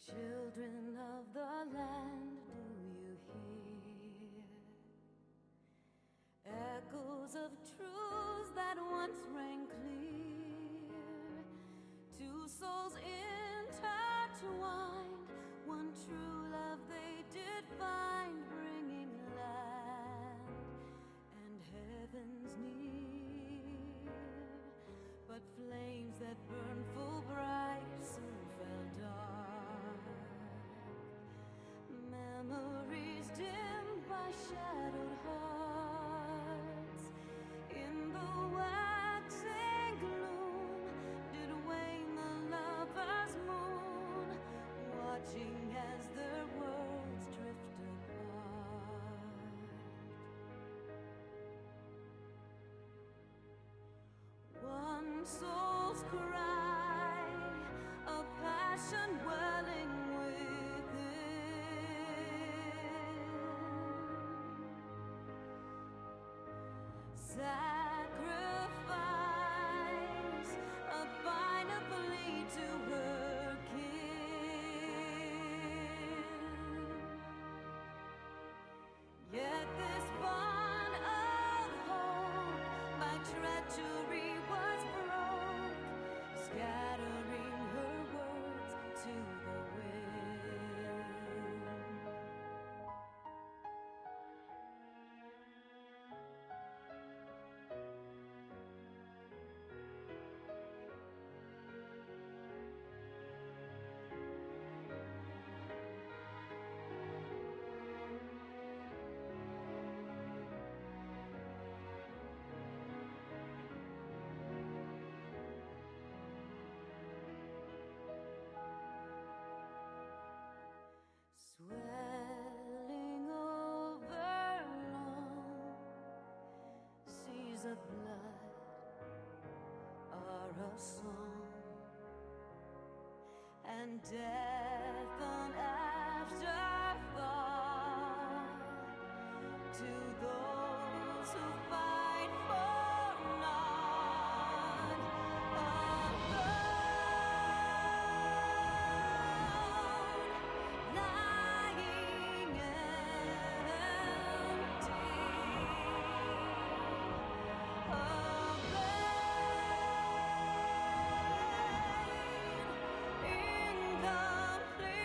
Children of the land, do you hear echoes of truths that once rang clear? Two souls intertwined, one true love they did find, bringing land and heavens near. But flames that burned full bright soon fell dark. Memories dimmed by shadowed hearts. In the waxing gloom did wane the lover's moon, watching as their worlds drift apart. One soul's cry, a passion welling sacrifice, a binary to her kin. Yet this bond of hope by treachery was broke, scattering her words to the wind. Swelling over long seas of blood are a song, and death an afterthought to those who fight for naught. Lying empty,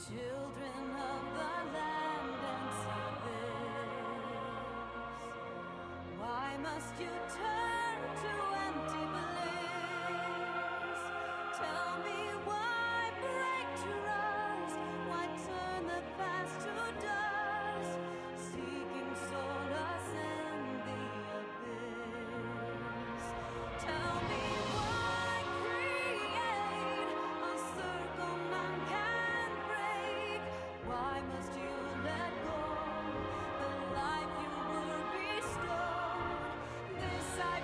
Children of the land, answer this. Why must you turn to empty bliss? Tell me why break trust? Why turn the past to dust? Seeking solace in the abyss. Tell me why create a circle none can break? Why must you let go the life you were bestowed? This I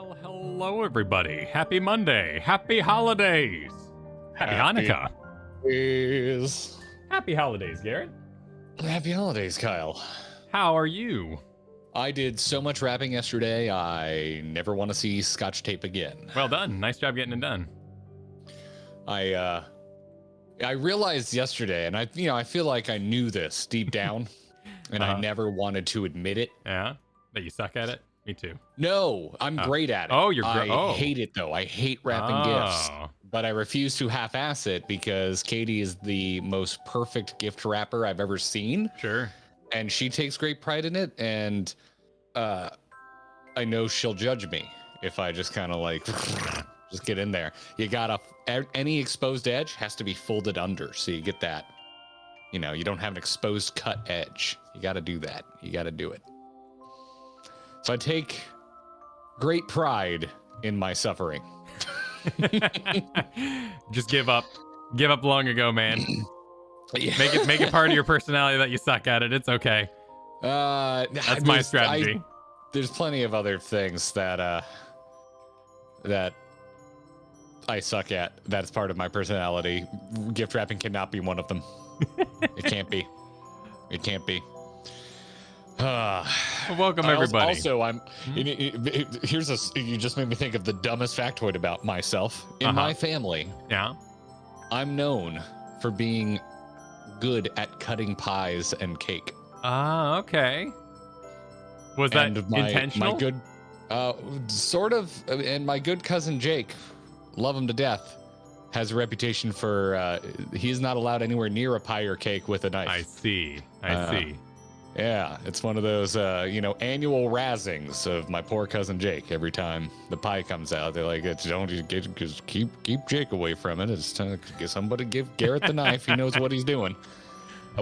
Well, hello everybody. Happy Monday. Happy holidays. Happy Hanukkah. Happy holidays, Garrett. Happy holidays, Kyle. How are you? I did so much rapping yesterday, I never want to see Scotch tape again. Well done. Nice job getting it done. I realized yesterday, and I feel like I knew this deep down, and I never wanted to admit it. Yeah? That you suck at it? Me too. No, I'm great at it. Oh, you're great. I hate it, though. I hate wrapping gifts. But I refuse to half-ass it because Katie is the most perfect gift wrapper I've ever seen. Sure. And she takes great pride in it, and I know she'll judge me if I just kind of like just get in there. You gotta, any exposed edge has to be folded under, so you get that, you don't have an exposed cut edge. You gotta do that. You gotta do it. So I take great pride in my suffering. Just give up. Give up long ago, man. Yeah. Make it part of your personality that you suck at it. It's okay. That's my strategy. There's plenty of other things that that I suck at. That's part of my personality. Gift wrapping cannot be one of them. It can't be. It can't be. Welcome everybody. Also, you just made me think of the dumbest factoid about myself. In my family, yeah, I'm known for being good at cutting pies and cake. Okay. Was that intentional? My good, sort of, and my good cousin Jake, love him to death, has a reputation for he's not allowed anywhere near a pie or cake with a knife. I see. I see. Yeah, it's one of those, annual razzings of my poor cousin Jake. Every time the pie comes out, they're like, just keep Jake away from it. It's time to somebody give Garrett the knife. He knows what he's doing.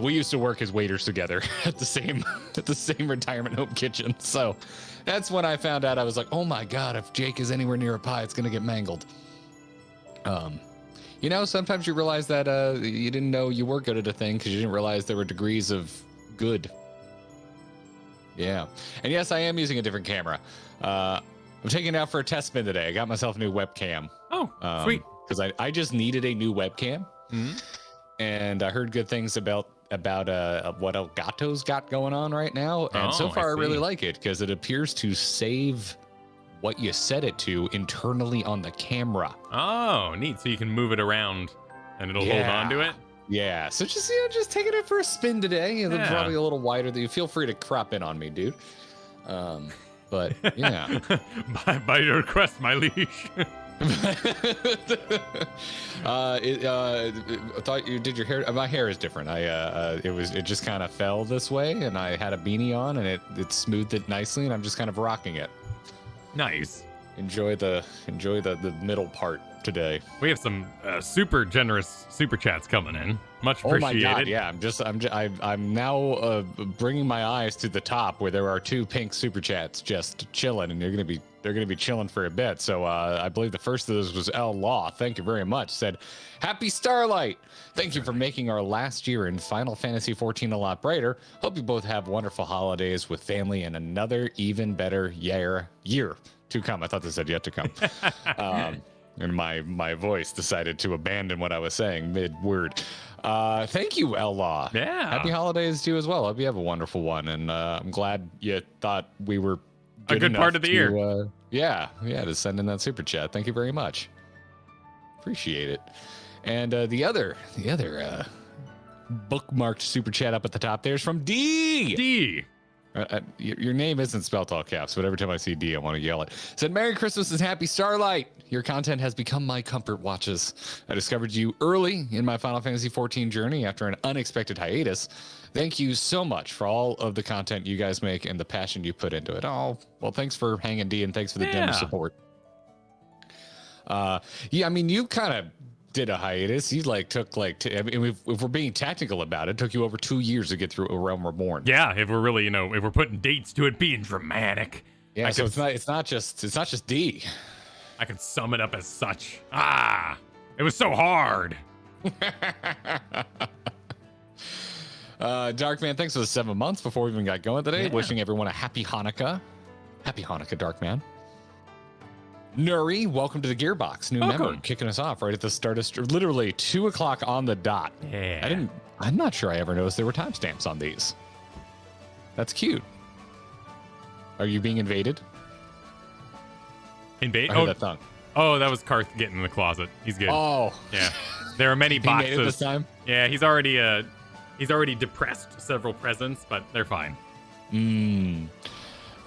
We used to work as waiters together at the same retirement home kitchen. So that's when I found out. I was like, oh my God, if Jake is anywhere near a pie, it's going to get mangled. Sometimes you realize that you didn't know you were good at a thing because you didn't realize there were degrees of good. Yeah. And yes, I am using a different camera. I'm taking it out for a test spin today. I got myself a new webcam. Oh, sweet. Because I just needed a new webcam. Mm-hmm. And I heard good things about what Elgato's got going on right now. And so far, I really like it because it appears to save what you set it to internally on the camera. Oh, neat. So you can move it around and it'll hold on to it? Yeah, so just taking it for a spin today. It's probably a little wider. You feel free to crop in on me, dude. But yeah, by your request, my liege. I thought you did your hair. My hair is different. It just kind of fell this way, and I had a beanie on, and it smoothed it nicely, and I'm just kind of rocking it. Nice. Enjoy the middle part today. We have some super generous super chats coming in. Much appreciated. Oh my God! Yeah, I'm now bringing my eyes to the top where there are 2 pink super chats just chilling, and they're gonna be chilling for a bit. So I believe the first of those was L Law. Thank you very much. Said, "Happy Starlight. Thank you for making our last year in Final Fantasy XIV a lot brighter. Hope you both have wonderful holidays with family and another even better year to come." I thought this said yet to come. And my voice decided to abandon what I was saying mid-word. Thank you, L Law. Yeah. Happy holidays to you as well. Hope you have a wonderful one. And I'm glad you thought we were a good part of the year. To send in that super chat. Thank you very much. Appreciate it. And the other bookmarked super chat up at the top there is from D. D. Your name isn't spelled all caps, but every time I see D, I want to yell it. Said, "Merry Christmas and Happy Starlight. Your content has become my comfort watches. I discovered you early in my Final Fantasy XIV journey after an unexpected hiatus. Thank you so much for all of the content you guys make and the passion you put into it." Oh, well, thanks for hanging, D, and thanks for the demo support. You kind of did a hiatus. You if we're being tactical about it, took you over 2 years to get through A Realm Reborn. Yeah, if we're really, if we're putting dates to it being dramatic. Yeah, so it's not just D. I could sum it up as such. It was so hard. Darkman, thanks for the 7 months before we even got going today. Yeah. Wishing everyone a happy Hanukkah. Happy Hanukkah, Darkman. Nuri, welcome to the Gearbox. New Welcome. member, kicking us off right at the start of literally 2 o'clock on the dot. Yeah. I'm not sure I ever noticed there were timestamps on these. That's cute. Are you being invaded? Invade? I heard Oh, that thunk. oh, that was Karth getting in the closet. He's good. Oh, Yeah. There are many he made it this boxes. time. Yeah, he's already depressed several presents, but they're fine.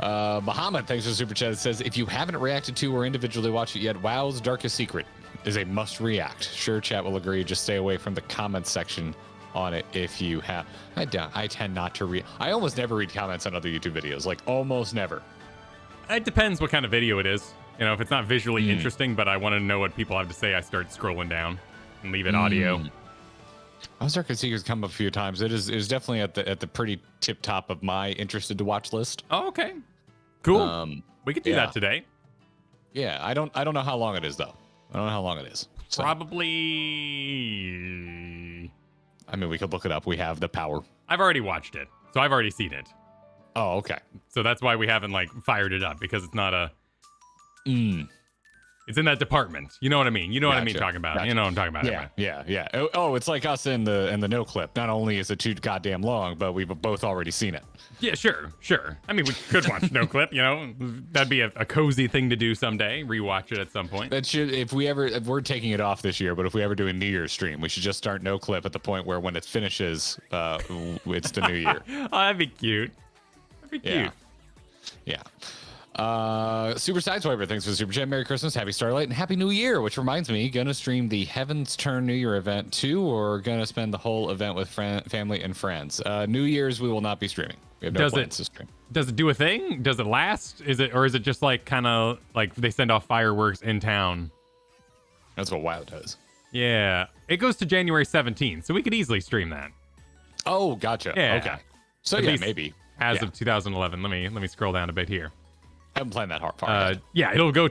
Muhammad, thanks for the super chat. It says, if you haven't reacted to or individually watched it yet, WoW's Darkest Secret is a must react. Sure, chat will agree. Just stay away from the comments section on it if you have. I tend not to read. I almost never read comments on other YouTube videos. Like almost never. It depends what kind of video it is. You know, if it's not visually interesting, but I want to know what people have to say, I start scrolling down and leave it audio. WoW's Darkest Secret's come up a few times. It is definitely at the pretty tip top of my interested to watch list. Oh, okay. Cool. We could do yeah. that today. Yeah, I don't know how long it is though. I don't know how long it is. So, Probably. I mean, we could look it up. We have the power. I've already watched it, so I've already seen it. Oh, okay. So that's why we haven't like fired it up, because it's not a. It's in that department. You know what I mean? You know what I mean Gotcha. talking about. Gotcha. You know what I'm talking about. Yeah, yeah. Oh, it's like us in the no clip. Not only is it too goddamn long, but we've both already seen it. Yeah, sure. I mean, we could watch no clip. You know, that'd be a cozy thing to do someday. Rewatch it at some point. That should, if we're taking it off this year, but if we ever do a New Year's stream, we should just start no clip at the point where when it finishes, it's the new year. Oh, that'd be cute. That'd be cute. Yeah. Super Sideswiper, thanks for the super chat. Merry Christmas, Happy Starlight, and Happy New Year. Which reminds me, gonna stream the Heaven's Turn New Year event too, or gonna spend the whole event with family and friends? New Year's we will not be streaming. We have no plans to stream. Does it do a thing? Does it last? Is it just like kind of like they send off fireworks in town? That's what WoW does. Yeah, it goes to January 17th, so we could easily stream that. Oh, gotcha. Yeah. Okay. So At yeah, least maybe as of 2011. Let me scroll down a bit here. haven't planned that far. Yeah, it'll go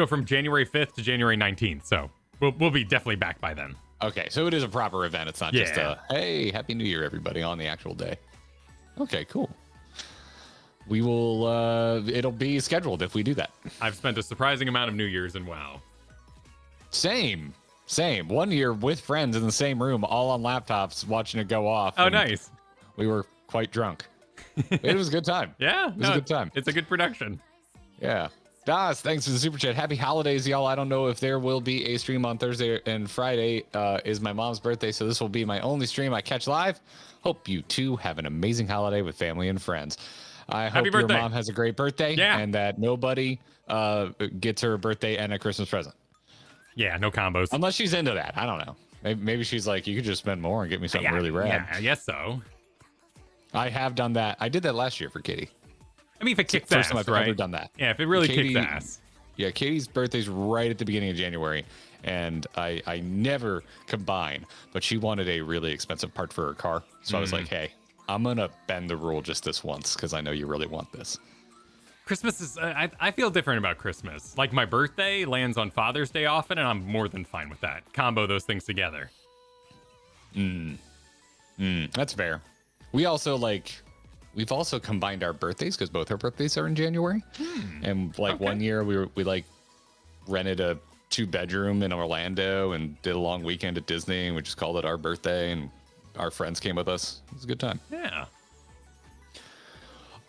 from January 5th to January 19th. So we'll be definitely back by then. Okay, so it is a proper event. It's not just a hey, Happy New Year, everybody, on the actual day. Okay, cool. We will. It'll be scheduled if we do that. I've spent a surprising amount of New Year's in WoW. Same. 1 year with friends in the same room, all on laptops, watching it go off. Oh, and nice. We were quite drunk. It was a good time. Yeah, it was a good time. It's a good production. Yeah. Das, thanks for the super chat. Happy holidays, y'all. I don't know if there will be a stream on Thursday and Friday is my mom's birthday, so this will be my only stream I catch live. Hope you two have an amazing holiday with family and friends. I hope your mom has a great birthday and that nobody gets her a birthday and a Christmas present. Yeah, no combos. Unless she's into that. I don't know. Maybe she's like, you could just spend more and get me something really rad. Yeah, I guess so. I have done that. I did that last year for Katie. I mean, if it kicks First ass, time I've right? ever done that. Yeah, if it really kicks ass. Yeah, Katie's birthday's right at the beginning of January, and I never combine, but she wanted a really expensive part for her car. So I was like, hey, I'm going to bend the rule just this once because I know you really want this. Christmas is, I feel different about Christmas. Like my birthday lands on Father's Day often, and I'm more than fine with that. Combo those things together. That's fair. We've also combined our birthdays because both our birthdays are in January. And like 1 year we like rented a 2-bedroom in Orlando and did a long weekend at Disney, and we just called it our birthday, and our friends came with us. It was a good time. Yeah.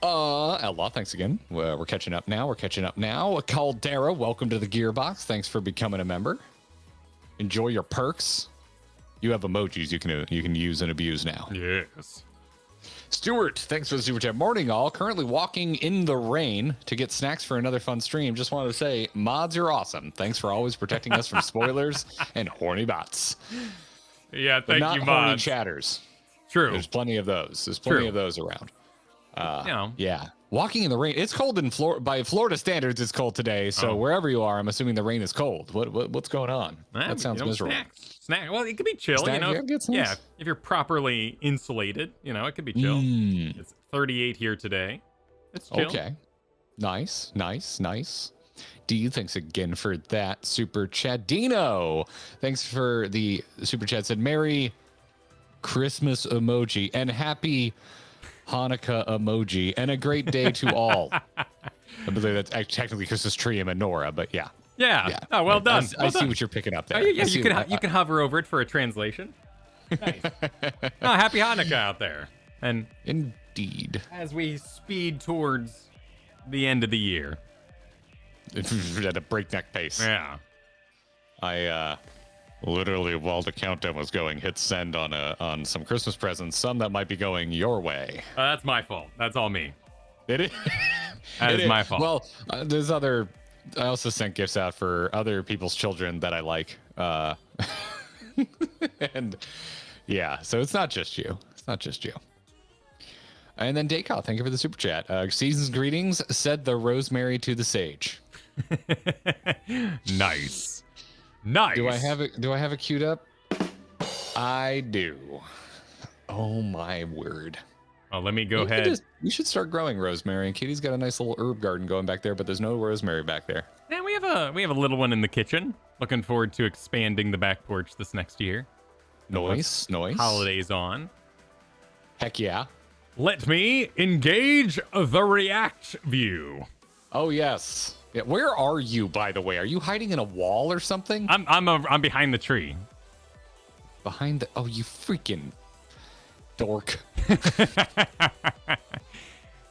Outlaw, thanks again. We're catching up now. Caldera, welcome to the Gearbox. Thanks for becoming a member. Enjoy your perks. You have emojis you can use and abuse now. Yes. Stuart, thanks for the super chat. Morning, all. Currently walking in the rain to get snacks for another fun stream. Just wanted to say, mods are awesome. Thanks for always protecting us from spoilers and horny bots. Yeah, But thank not you, horny mods. chatters. True. There's plenty of those. Of those around. Yeah. Walking in the rain. It's cold in Florida. By Florida standards, it's cold today. So wherever you are, I'm assuming the rain is cold. What's going on? That sounds miserable. Snack. Well, it could be chill. Yeah, if you're properly insulated, it could be chill. It's 38 here today. It's chill. Okay. Nice. D, thanks again for that super chat. Dino, thanks for the super chat. Said Merry Christmas emoji and Happy Hanukkah emoji and a great day to all. I believe that's technically Christmas tree and menorah, but yeah. Yeah. Oh, well done. I see what you're picking up there. Oh, yeah, you can hover over it for a translation. Nice. Oh, happy Hanukkah out there. And indeed, as we speed towards the end of the year, at a breakneck pace. Yeah. I literally, while the countdown was going, hit send on some Christmas presents, some that might be going your way. That's my fault. That's all me. It is. That is my fault. Well, there's other. I also sent gifts out for other people's children that I like. And yeah, so it's not just you. It's not just you. And then Daycall, thank you for the super chat. Season's greetings, said the rosemary to the sage. Nice. Do I have it queued up? I do. Oh my word. Well, let me go ahead. You should start growing rosemary. And Katie's got a nice little herb garden going back there, but there's no rosemary back there. And we have a little one in the kitchen. Looking forward to expanding the back porch this next year. Nice. Holidays on. Heck yeah. Let me engage the react view. Oh yes. Yeah. Where are you, by the way? Are you hiding in a wall or something? I'm behind the tree. Behind the. Oh, you freaking dork.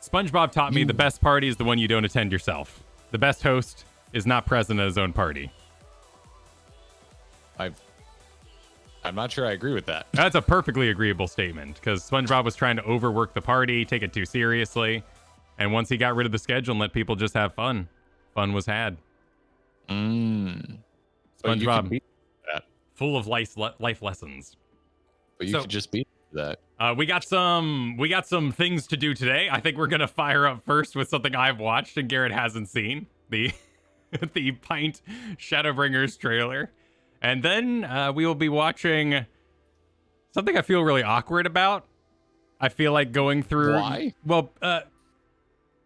SpongeBob taught me the best party is the one you don't attend yourself. The best host is not present at his own party. I'm not sure I agree with that. That's a perfectly agreeable statement because SpongeBob was trying to overwork the party, take it too seriously. And once he got rid of the schedule and let people just have fun, fun was had. SpongeBob, full of life lessons. But you could just beat that. We got some things to do today. I think we're gonna fire up first with something I've watched and Garrett hasn't seen, the Pint Shadowbringers trailer, and then we will be watching something I feel really awkward about. I feel like going through. Why? Well,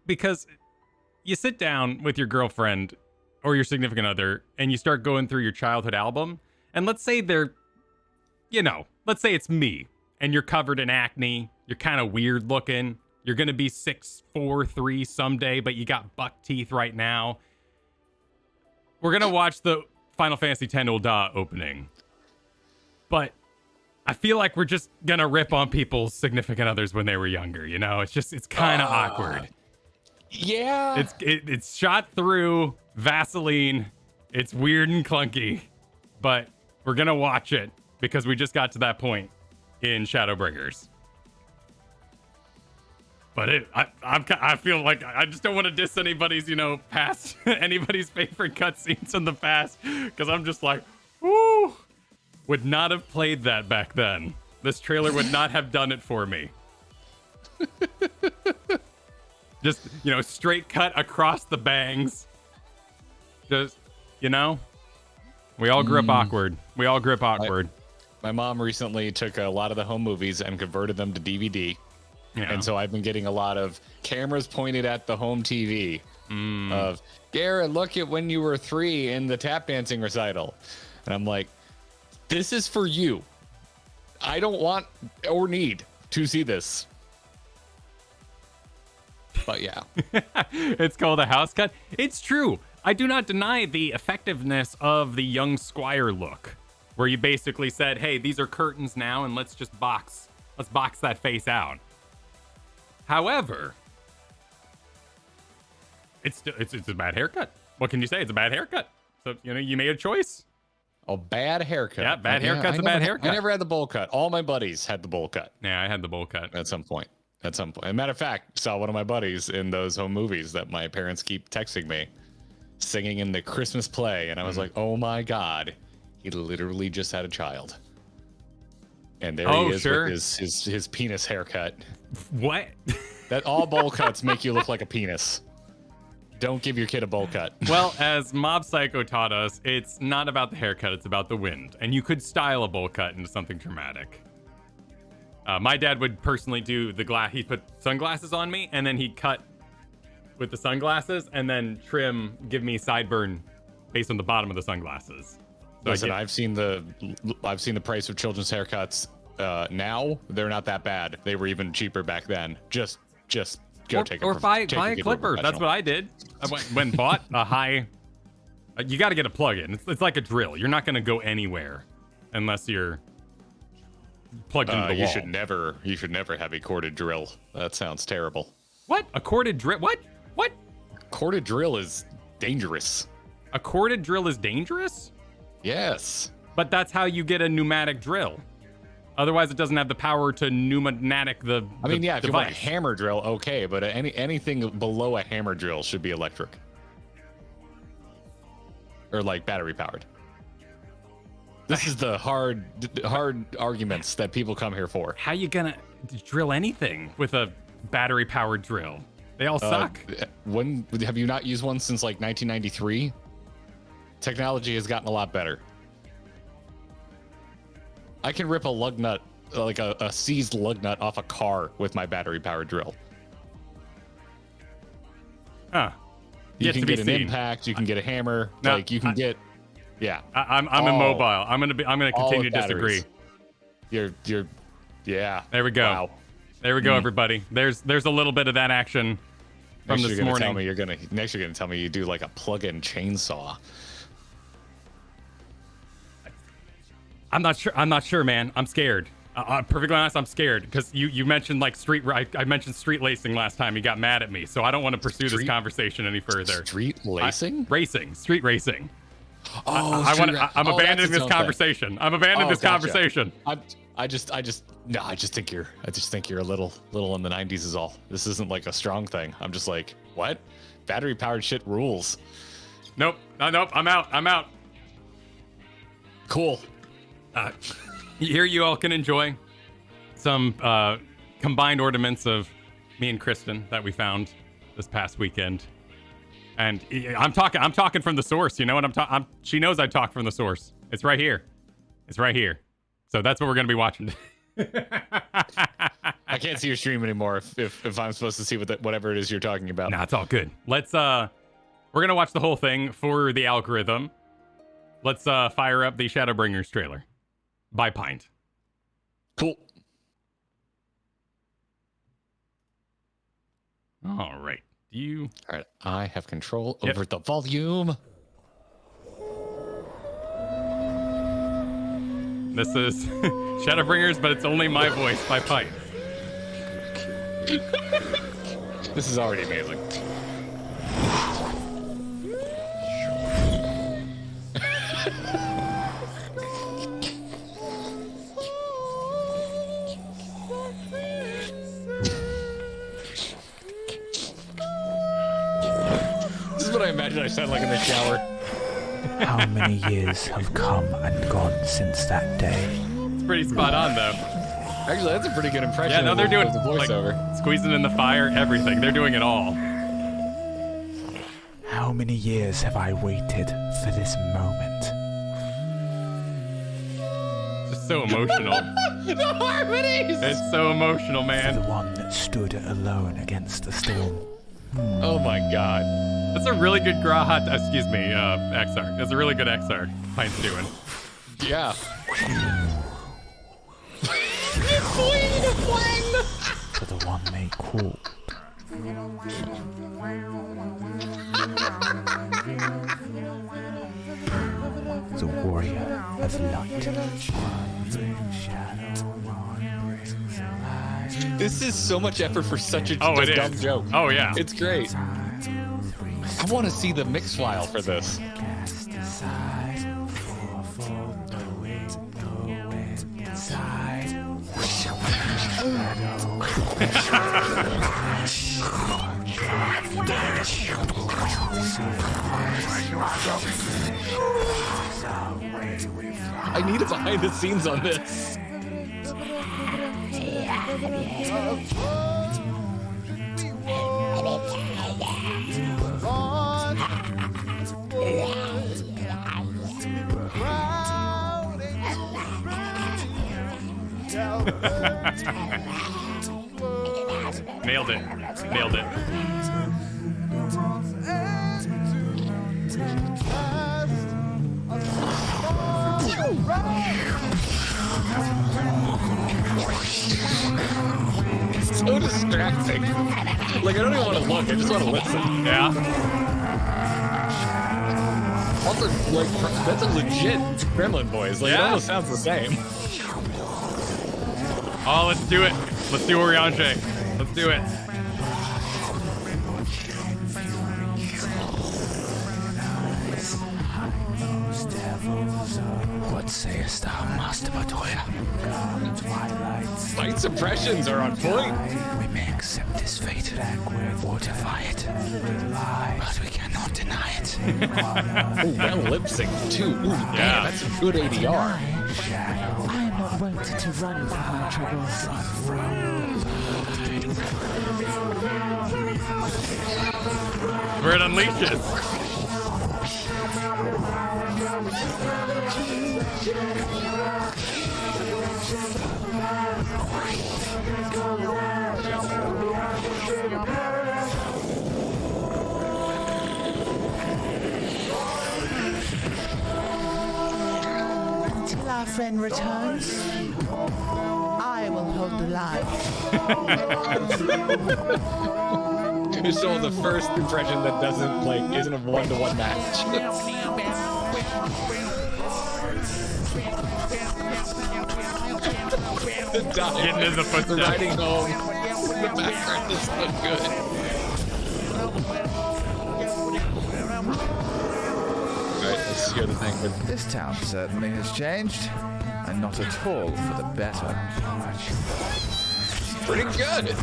because you sit down with your girlfriend or your significant other and you start going through your childhood album, and let's say let's say it's me. And you're covered in acne, you're kind of weird looking, you're going to be 6'4", someday, but you got buck teeth right now. We're going to watch the Final Fantasy X Ulda opening. But I feel like we're just going to rip on people's significant others when they were younger, you know? It's kind of awkward. Yeah. It's shot through Vaseline. It's weird and clunky. But we're going to watch it because we just got to that point in Shadowbringers. But I feel like I just don't want to diss anybody's, past, anybody's favorite cutscenes in the past, because I'm just like, whoo, would not have played that back then. This trailer would not have done it for me. Just, straight cut across the bangs. Just, we all grew up awkward. We all grew up awkward. My mom recently took a lot of the home movies and converted them to DVD. Yeah. And so I've been getting a lot of cameras pointed at the home TV of, Garrett, look at when you were 3 in the tap dancing recital. And I'm like, this is for you. I don't want or need to see this. But yeah. It's called a house cut. It's true. I do not deny the effectiveness of the young squire look, where you basically said, hey, these are curtains now, and let's box that face out. However, it's a bad haircut. What can you say? It's a bad haircut. So, you made a choice. A bad haircut. Yeah, bad haircut's a bad haircut. I never had the bowl cut. All my buddies had the bowl cut. Yeah, I had the bowl cut. At some point. As a matter of fact, saw one of my buddies in those home movies that my parents keep texting me, singing in the Christmas play, and I was like, oh my God. He literally just had a child. And there he is with his penis haircut. What? That all bowl cuts make you look like a penis. Don't give your kid a bowl cut. Well, as Mob Psycho taught us, it's not about the haircut, it's about the wind. And you could style a bowl cut into something dramatic. My dad would personally do he'd put sunglasses on me, and then he'd cut with the sunglasses, and then give me sideburn based on the bottom of the sunglasses. So listen, I've seen the price of children's haircuts. Now they're not that bad. They were even cheaper back then. Just go take it. Or buy a clipper. That's what I did. I went and bought a high You got to get a plug-in. It's like a drill. You're not going to go anywhere unless you're plugged into the wall. You should never have a corded drill. That sounds terrible. What? A corded drill? What? What? Corded drill is dangerous. A corded drill is dangerous? Yes. But that's how you get a pneumatic drill. Otherwise, it doesn't have the power to pneumatic the I mean, yeah, if device. you want a hammer drill, okay, but anything below a hammer drill should be electric. Or like battery powered. This is the hard arguments that people come here for. How you gonna drill anything with a battery powered drill? They all suck. When have you not used one since like 1993? Technology has gotten a lot better. I can rip a lug nut, like a seized lug nut off a car with my battery powered drill. Huh. You can get an impact, you can get a hammer, like you can get, yeah. I'm immobile. I'm gonna continue to disagree. You're, yeah. There we go. Wow. There we go, everybody. There's a little bit of that action from this morning. Next, you're gonna tell me you do like a plug-in chainsaw. I'm not sure, man. I'm scared. Perfectly honest, I'm scared because you mentioned like I mentioned street lacing last time. You got mad at me, so I don't want to pursue this conversation any further. Street lacing? Street racing. Oh, I'm abandoning this conversation. I'm abandoning this conversation. I just think you're a little in the 90s is all. This isn't like a strong thing. I'm just like, what? Battery powered shit rules. Nope. Nope. I'm out. Cool. Here you all can enjoy some combined ornaments of me and Kristen that we found this past weekend. And I'm talking from the source. You know what she knows I talk from the source. It's right here. So that's what we're going to be watching. I can't see your stream anymore if I'm supposed to see whatever it is you're talking about. Nah, it's all good. We're going to watch the whole thing for the algorithm. Let's fire up the Shadowbringers trailer by Pint. Cool. All right. All right. I have control over the volume. This is Shadowbringers, but it's only my voice by Pint. This is already amazing. This is what I imagine I sound like in the shower. How many years have come and gone since that day? It's pretty spot on, though. Actually, that's a pretty good impression. Yeah, no, they're doing the voiceover. Like, squeezing in the fire, everything. They're doing it all. How many years have I waited for this moment? Just so emotional. The harmonies! It's so emotional, man. The one that stood alone against the storm. Oh my god. That's a really good excuse me, XR. That's a really good XR Pint's doing. Yeah. For the one they called. The warrior of light. This is so much effort for such a it dumb is. joke. Oh, yeah. It's great. I want to see the mix file for this. I need a behind the scenes on this. Nailed it. It's so distracting. Like, I don't even want to look, I just want to listen. Yeah. Also, like, that's a legit Gremlin voice. Like, it Yeah. almost sounds the same. Oh, let's do it. Let's do Oriange. Let's do it. What sayest thou, Master Batoya? Pint's impressions are on point. We may accept his fate or defy it, but we cannot deny it. Ooh, well lip synced too. Ooh, Yeah. damn, that's a good ADR. I am not wont to run from my troubles. Where it unleashes. Until our friend returns, I will hold the line. So the first impression that doesn't, like, isn't a one-to-one match. The dive, Getting in the the footsteps. riding home, the background is so good. Alright, let's hear the thing with This town certainly has changed, and not at all for the better. pretty good.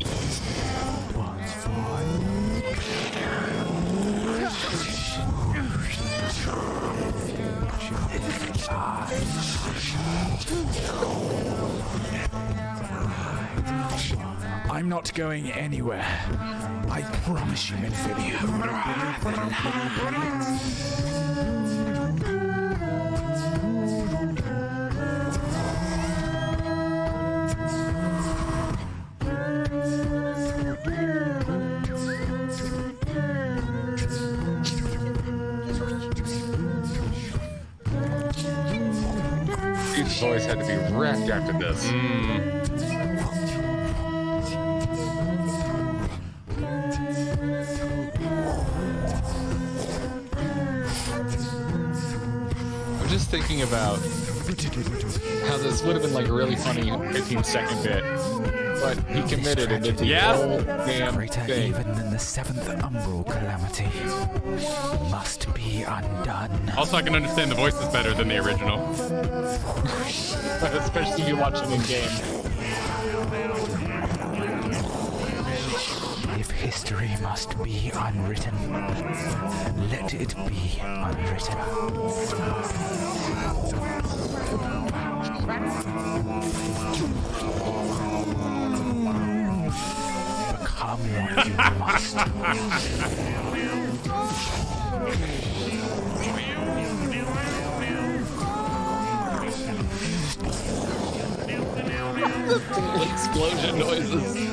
I'm not going anywhere. I promise you, Minfilia. His voice had to be wrecked after this. I'm just thinking about how this would have been like a really funny 15-second bit, but he committed and did the Yeah. whole damn Greater thing. even than the seventh umbral calamity must be undone. Also, I can understand the voices better than the original. Especially if you watch it in game. If history must be unwritten, let it be unwritten. Become what you must. Explosion noises.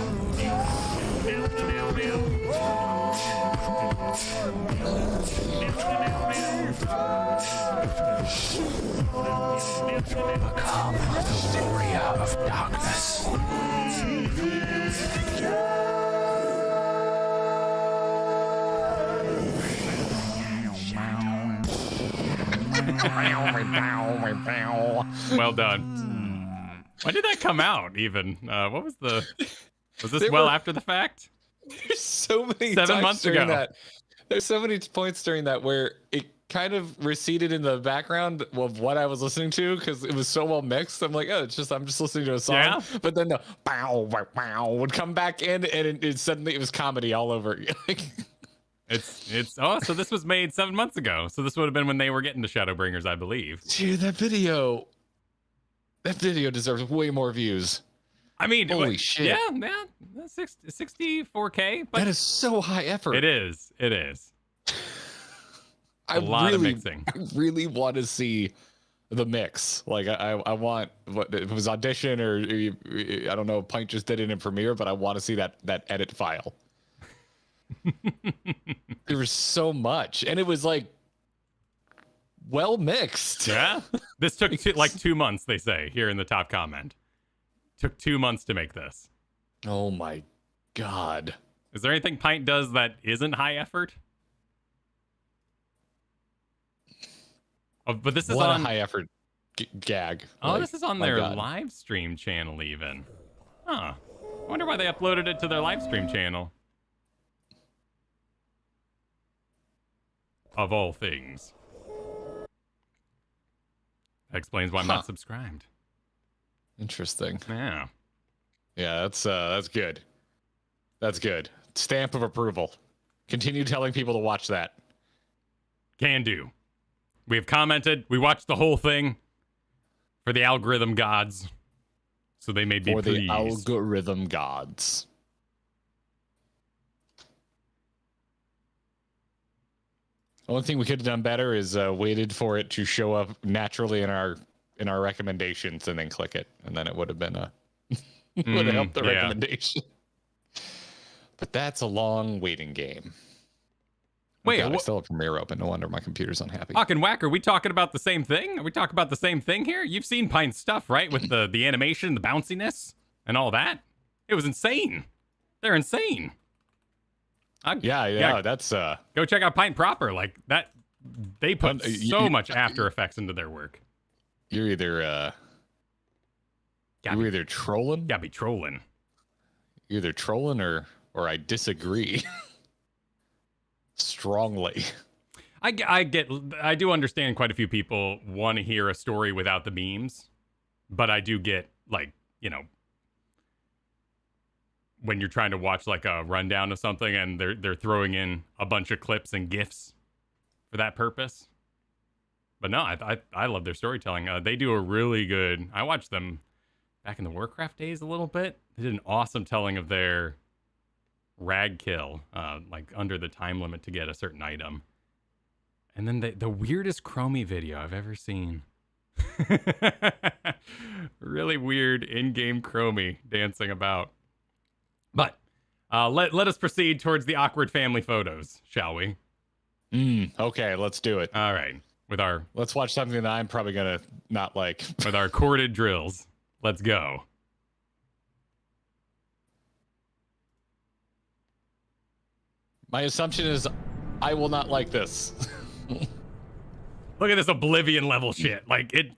Become the warrior of darkness. Well done. When did that come out, even? What was the... Was this They well were- after the fact? There's so many 7 times months during ago. that. There's so many points during that where it kind of receded in the background of what I was listening to because it was so well mixed. I'm like, oh, it's just I'm just listening to a song. Yeah? But then the bow, bow, bow would come back in, and it suddenly it was comedy all over. It's oh, so this was made 7 months ago. So this would have been when they were getting the Shadowbringers, I believe. Dude, that video deserves way more views. I mean, Holy shit. Yeah, 64K, but That is so high effort. it is. I a lot of really- mixing. I really want to see the mix. Like I want what if it was Audition or I don't know, Pint just did it in Premiere, but I want to see that edit file. There was so much, and it was like well mixed. Yeah, this took like 2 months. They say here in the top comment. Took 2 months to make this. Oh my god. Is there anything Pint does that isn't high effort? Oh, but this is what on a high effort gag. Oh, Like, this is on my their God. live stream channel even. Huh. I wonder why they uploaded it to their live stream channel. Of all things. That explains why I'm not subscribed. Interesting. Yeah. Yeah, that's good. That's good. Stamp of approval. Continue telling people to watch that. Can do. We have commented. We watched the whole thing for the algorithm gods. So they may be For pleased. the algorithm gods. Only thing we could have done better is waited for it to show up naturally in our recommendations and then click it, and then it would have been would have helped the yeah. recommendation. But that's a long waiting game. Wait, God, I still have Premiere open. No wonder my computer's unhappy. Hawk and Whack, are we talking about the same thing? Are we talking about the same thing here? You've seen Pint stuff, right? With the animation, the bounciness, and all that. It was insane. They're insane. Yeah, that's Go check out Pint proper. Like that, they put so much After Effects into their work. you're either trolling. Gotta be trolling. You're either trolling or I disagree strongly. I do understand quite a few people want to hear a story without the memes, but I do get, like, you know, when you're trying to watch like a rundown of something and they're throwing in a bunch of clips and GIFs for that purpose. But no, I love their storytelling. They do a really good. I watched them back in the Warcraft days a little bit. They did an awesome telling of their rag kill, like under the time limit to get a certain item. And then the weirdest Chromie video I've ever seen. Really weird in-game Chromie dancing about. But let us proceed towards the awkward family photos, shall we? Okay, let's do it. All right. Let's watch something that I'm probably gonna not like. With our corded drills. Let's go. My assumption is I will not like this. Look at this Oblivion level shit. Like, it...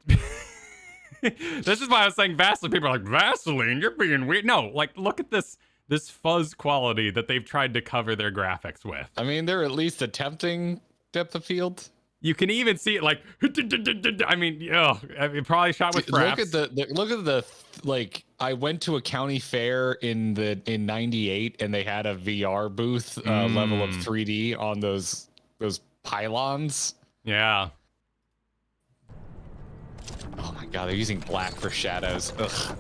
This is why I was saying Vaseline. People are like, Vaseline, you're being weird. No, like, look at this fuzz quality that they've tried to cover their graphics with. I mean, they're at least attempting depth of field. You can even see it like, I mean, it probably shot with fraps. Look at the like. I went to a county fair in '98, and they had a VR booth level of 3D on those pylons. Yeah. Oh my God, they're using black for shadows. Ugh.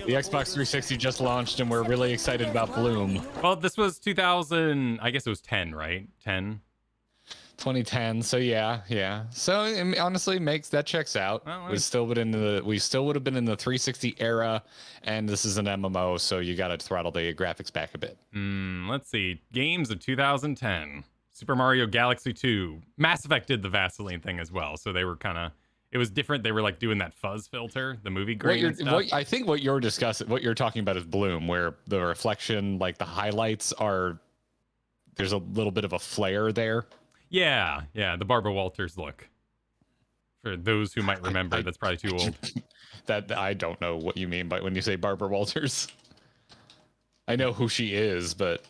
The Xbox 360 just launched, and we're really excited about Bloom. Well, this was 2000, I guess it was 10, right? 10? 2010. So yeah. So honestly, checks out. Well, we still would have been in the 360 era, and this is an MMO, so you got to throttle the graphics back a bit. Let's see. Games of 2010. Super Mario Galaxy 2. Mass Effect did the Vaseline thing as well, so they were kind of... It was different. They were like doing that fuzz filter, the movie grain and stuff. I think what you're talking about is Bloom, where the reflection, like the highlights are, there's a little bit of a flare there. Yeah, the Barbara Walters look. For those who might remember, that's probably too old. That I don't know what you mean by when you say Barbara Walters. I know who she is, but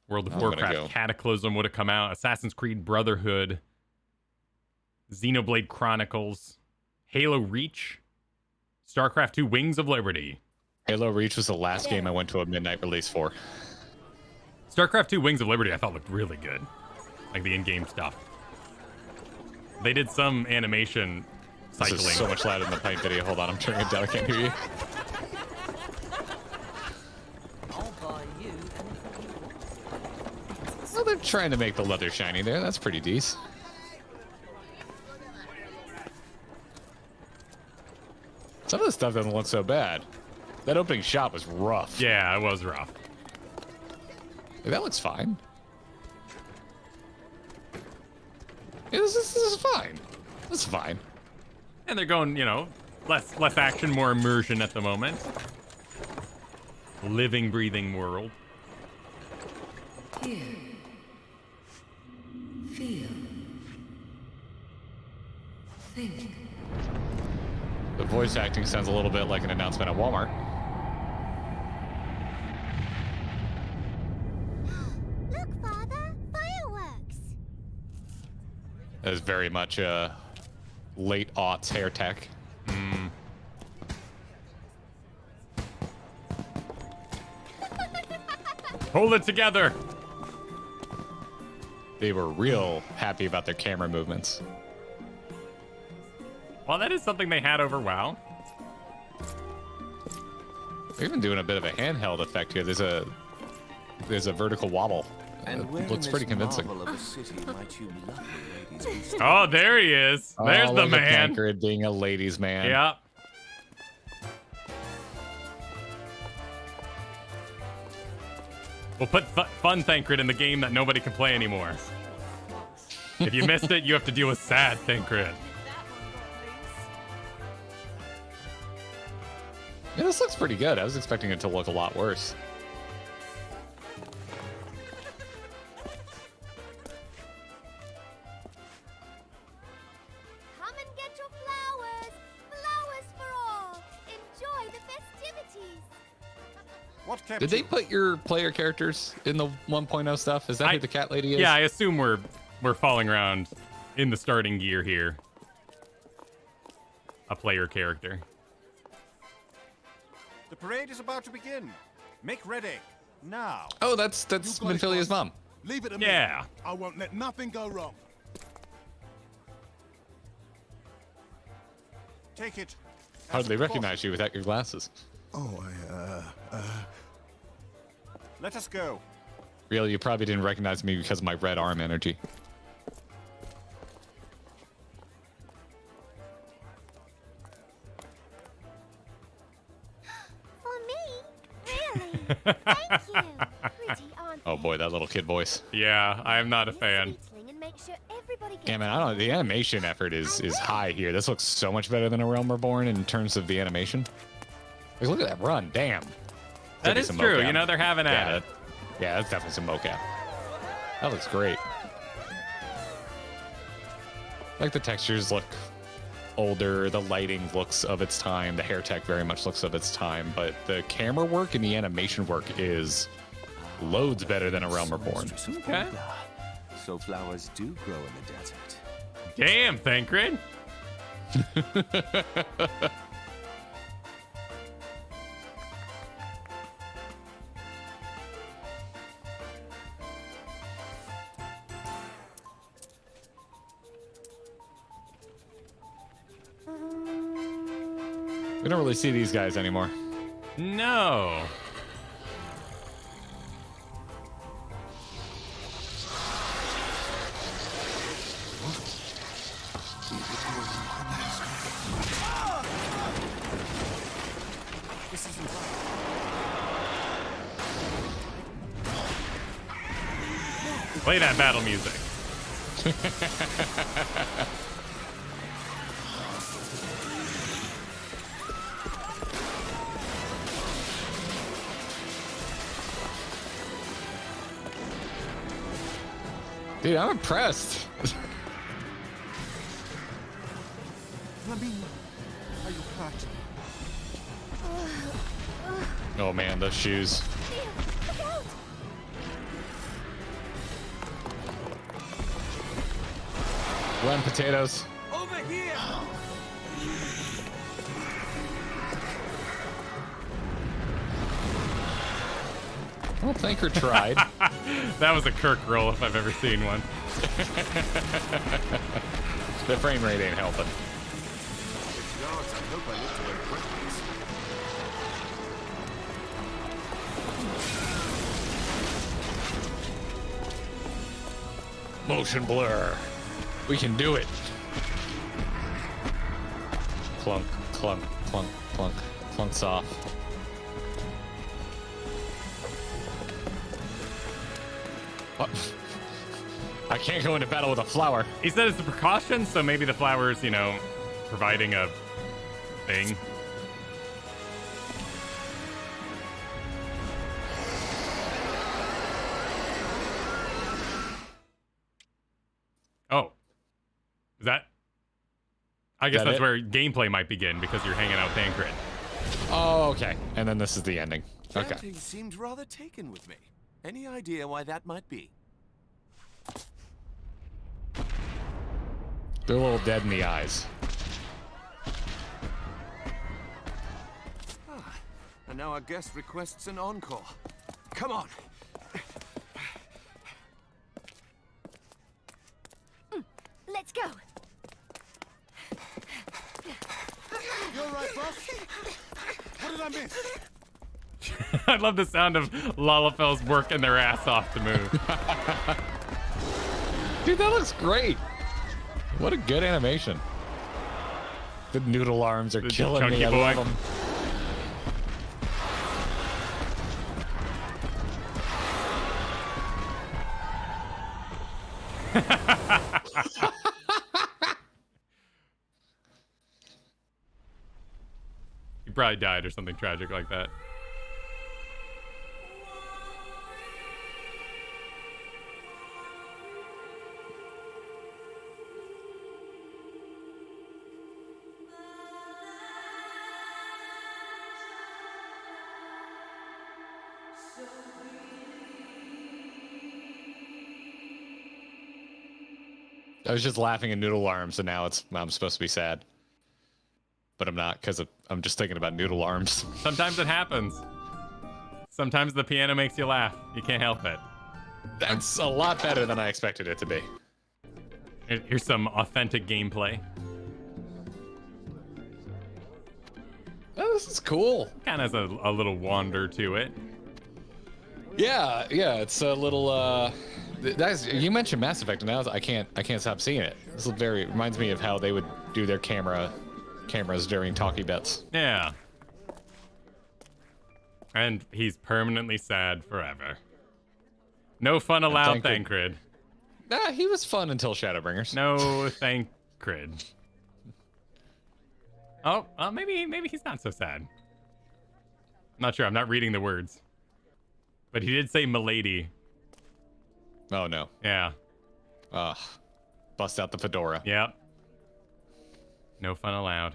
World of Warcraft Cataclysm would have come out. Assassin's Creed Brotherhood. Xenoblade Chronicles, Halo Reach, StarCraft 2 Wings of Liberty. Halo Reach was the last game I went to a midnight release for. StarCraft 2 Wings of Liberty I thought looked really good. Like the in-game stuff. They did some animation cycling. This is so much louder than the Pint video. Hold on, I'm turning it down. I can't hear you. Well, they're trying to make the leather shiny there. That's pretty decent. Some of the stuff doesn't look so bad. That opening shot was rough. Yeah, it was rough. Hey, that looks fine. Yeah, this is fine. This is fine. And they're going, less action, more immersion at the moment. Living, breathing world. Hear. Feel. Think. The voice acting sounds a little bit like an announcement at Walmart. Look, Father, fireworks. That is very much late aughts hair tech. Hold it together. They were real happy about their camera movements. Well, that is something they had over WoW. They're even doing a bit of a handheld effect here. There's a vertical wobble. It looks pretty convincing. Oh, there he is. There's the look at man. Tancred being a ladies' man. Yeah. We'll put fun Thancred in the game that nobody can play anymore. If you missed it, you have to deal with sad Thancred. Yeah, this looks pretty good. I was expecting it to look a lot worse. Come and get your flowers. Flowers for all. Enjoy the festivities. What kept Did they you? put your player characters in the 1.0 stuff? Is that who the cat lady is? Yeah, I assume we're falling around in the starting gear here. A player character. The parade is about to begin. Make ready. Now. Oh, that's You got it, Minfilia's boss. mom. Leave it to me. Yeah. I won't let nothing go wrong. Take it. Hardly recognize you without your glasses. Oh, Let us go. Really, you probably didn't recognize me because of my red arm energy. For me? Really? Thank you. Pretty, aren't Oh they? boy, that little kid voice. Yeah, I am not a This fan. sweetling and make sure everybody gets Yeah, man, I don't know. The animation effort is high here. This looks so much better than A Realm Reborn in terms of the animation. Like, look at that run. Damn. That Could be is some true. mocap. You know, they're having at Yeah, it. yeah, that's definitely some mocap. That looks great. Like the textures look older, the lighting looks of its time, the hair tech very much looks of its time, but the camera work and the animation work is loads better than A Realm Reborn. Okay. So flowers do grow in the desert. Damn, Thancred. We don't really see these guys anymore. No. This isn't right. Play that battle music. Dude, I'm impressed. Flamingo, are you hurt? Oh man, those shoes. Look out! Run, potatoes. Over here! I don't think her tried. That was a Kirk roll if I've ever seen one. The frame rate ain't helping. Yards, I hope I live to wear questions. Motion blur. We can do it. Clunk, clunk, clunk, clunk, clunks off. What? I can't go into battle with a flower. He said it's a precaution, so maybe the flowers, you know, providing a thing. Oh. Is that? I guess That that's it? where gameplay might begin because you're hanging out Thancred. Oh, okay. And then this is the ending. Okay. Chanting seemed rather taken with me. Any idea why that might be? They're a little dead in the eyes. And now our guest requests an encore. Come on. Let's go. You all right, boss? What did I miss? I love the sound of Lalafels working their ass off to move. Dude, that looks great. What a good animation. The noodle arms are The killing chunky me. I boy. love them. He probably died or something tragic like that. I was just laughing at noodle arms, and now I'm supposed to be sad. But I'm not, because I'm just thinking about noodle arms. Sometimes it happens. Sometimes the piano makes you laugh. You can't help it. That's a lot better than I expected it to be. Here's some authentic gameplay. Oh, this is cool. Kind of has a little wander to it. Yeah, it's a little. You mentioned Mass Effect, and now I can't stop seeing it. This is reminds me of how they would do their cameras during talkie bits. Yeah. And he's permanently sad forever. No fun allowed, Thancred. Nah, he was fun until Shadowbringers. No Thancred. Oh, well, maybe he's not so sad. I'm not sure. I'm not reading the words. But he did say milady. Oh no. Yeah. Ugh. Bust out the fedora. Yep. No fun allowed.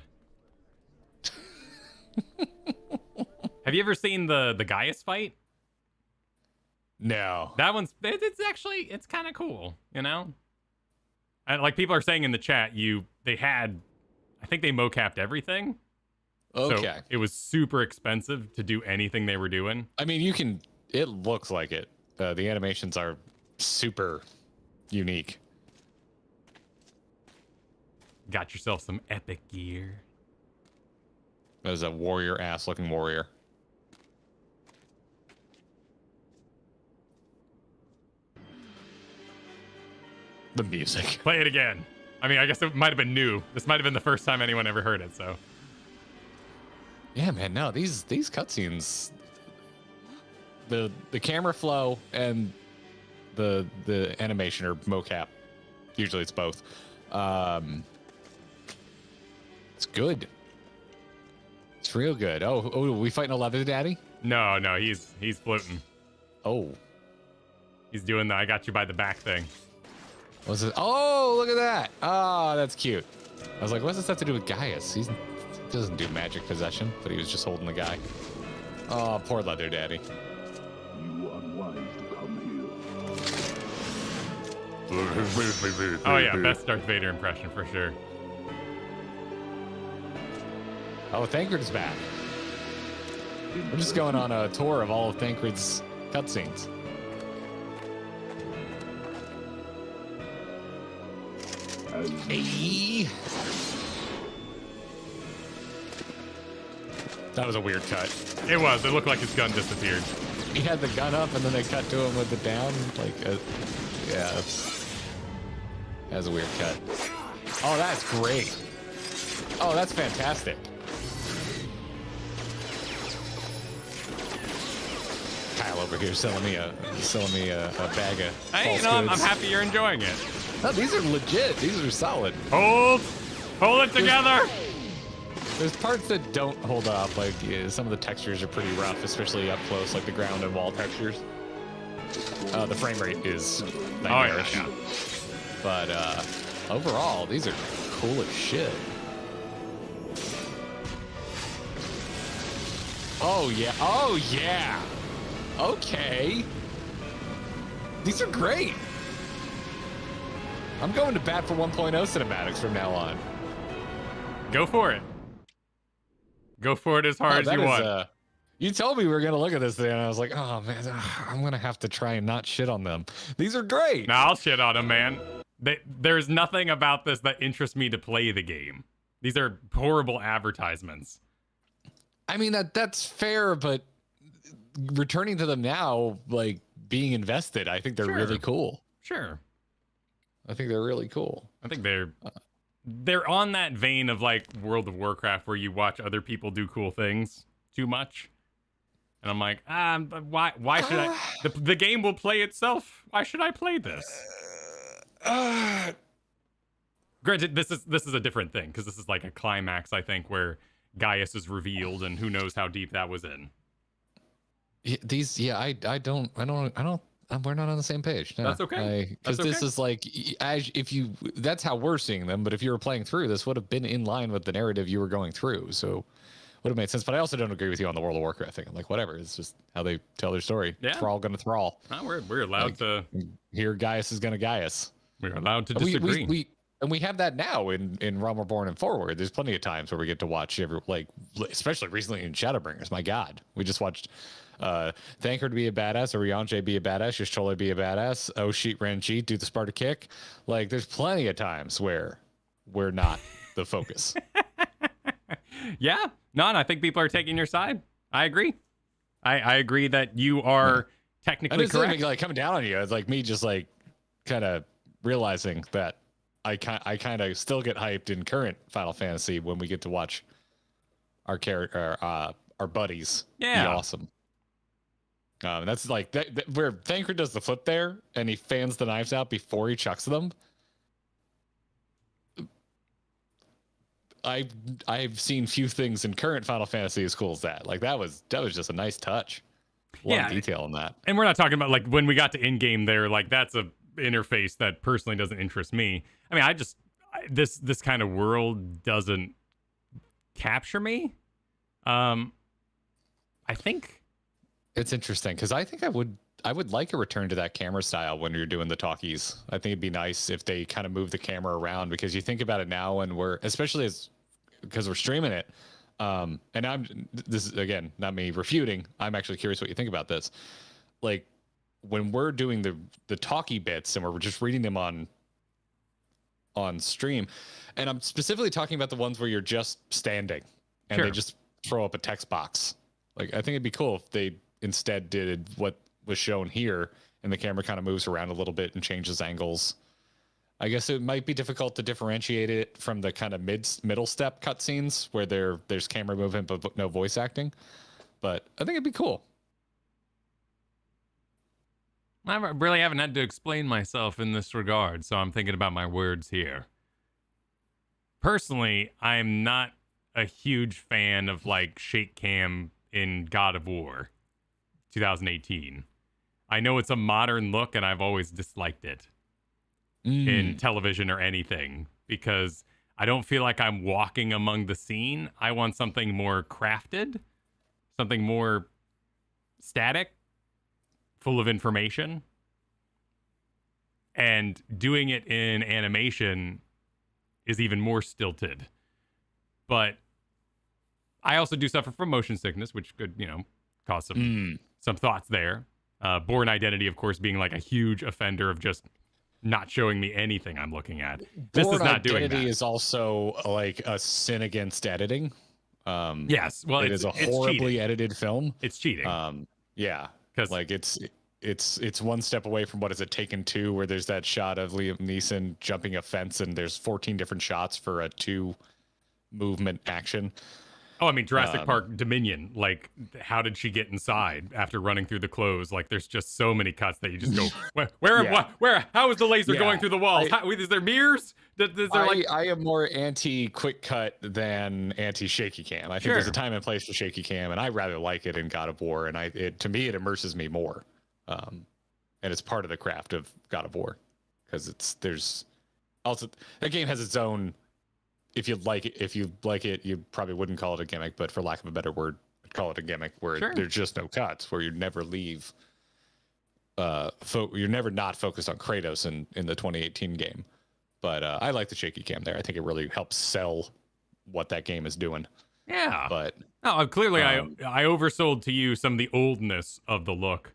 Have you ever seen the Gaius fight? No. That one's it's kind of cool, you know? And like people are saying in the chat, I think they mocapped everything. Okay. So it was super expensive to do anything they were doing. I mean, it looks like it. The animations are super unique. Got yourself some epic gear. There's a warrior-ass looking warrior. The music. Play it again. I mean, I guess it might have been new. This might have been the first time anyone ever heard it, so. Yeah, man, no, these cutscenes, the camera flow and the animation or mocap, usually it's both. It's good. It's real good. Oh, we fighting a leather daddy? No, he's floating. Oh. He's doing the I got you by the back thing. What's it? Oh, look at that. Oh, that's cute. I was like, what does this have to do with Gaius? He doesn't do magic possession, but he was just holding the guy. Oh, poor leather daddy. Oh yeah, best Darth Vader impression for sure. Oh, Thancred's back. We're just going on a tour of all of Thancred's cutscenes. Hey. That was a weird cut. It was. It looked like his gun disappeared. He had the gun up and then they cut to him with it down. Yeah. That was a weird cut. Oh, that's great. Oh, that's fantastic. Kyle over here selling me a bag of Hey, false you know, goods. I'm happy you're enjoying it. No, these are legit. These are solid. Hold it together. There's parts that don't hold up. Like some of the textures are pretty rough, especially up close, like the ground and wall textures. The frame rate is nightmarish. yeah. But overall, these are cool as shit. Oh yeah. Oh yeah. Okay. These are great. I'm going to bat for 1.0 cinematics from now on. Go for it. Go for it as hard as you want. You told me we were going to look at this thing, and I was like, oh, man, I'm going to have to try and not shit on them. These are great. No, I'll shit on them, man. There's nothing about this that interests me to play the game. These are horrible advertisements. I mean, that's fair, but returning to them now, like, being invested, I think they're really cool. Sure. I think they're really cool. I think they're on that vein of like World of Warcraft where you watch other people do cool things too much. And I'm like, why should I? The game will play itself. Why should I play this? Granted, this is a different thing because this is like a climax, I think, where Gaius is revealed and who knows how deep that was in. I don't. We're not on the same page. No, that's okay. Because this is like, that's how we're seeing them. But if you were playing through, this would have been in line with the narrative you were going through. So would have made sense. But I also don't agree with you on the World of Warcraft thing. I'm like, whatever. It's just how they tell their story. Yeah. Thrall gonna thrall. No, we're allowed to. Here, Gaius is gonna Gaius. We're allowed to disagree. We have that now in Realm Reborn and forward. There's plenty of times where we get to watch especially recently in Shadowbringers. My God, we just watched Thanker to be a badass, Oriange be a badass, Y'shtola be a badass, Oshit Renji do the Sparta kick. Like, there's plenty of times where we're not the focus. Yeah, no, I think people are taking your side. I agree. I agree that you are technically correct. Like coming down on you, it's like me just like kind of realizing that I kind of still get hyped in current Final Fantasy when we get to watch our character, our buddies. Yeah, be awesome. That's like where Thanker does the flip there, and he fans the knives out before he chucks them. I've seen few things in current Final Fantasy as cool as that. Like that was just a nice touch. A lot of detail in that. And we're not talking about like when we got to in game there. Like that's a interface that personally doesn't interest me. I mean, this kind of world doesn't capture me. I think. It's interesting because I think I would like a return to that camera style when you're doing the talkies. I think it'd be nice if they kind of move the camera around because you think about it now and because we're streaming it. And this is again not me refuting. I'm actually curious what you think about this. Like when we're doing the talkie bits and we're just reading them on stream, and I'm specifically talking about the ones where you're just standing and they just throw up a text box. Like I think it'd be cool if they instead did what was shown here and the camera kind of moves around a little bit and changes angles. I guess it might be difficult to differentiate it from the kind of middle step cutscenes where there's camera movement but no voice acting. But I think it'd be cool. I really haven't had to explain myself in this regard, so I'm thinking about my words here. Personally, I'm not a huge fan of like shake cam in God of War 2018. I know it's a modern look and I've always disliked it in television or anything because I don't feel like I'm walking among the scene. I want something more crafted, something more static, full of information. And doing it in animation is even more stilted. But I also do suffer from motion sickness, which could, cause some thoughts there. Born Identity, of course, being like a huge offender of just not showing me anything I'm looking at. This is not doing that. Born Identity is also like a sin against editing. Yes, well, it is a horribly edited film. It's cheating. Yeah, because like it's one step away from what is it, Taken 2, where there's that shot of Liam Neeson jumping a fence and there's 14 different shots for a 2 movement action. Oh, I mean, Jurassic Park Dominion. Like, how did she get inside after running through the clothes? Like, there's just so many cuts that you just go, where? How is the laser going through the walls? Is there mirrors? Is there I am more anti-quick cut than anti-shaky cam. I think there's a time and place for shaky cam, and I rather like it in God of War. And to me, it immerses me more. And it's part of the craft of God of War, because there's also that game has its own. If you like it, you probably wouldn't call it a gimmick, but for lack of a better word, I'd call it a gimmick where there's just no cuts, where you never leave. You're never not focused on Kratos in the 2018 game. But I like the shaky cam there. I think it really helps sell what that game is doing. Yeah. But clearly I oversold to you some of the oldness of the look.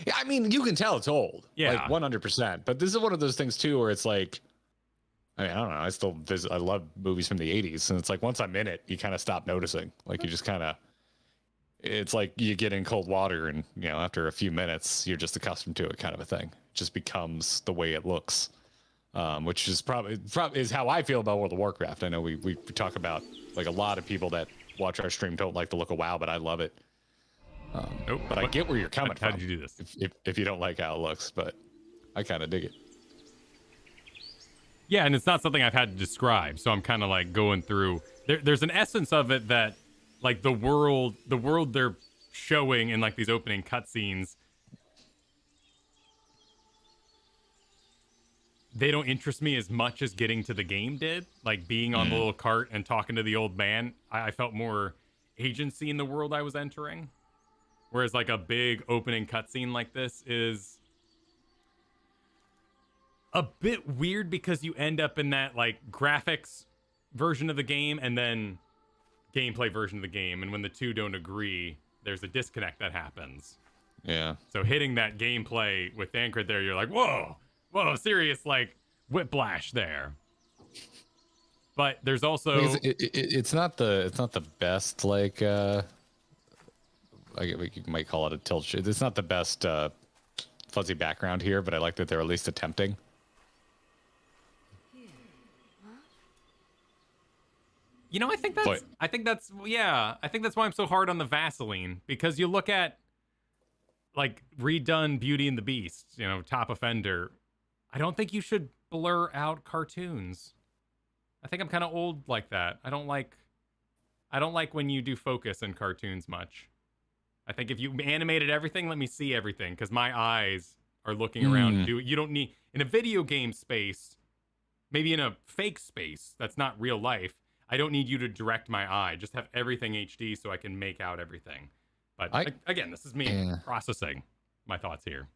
Yeah, I mean, you can tell it's old. Yeah. Like 100%. But this is one of those things too where it's like, I mean, I don't know. I still visit. I love movies from the 80s. And it's like, once I'm in it, you kind of stop noticing. Like, you just kind of, it's like you get in cold water and, after a few minutes, you're just accustomed to it, kind of a thing. It just becomes the way it looks, which is probably is how I feel about World of Warcraft. I know we talk about, like, a lot of people that watch our stream don't like the look of WoW, but I love it. But I get where you're coming from. How did you do this? If you don't like how it looks, but I kind of dig it. Yeah, and it's not something I've had to describe, so I'm kind of like going through. There's an essence of it that, like, the world they're showing in like these opening cutscenes, they don't interest me as much as getting to the game did. Like being on the little cart and talking to the old man, I felt more agency in the world I was entering. Whereas like a big opening cutscene like this is a bit weird because you end up in that like graphics version of the game and then gameplay version of the game, and when the two don't agree, there's a disconnect that happens. Yeah. So hitting that gameplay with Thancred there, you're like, whoa, serious like whiplash there. But there's also it's not the best, like you might call it a tilt shit. It's not the best fuzzy background here, but I like that they're at least attempting. I think that's why I'm so hard on the Vaseline, because you look at like redone Beauty and the Beast, Top Offender. I don't think you should blur out cartoons. I think I'm kind of old like that. I don't like when you do focus in cartoons much. I think if you animated everything, let me see everything, because my eyes are looking around. You don't need, in a video game space, maybe in a fake space that's not real life, I don't need you to direct my eye. Just have everything HD so I can make out everything. But again, this is me processing my thoughts here.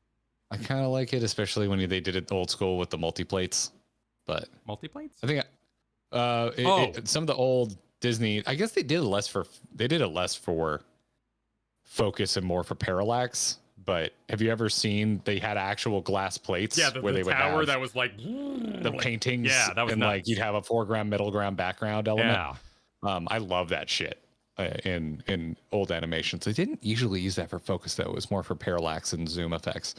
I kind of like it, especially when they did it old school with the multiplates. But multiplates? I think some of the old Disney, I guess they did it less for focus and more for parallax. But have you ever seen they had actual glass plates? Yeah, where they would have that was like the paintings. Yeah, that was and nuts. Like you'd have a foreground, middle ground, background element. Yeah, I love that shit in old animations. They didn't usually use that for focus though. It was more for parallax and zoom effects.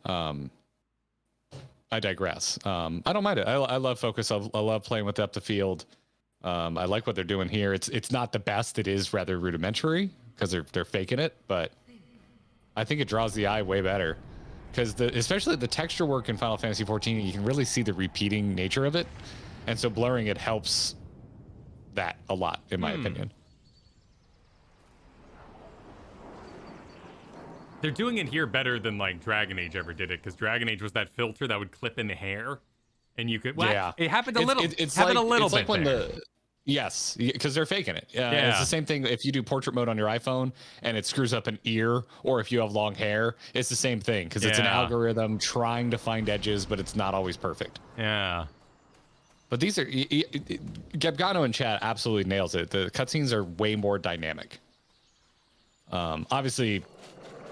I digress. I don't mind it. I love focus. I love playing with depth of field. I like what they're doing here. It's not the best. It is rather rudimentary because they're faking it, but I think it draws the eye way better, because especially the texture work in Final Fantasy XIV, you can really see the repeating nature of it, and so blurring it helps that a lot, in my opinion. They're doing it here better than like Dragon Age ever did it, because Dragon Age was that filter that would clip in the hair, and you could it happened a little. It's happened a little bit. Like when yes, because they're faking it. It's the same thing if you do portrait mode on your iPhone and it screws up an ear, or if you have long hair, it's the same thing, because it's an algorithm trying to find edges, but it's not always perfect. Yeah. But these are Gabgano in chat absolutely nails it. The cutscenes are way more dynamic. Obviously,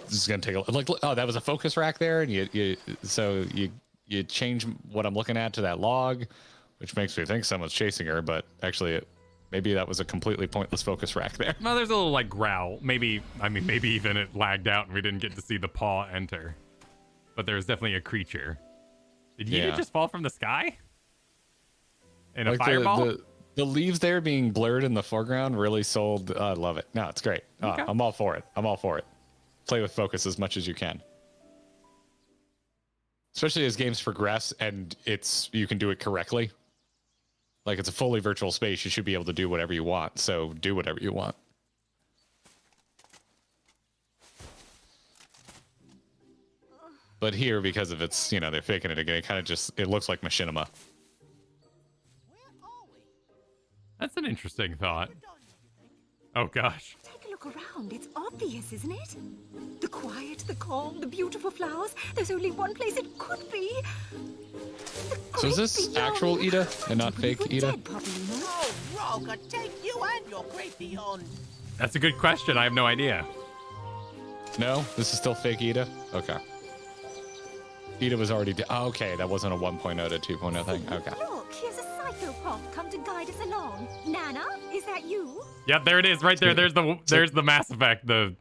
this is gonna take a that was a focus rack there, and you change what I'm looking at to that log, which makes me think someone's chasing her, but actually maybe that was a completely pointless focus rack there. Well, there's a little like growl. Maybe even it lagged out and we didn't get to see the paw enter. But there's definitely a creature. Did you just fall from the sky? In a fireball? The leaves there being blurred in the foreground really sold. I love it. No, it's great. Okay. I'm all for it. I'm all for it. Play with focus as much as you can. Especially as games progress and you can do it correctly. Like it's a fully virtual space. You should be able to do whatever you want. So do whatever you want. But here, because of its, they're faking it again, it looks like machinima. That's an interesting thought. Oh, gosh. Take a look around. It's obvious, isn't it? The quiet, the calm, the beautiful flowers. There's only one place it could be. So is this actual Ida and not fake Ida? Oh, Roger, take you and your great beyond. That's a good question. I have no idea. No? This is still fake Ida? Okay. Ida was already... okay, that wasn't a 1.0 to 2.0 thing. Okay. Look, here's a psychopath come to guide us along. Nana, is that you? Yep, there it is, right there. There's the Mass Effect. The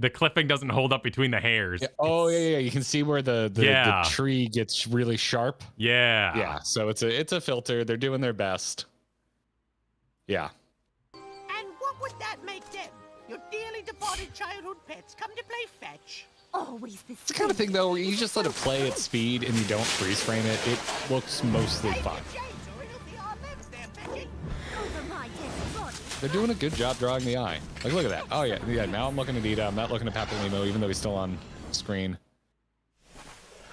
clipping doesn't hold up between the hairs. Yeah. Oh yeah. You can see where the tree gets really sharp. Yeah. Yeah. So it's a filter. They're doing their best. Yeah. And what would that make them? Your dearly departed childhood pets come to play fetch. Always this. It's the kind of thing though where you just let it play at speed and you don't freeze frame it. It looks mostly fine. They're doing a good job drawing the eye. Like, look at that. Oh, yeah. Now I'm looking at Ida. I'm not looking at Papalimo, even though he's still on screen.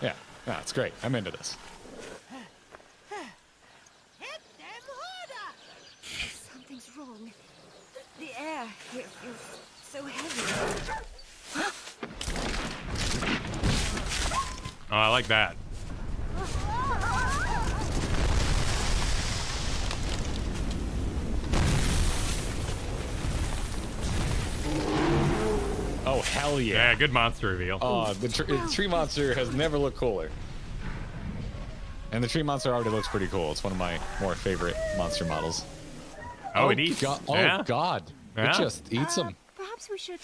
Yeah. Yeah, it's great. I'm into this. Hit them harder! Something's wrong. The air here feels so heavy. Oh, I like that. Oh, hell yeah. Yeah, good monster reveal. Oh, the tree monster has never looked cooler. And the tree monster already looks pretty cool. It's one of my more favorite monster models. Oh, it eats. God. Oh, yeah. God. Yeah. It just eats them. Perhaps we should...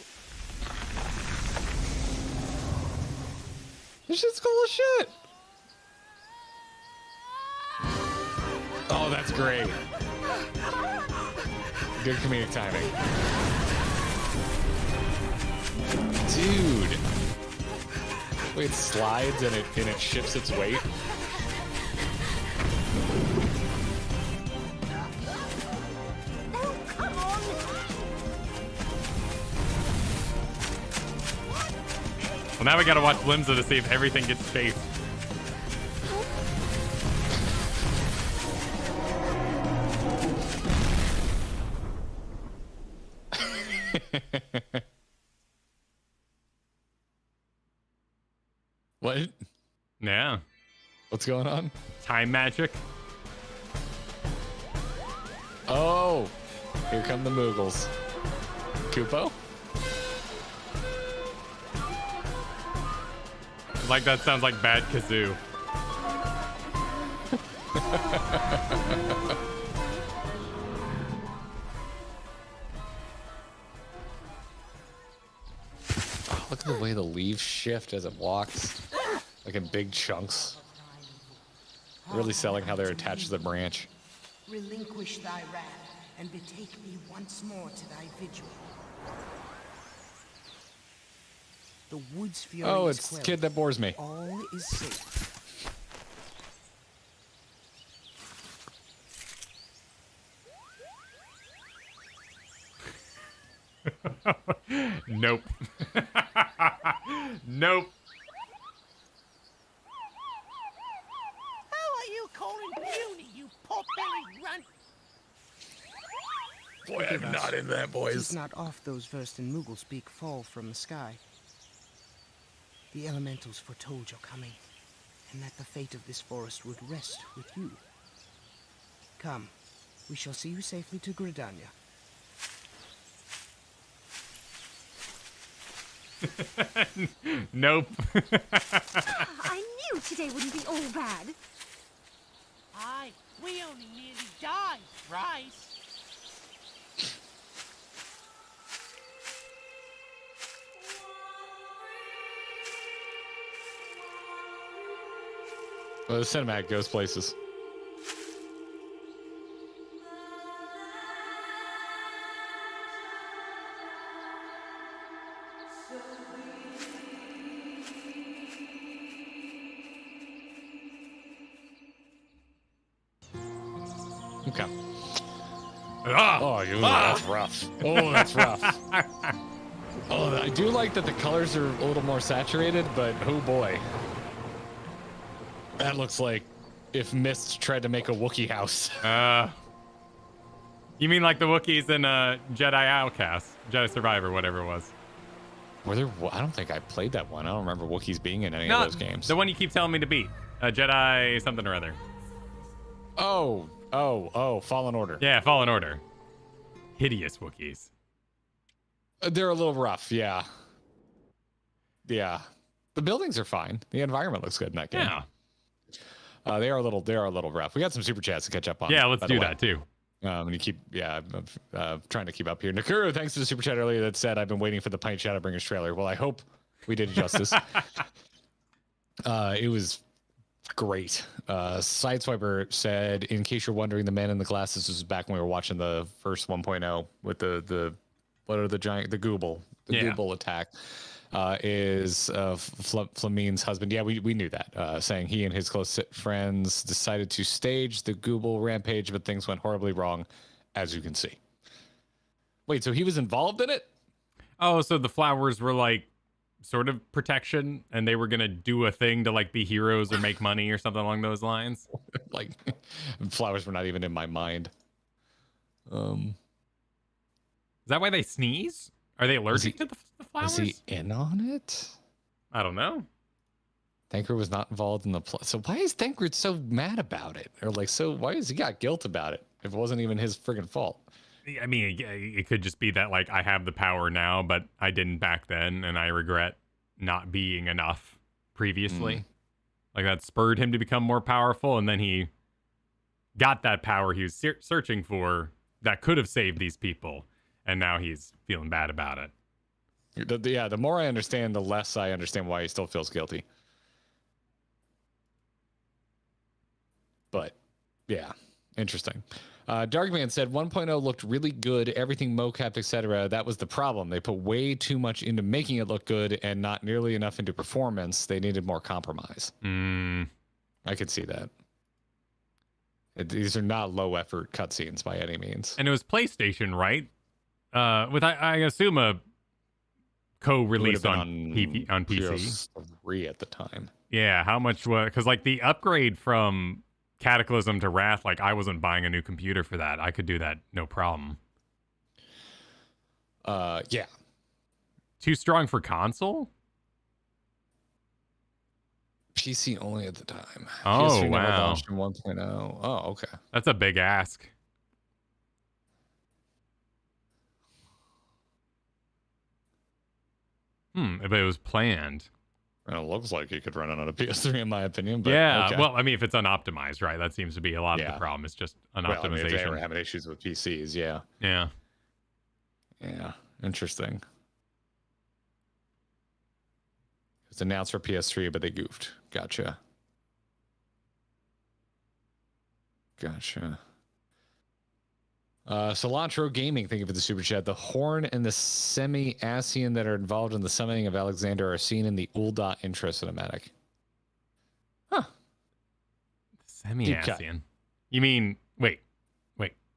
This shit's cool as shit. Oh, that's great. Good comedic timing. Dude. Wait, it slides and it shifts its weight. Oh, come on! Well, now we gotta watch Limsa to see if everything gets chased. What? Yeah. What's going on? Time magic. Oh, here come the Moogles. Kupo? Like that sounds like bad kazoo. Oh, look at the way the leaves shift as it walks. Like in big chunks. Really selling how they're attached to the branch. Relinquish thy wrath, and betake thee once more to thy vigil. The wood's fury Oh, is it's the quelled. kid that bores me. All is safe. Nope. Nope. How are you calling puny, you pot-bellied runt? Boy, I'm not in that, It boys. is not oft those versed in Moogle speak fall from the sky. The elementals foretold your coming, and that the fate of this forest would rest with you. Come, we shall see you safely to Gridania. Nope. I knew today wouldn't be all bad. Aye, we only nearly died, Bryce. Well, the cinematic goes places. Okay. Ah! Oh, that's rough. Oh, that's rough. Oh, I do like that the colors are a little more saturated, but oh boy. That looks like if Mist tried to make a Wookiee house. You mean like the Wookiees in Jedi Outcast, Jedi Survivor, whatever it was? Were there? I don't think I played that one. I don't remember Wookiees being in any of those games. The one you keep telling me to beat, Jedi something or other. Oh, Fallen Order. Yeah, Fallen Order. Hideous Wookiees. They're a little rough, yeah. Yeah. The buildings are fine. The environment looks good in that game. Yeah. They are a little rough. We got some super chats to catch up on. Yeah, let's do that too. And you keep, I'm trying to keep up here. Nakuru, thanks for the super chat earlier that said, I've been waiting for the Pint Shadowbringers trailer. Well, I hope we did it justice. It was great. Sideswiper said, in case you're wondering, the man in the glasses was back when we were watching the first 1.0 with the what are the Gooble, Gooble attack. Is Flamine's husband. Yeah, we knew that. Saying he and his close friends decided to stage the Google rampage, but things went horribly wrong, as you can see. Wait, so he was involved in it? Oh, so the flowers were like sort of protection, and they were gonna do a thing to like be heroes or make money or something along those lines. Like, flowers were not even in my mind. Is that why they sneeze? Are they allergic to the flowers? Was he in on it? I don't know. Thancred was not involved in the plot. So why is Thancred so mad about it? Or like, so why has he got guilt about it if it wasn't even his friggin' fault? I mean, it could just be that like I have the power now, but I didn't back then, and I regret not being enough previously. Like that spurred him to become more powerful, and then he got that power he was searching for that could have saved these people. And now he's feeling bad about it. The more I understand, the less I understand why he still feels guilty. But, yeah, interesting. Darkman said 1.0 looked really good, everything mocap, etc. That was the problem. They put way too much into making it look good and not nearly enough into performance. They needed more compromise. I could see that. These are not low effort cutscenes by any means. And it was PlayStation, right? With I assume a co-release on PC. PS3 at the time. Yeah, how much was? Because like the upgrade from Cataclysm to Wrath, like I wasn't buying a new computer for that. I could do that no problem. Yeah. Too strong for console? PC only at the time. Oh, PS3 never wow. launched in 1.0. Oh, okay. That's a big ask. If it was planned. Well, it looks like you could run it on a PS3 in my opinion. But yeah, okay. well, I mean, if it's unoptimized, right? That seems to be a lot of the problem. It's just an optimization. Well, I mean, if they were having issues with PCs, yeah. Yeah. Yeah, interesting. It's announced for PS3, but they goofed. Gotcha. Cilantro Gaming, thank you for the super chat. The Horn and the Semi-Asian that are involved in the summoning of Alexander are seen in the Ulda intro cinematic. Huh. Semi-Asian? You mean, wait.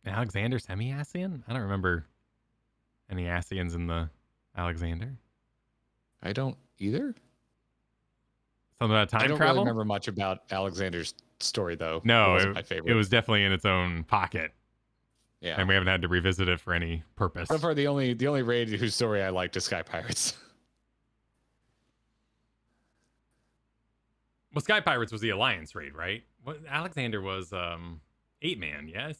Alexander Semi-Asian? I don't remember any Asians in the Alexander. I don't either. Something about time travel? I don't travel? really remember much about Alexander's story, though. No, it wasn't my favorite. It was definitely in its own pocket. Yeah. And we haven't had to revisit it for any purpose. So far, the only raid whose story I liked is Sky Pirates. Well, Sky Pirates was the Alliance raid, right? Alexander was 8-man, yes?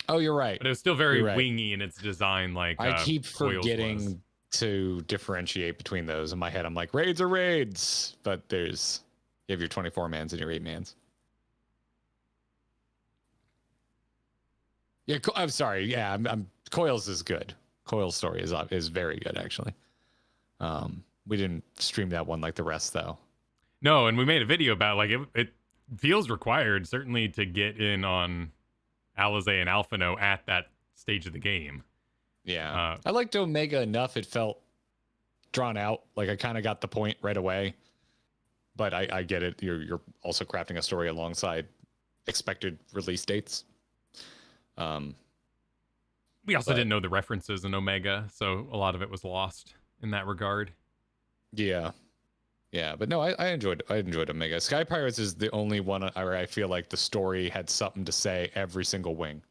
Oh, you're right. But it was still very wingy in its design, like I keep Coeurl's forgetting was. to differentiate between those. In my head, I'm like, raids are raids. But you have your 24-mans and your 8-mans. Yeah, I'm sorry. Yeah, Coeurl's is good. Coeurl's story is very good, actually. We didn't stream that one like the rest, though. No, and we made a video about like it feels required certainly to get in on Alizé and Alphino at that stage of the game. Yeah, I liked Omega enough. It felt drawn out. Like I kind of got the point right away, but I get it. You're also crafting a story alongside expected release dates. We also didn't know the references in Omega, so a lot of it was lost in that regard. Yeah. Yeah, but no, I enjoyed Omega. Sky Pirates is the only one where I feel like the story had something to say every single wing.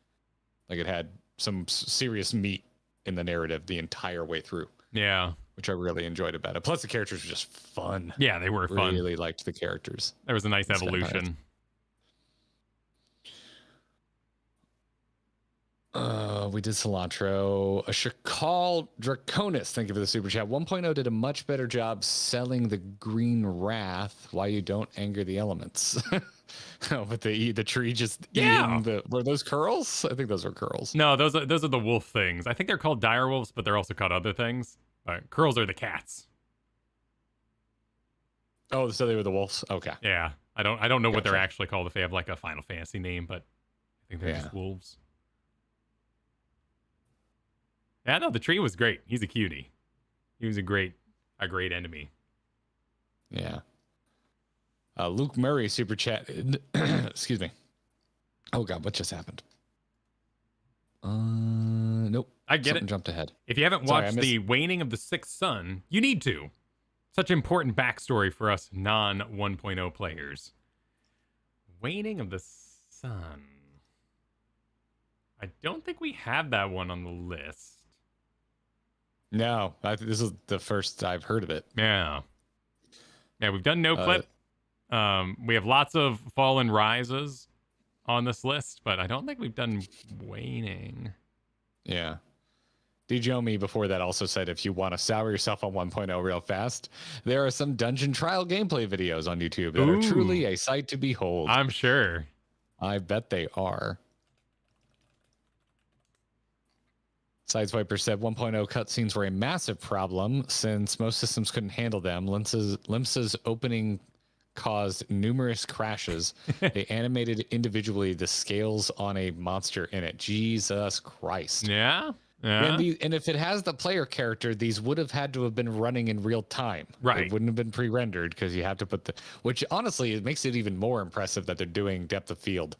Like it had some serious meat in the narrative the entire way through. Yeah. Which I really enjoyed about it. Plus the characters were just fun. Yeah, they were fun. Really liked the characters. There was a nice evolution. We did Cilantro. A Shakal Draconis, thank you for the super chat. 1.0 did a much better job selling the green wrath, why you don't anger the elements. Oh, but the tree just eating were those curls? I think those were curls. No, those are the wolf things. I think they're called dire wolves, but they're also called other things. Curls are the cats. Oh, so they were the wolves? Okay. Yeah. I don't know what they're actually called if they have like a Final Fantasy name, but I think they're just wolves. Yeah, no, the tree was great. He's a cutie. He was a great enemy. Yeah. Luke Murray super chat. Excuse me. Oh God, what just happened? Nope. I get Something it. Jumped ahead. If you haven't watched the Waning of the Sixth Sun, you need to. Such important backstory for us non 1.0 players. Waning of the Sun. I don't think we have that one on the list. No, this is the first I've heard of it. Yeah. Yeah, we've done No Clip. We have lots of Fallen Rises on this list, but I don't think we've done Waning. Yeah. Djomi before that also said if you want to sour yourself on 1.0 real fast, there are some dungeon trial gameplay videos on YouTube that are truly a sight to behold. I'm sure. I bet they are. Sideswiper said 1.0 cutscenes were a massive problem since most systems couldn't handle them. Limsa's opening caused numerous crashes. They animated individually the scales on a monster in it. Jesus Christ. Yeah. Yeah. And if it has the player character, these would have had to have been running in real time. Right. It wouldn't have been pre-rendered because you have to put which honestly, it makes it even more impressive that they're doing depth of field.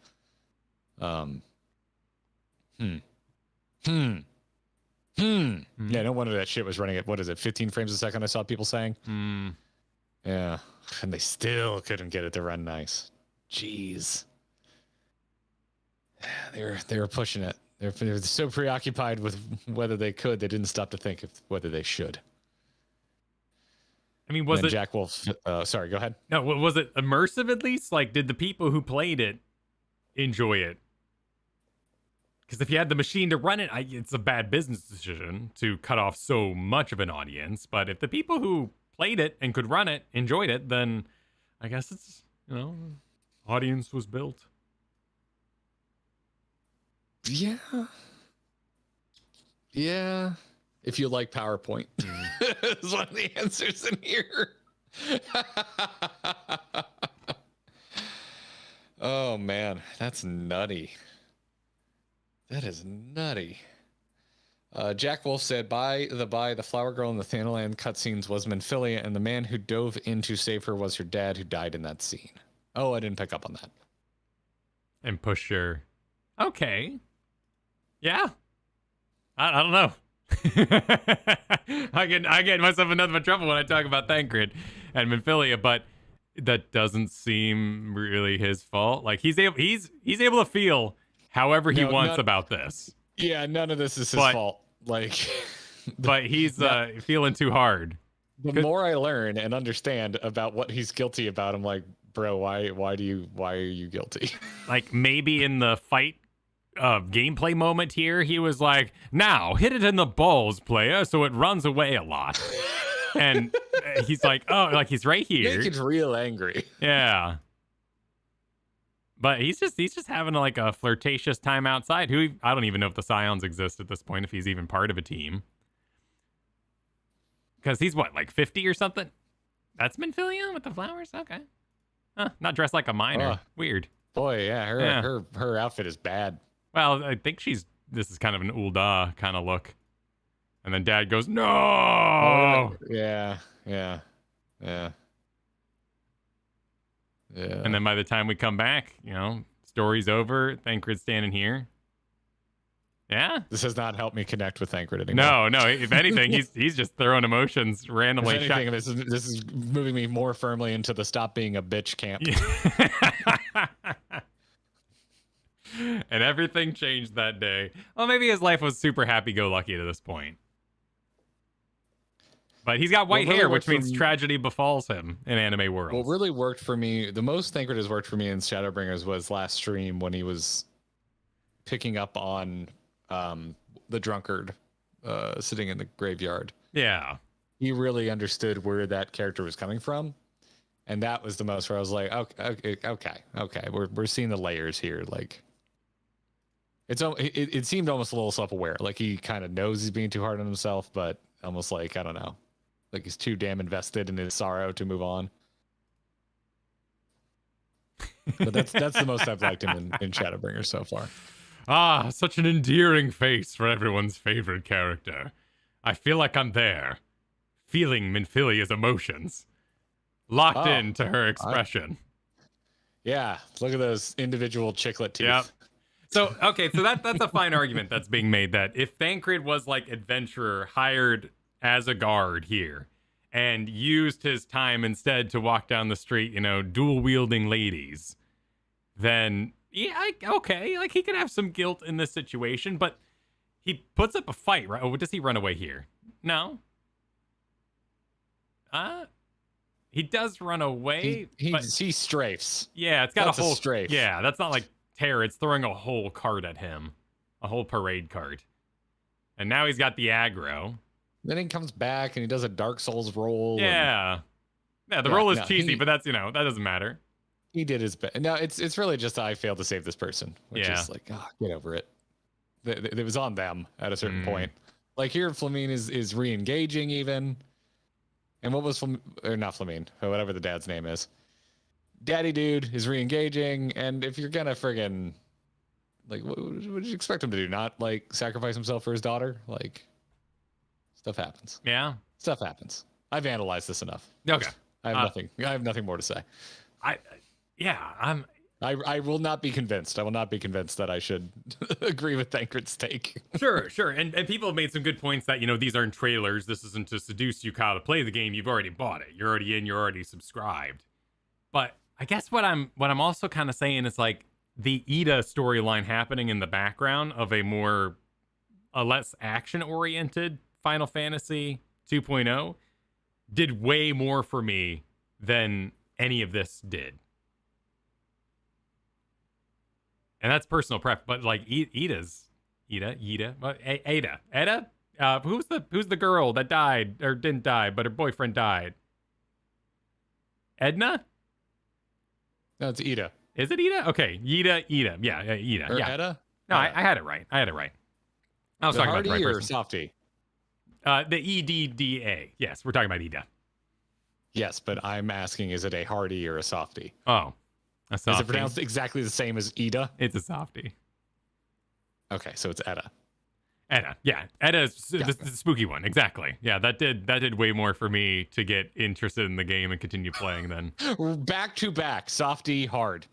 Yeah, no wonder that shit was running at, 15 frames a second, I saw people saying? Yeah, and they still couldn't get it to run nice. Jeez. They were pushing it. They were so preoccupied with whether they could, they didn't stop to think of whether they should. I mean, was it... Jack Wolf... sorry, go ahead. No, was it immersive at least? Like, did the people who played it enjoy it? Because if you had the machine to run it, it's a bad business decision to cut off so much of an audience. But if the people who played it and could run it enjoyed it, then I guess it's, audience was built. Yeah. Yeah. If you like PowerPoint. Is one of the answers in here. Oh, man. That's nutty. That is nutty. Jack Wolf said, the flower girl in the Thanalan cutscenes was Menphilia, and the man who dove in to save her was her dad who died in that scene. Oh, I didn't pick up on that. And Pusher. Okay. Yeah. I don't know. I get myself in nothing but trouble when I talk about Thancred and Menphilia, but that doesn't seem really his fault. Like he's able to feel however he wants about this. Yeah, none of this is his fault. Like, but he's feeling too hard. The more I learn and understand about what he's guilty about, I'm like, bro, why are you guilty? Like maybe in the fight gameplay moment here, he was like, now hit it in the balls, player, so it runs away a lot. And he's like, oh, like he's right here. Naked's real angry. Yeah. But he's just having like a flirtatious time outside. I don't even know if the Scions exist at this point, if he's even part of a team. Because he's what, like 50 or something? That's Menphilia with the flowers? Okay. Huh, not dressed like a miner. Weird. Boy, yeah, her outfit is bad. Well, I think this is kind of an Ul'dah kind of look. And then Dad goes, no! Oh, yeah. And then by the time we come back, story's over. Thancred's standing here. Yeah? This has not helped me connect with Thancred anymore. No. If anything, he's just throwing emotions randomly. If anything, this is moving me more firmly into the stop being a bitch camp. And everything changed that day. Well, maybe his life was super happy-go-lucky to this point. But he's got white hair, which means tragedy befalls him in anime world. What really worked for me, the most Thancred has worked for me in Shadowbringers was last stream when he was picking up on the drunkard sitting in the graveyard. Yeah. He really understood where that character was coming from. And that was the most where I was like, okay. We're seeing the layers here. Like, it seemed almost a little self-aware. Like he kind of knows he's being too hard on himself, but almost like, I don't know. Like he's too damn invested in his sorrow to move on. But that's the most I've liked him in Shadowbringers so far. Ah, such an endearing face for everyone's favorite character. I feel like I'm there, feeling Minfilia's emotions, locked into her expression. Yeah, look at those individual chiclet teeth. Yep. So that's a fine argument that's being made, that if Thancred was like adventurer hired as a guard here and used his time instead to walk down the street, dual wielding ladies, then yeah, okay, like he could have some guilt in this situation, but he puts up a fight, right? Oh, does he run away here? No. He does run away. He strafes. Yeah, it's got That's a whole strafe. Yeah, that's not like terror. It's throwing a whole cart at him, a whole parade cart, and now he's got the aggro. Then he comes back and he does a Dark Souls roll. Yeah, the roll is cheesy, but that's that doesn't matter. He did his best. No, it's really just I failed to save this person, which is like, get over it. It was on them at a certain point. Like here, Flamine is re-engaging even. And what was not Flamine, whatever the dad's name is. Daddy dude is re-engaging, and if you're gonna friggin' like, what would you expect him to do? Not like sacrifice himself for his daughter? Like, stuff happens. Yeah, stuff happens. I've analyzed this enough. Okay, I have nothing more to say. I will not be convinced. I will not be convinced that I should agree with Thancred's take. Sure. And people have made some good points that, these aren't trailers. This isn't to seduce you, Kyle, to play the game. You've already bought it. You're already in. You're already subscribed. But I guess what I'm also kind of saying is like the Ida storyline happening in the background of a less action-oriented Final Fantasy 2.0 did way more for me than any of this did. And that's personal prep, but like Ada, who's the girl that died or didn't die, but her boyfriend died? Edna? No, it's Ida. Is it Ida? Okay, Ida. Yeah, Ida. Or yeah. Edda? No, I had it right. I was talking about the right or person. Softy? The EDDA. Yes, we're talking about Ida. Yes, but I'm asking, is it a hardy or a softy? Oh. Is it pronounced exactly the same as Ida? It's a softie. Okay, so it's Edda. Yeah. Edda is the spooky one. Exactly. Yeah, that did way more for me to get interested in the game and continue playing then. Back to back, softy, hard.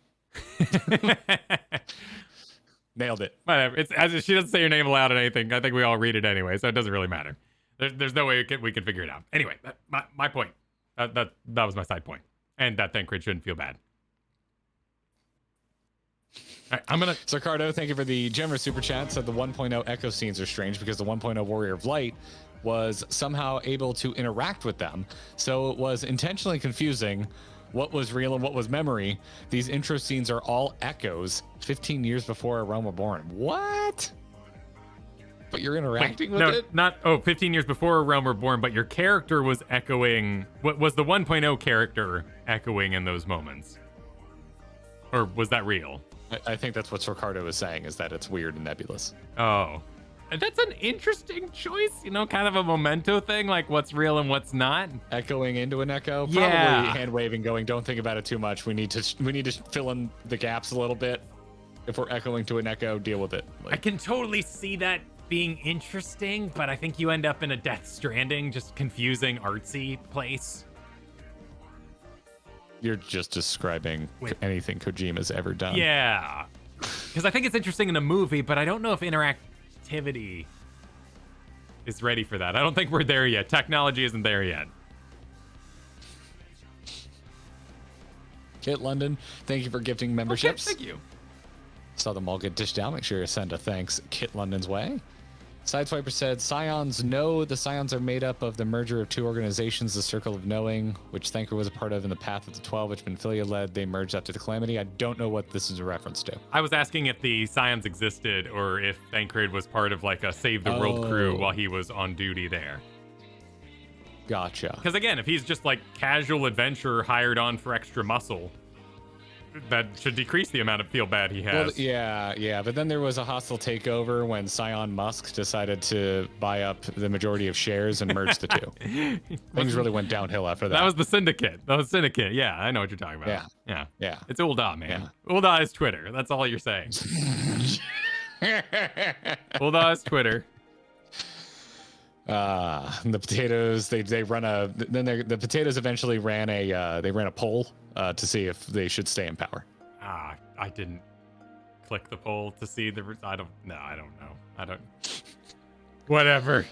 Nailed it. Whatever. It's she doesn't say your name aloud or anything. I think we all read it anyway, so it doesn't really matter. There's no way we can figure it out. Anyway, my point. That was my side point. And that Thancred shouldn't feel bad. All right, So Cardo, thank you for the generous super chat. Said the 1.0 echo scenes are strange because the 1.0 Warrior of Light was somehow able to interact with them. So it was intentionally confusing what was real and what was memory. These intro scenes are all echoes 15 years before A Realm Reborn. What? But you're interacting with it? Not 15 years before A Realm Reborn, but your character was echoing. What was the 1.0 character echoing in those moments? Or was that real? I think that's what Ricardo is saying, is that it's weird and nebulous. Oh, that's an interesting choice. Kind of a memento thing, like what's real and what's not. Echoing into an echo. Yeah. Probably hand waving, going, don't think about it too much. We need to fill in the gaps a little bit. If we're echoing to an echo, deal with it. I can totally see that being interesting, but I think you end up in a Death Stranding, just confusing, artsy place. You're just describing anything Kojima's ever done. Yeah. Because I think it's interesting in a movie, but I don't know if interactivity is ready for that. I don't think we're there yet. Technology isn't there yet. Kit London, thank you for gifting memberships. Okay, thank you. Saw them all get dished out. Make sure you send a thanks Kit London's way. Sideswiper said, Scions know the Scions are made up of the merger of two organizations, the Circle of Knowing, which Thanker was a part of, in the Path of the 12, which Minfilia led. They merged after the Calamity. I don't know what this is a reference to. I was asking if the Scions existed or if Thancred was part of like a Save the World crew while he was on duty there. Gotcha. Because again, if he's just like casual adventurer hired on for extra muscle, that should decrease the amount of feel bad he has. Well, yeah. But then there was a hostile takeover when Scion Musk decided to buy up the majority of shares and merge the two. Things really went downhill after that. That was the Syndicate. Yeah, I know what you're talking about. Yeah. It's Ulda, man. Yeah. Ulda is Twitter. That's all you're saying. Ulda is Twitter. The potatoes, the potatoes eventually ran a poll to see if they should stay in power. I didn't click the poll to see I don't know. Whatever.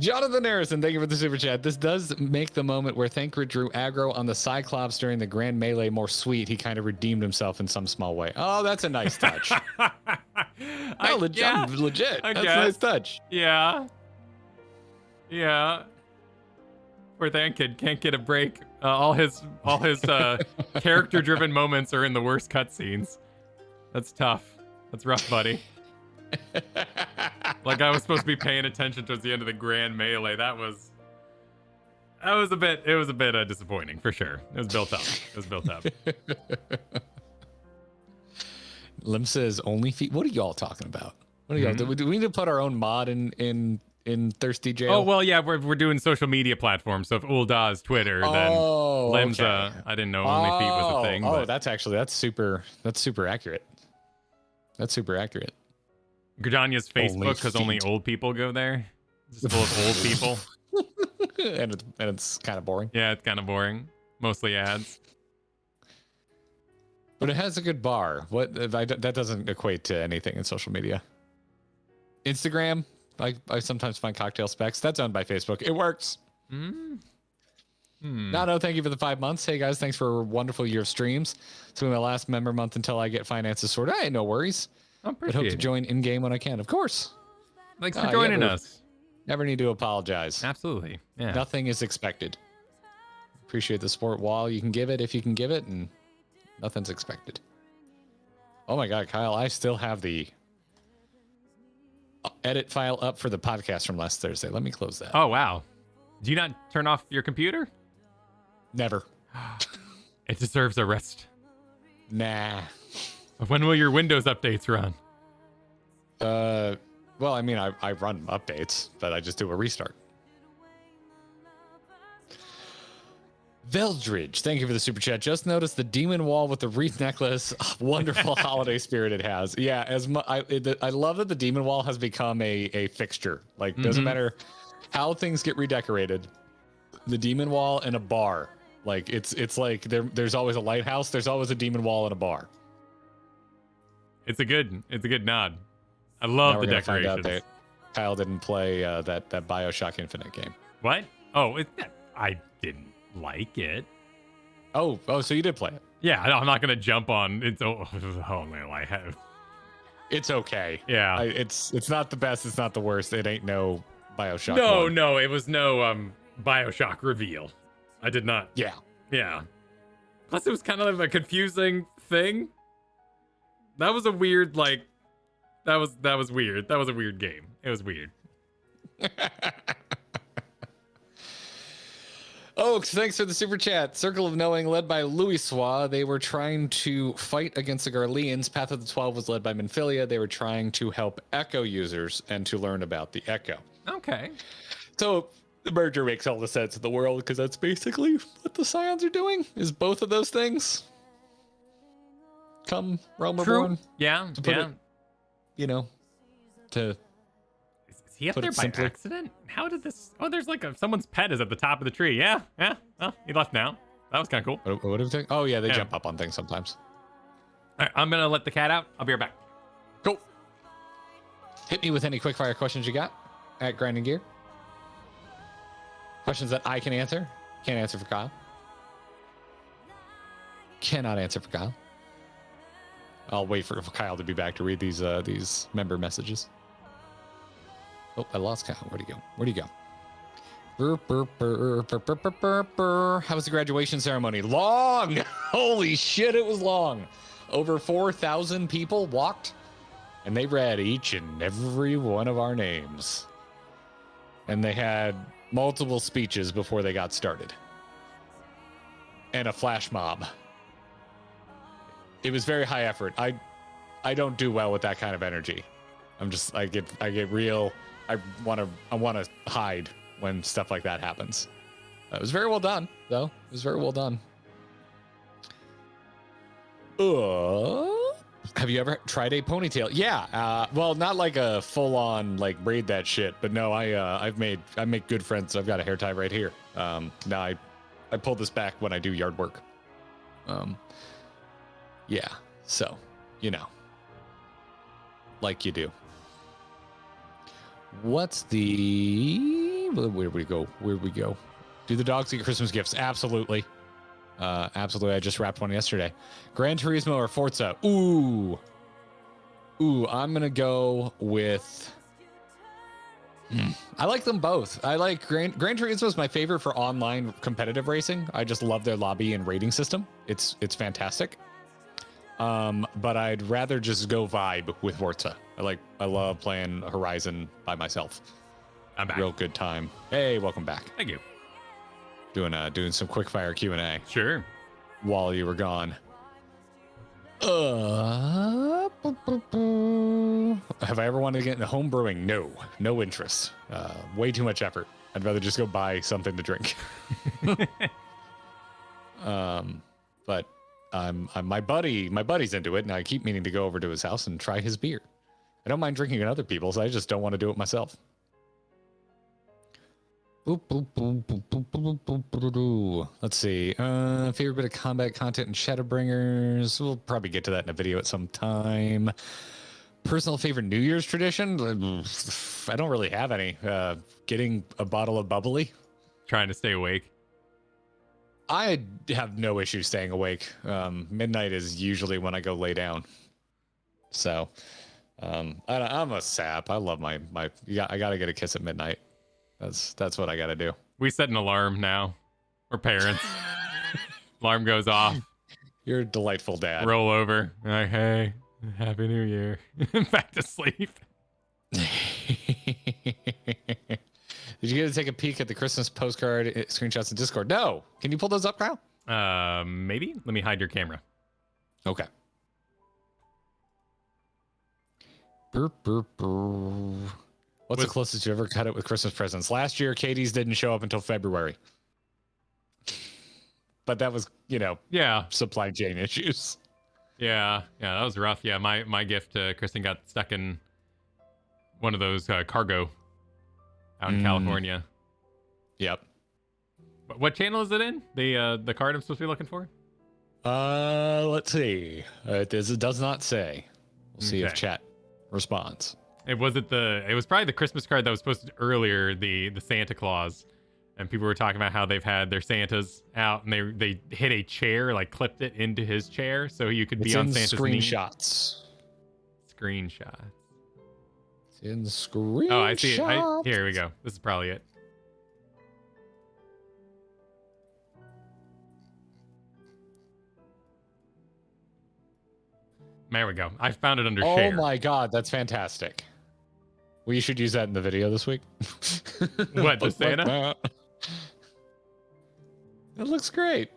Jonathan Harrison, thank you for the super chat. This does make the moment where Thancred drew aggro on the Cyclops during the Grand Melee more sweet. He kind of redeemed himself in some small way. Oh, that's a nice touch. Legit. That's a nice touch. Yeah. Where Thancred can't get a break. All his character-driven moments are in the worst cutscenes. That's tough. That's rough, buddy. Like I was supposed to be paying attention towards the end of the Grand Melee. It was a bit disappointing for sure. It was built up. Lim says only feet. What are y'all talking about? What are y'all do? We need to put our own mod in Thirsty Jail? Oh well, yeah, we're doing social media platforms. So if Ulda is Twitter, then Lim's I didn't know only feet was a thing. Oh, that's super accurate. That's super accurate. Gridania's Facebook because only old people go there. It's full of old people. and it's kind of boring. Yeah, it's kind of boring. Mostly ads. But it has a good bar. That doesn't equate to anything in social media. Instagram, I sometimes find cocktail specs. That's owned by Facebook. It works. Nano, thank you for the 5 months. Hey guys, thanks for a wonderful year of streams. It's been my last member month until I get finances sorted. Hey, no worries. But hope to join in game when I can, of course. Thanks for joining us. Never need to apologize. Absolutely. Yeah. Nothing is expected. Appreciate the support while you can give it, if you can give it, and nothing's expected. Oh my God, Kyle, I still have the edit file up for the podcast from last Thursday. Let me close that. Oh, wow. Do you not turn off your computer? Never. It deserves a rest. Nah. When will your Windows updates run? Well, I mean, I run updates, but I just do a restart. Veldridge, thank you for the super chat. Just noticed the demon wall with the wreath necklace. Wonderful holiday spirit it has. Yeah, I love that the demon wall has become a fixture. Like, doesn't matter how things get redecorated. The demon wall and a bar. Like, it's like there's always a lighthouse. There's always a demon wall and a bar. It's a good nod. I love the decorations. Kyle didn't play that BioShock Infinite game. What? Oh, I didn't like it. Oh, so you did play it? Yeah, I'm not gonna jump on. It's I have. It's okay. Yeah, it's not the best. It's not the worst. It ain't no BioShock. No, it was no BioShock reveal. I did not. Yeah. Plus, it was kind of a confusing thing. That was a weird That was weird. That was a weird game. It was weird. Oaks, thanks for the super chat. Circle of Knowing, led by Louisoix. They were trying to fight against the Garleans. Path of the 12 was led by Minfilia. They were trying to help Echo users and to learn about the Echo. Okay. So the merger makes all the sense in the world because that's basically what the Scions are doing, is both of those things. Come, Realm Reborn. Yeah. To put it, to Is he up Put there it by simply. accident? How did this? Oh, there's like someone's pet is at the top of the tree. Yeah. Well, he left now. That was kind of cool. What do we think? Oh yeah, they Yeah. jump up on things sometimes. All right, I'm gonna let the cat out. I'll be right back. Cool. Hit me with any quickfire questions you got at Grinding Gear. Questions that I can answer. Can't answer for Kyle. Cannot answer for Kyle. I'll wait for Kyle to be back to read these member messages. Oh, I lost Kyle. Where'd he go? Where'd he go? How was the graduation ceremony? Long! Holy shit, it was long. Over 4,000 people walked, and they read each and every one of our names. And they had multiple speeches before they got started. And a flash mob. It was very high effort. I don't do well with that kind of energy. I get real. I want to hide when stuff like that happens. It was very well done, though. It was very well done. Have you ever tried a ponytail? Yeah. Well, not like a full-on like braid that shit, but no. I make good friends. I've got a hair tie right here. Now I pull this back when I do yard work. Yeah. So, like you do. What's the... Where we go? Do the dogs get Christmas gifts? Absolutely. Absolutely. I just wrapped one yesterday. Gran Turismo or Forza? Ooh, I'm going to go with... I like them both. I like Gran Turismo is my favorite for online competitive racing. I just love their lobby and rating system. It's fantastic. But I'd rather just go vibe with Forza. I love playing Horizon by myself. I'm back. Real good time. Hey, welcome back. Thank you. Doing some quick fire Q&A. Sure. While you were gone. Have I ever wanted to get into home brewing? No interest. Way too much effort. I'd rather just go buy something to drink. But I'm my buddy's into it, and I keep meaning to go over to his house and try his beer. I don't mind drinking at other people's. I just don't want to do it myself. Let's see. Favorite bit of combat content in Shadowbringers. We'll probably get to that in a video at some time. Personal favorite New Year's tradition? I don't really have any. Getting a bottle of bubbly. Trying to stay awake. I have no issue staying awake. Midnight is usually when I go lay down. So, I'm a sap. I love my. I gotta get a kiss at midnight. That's what I gotta do. We set an alarm now. We're parents. Alarm goes off. You're a delightful dad. Roll over. Like, hey, Happy New Year. Back to sleep. Did you get to take a peek at the Christmas postcard screenshots in Discord? No. Can you pull those up, Kyle? Maybe. Let me hide your camera. Okay. What's the closest you ever cut it with Christmas presents? Last year, Katie's didn't show up until February. But that was, yeah, supply chain issues. Yeah, that was rough. Yeah, my gift to Kristen got stuck in one of those cargo out in California. Yep. But what channel is it in? The card I'm supposed to be looking for? Let's see. It does not say. We'll see if chat responds. It was probably the Christmas card that was posted earlier, the Santa Claus, and people were talking about how they've had their Santas out and they hit a chair, like clipped it into his chair so you could be on Santa's screenshots. Screenshots. It's in screenshots. Oh, I see it. Here we go. This is probably it. There we go. I found it under share. Oh my god, that's fantastic. We should use that in the video this week. What, the Santa? It looks great.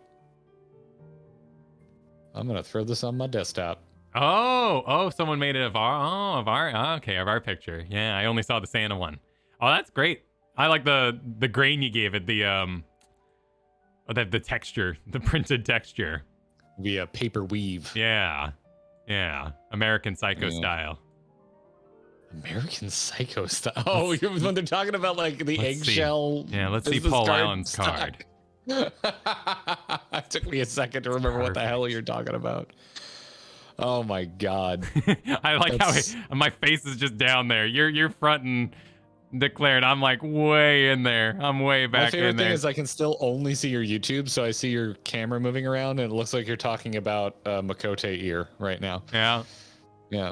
I'm gonna throw this on my desktop. Oh, someone made it of our picture. Yeah, I only saw the Santa one. Oh, that's great. I like the grain you gave it, the texture, the printed texture. Via paper weave. Yeah. American Psycho style. American Psycho style. Oh, when they're talking about like the Let's see. eggshell. Yeah, let's see business Paul card Allen's stock. card. It took me a second to remember what the hell you're talking about. Oh my god. I like how my face is just down there. You're front and declared. I'm like way in there. I'm way back My favorite in thing there. is I can still only see your YouTube, so I see your camera moving around, and it looks like you're talking about Makote ear right now. Yeah. Yeah.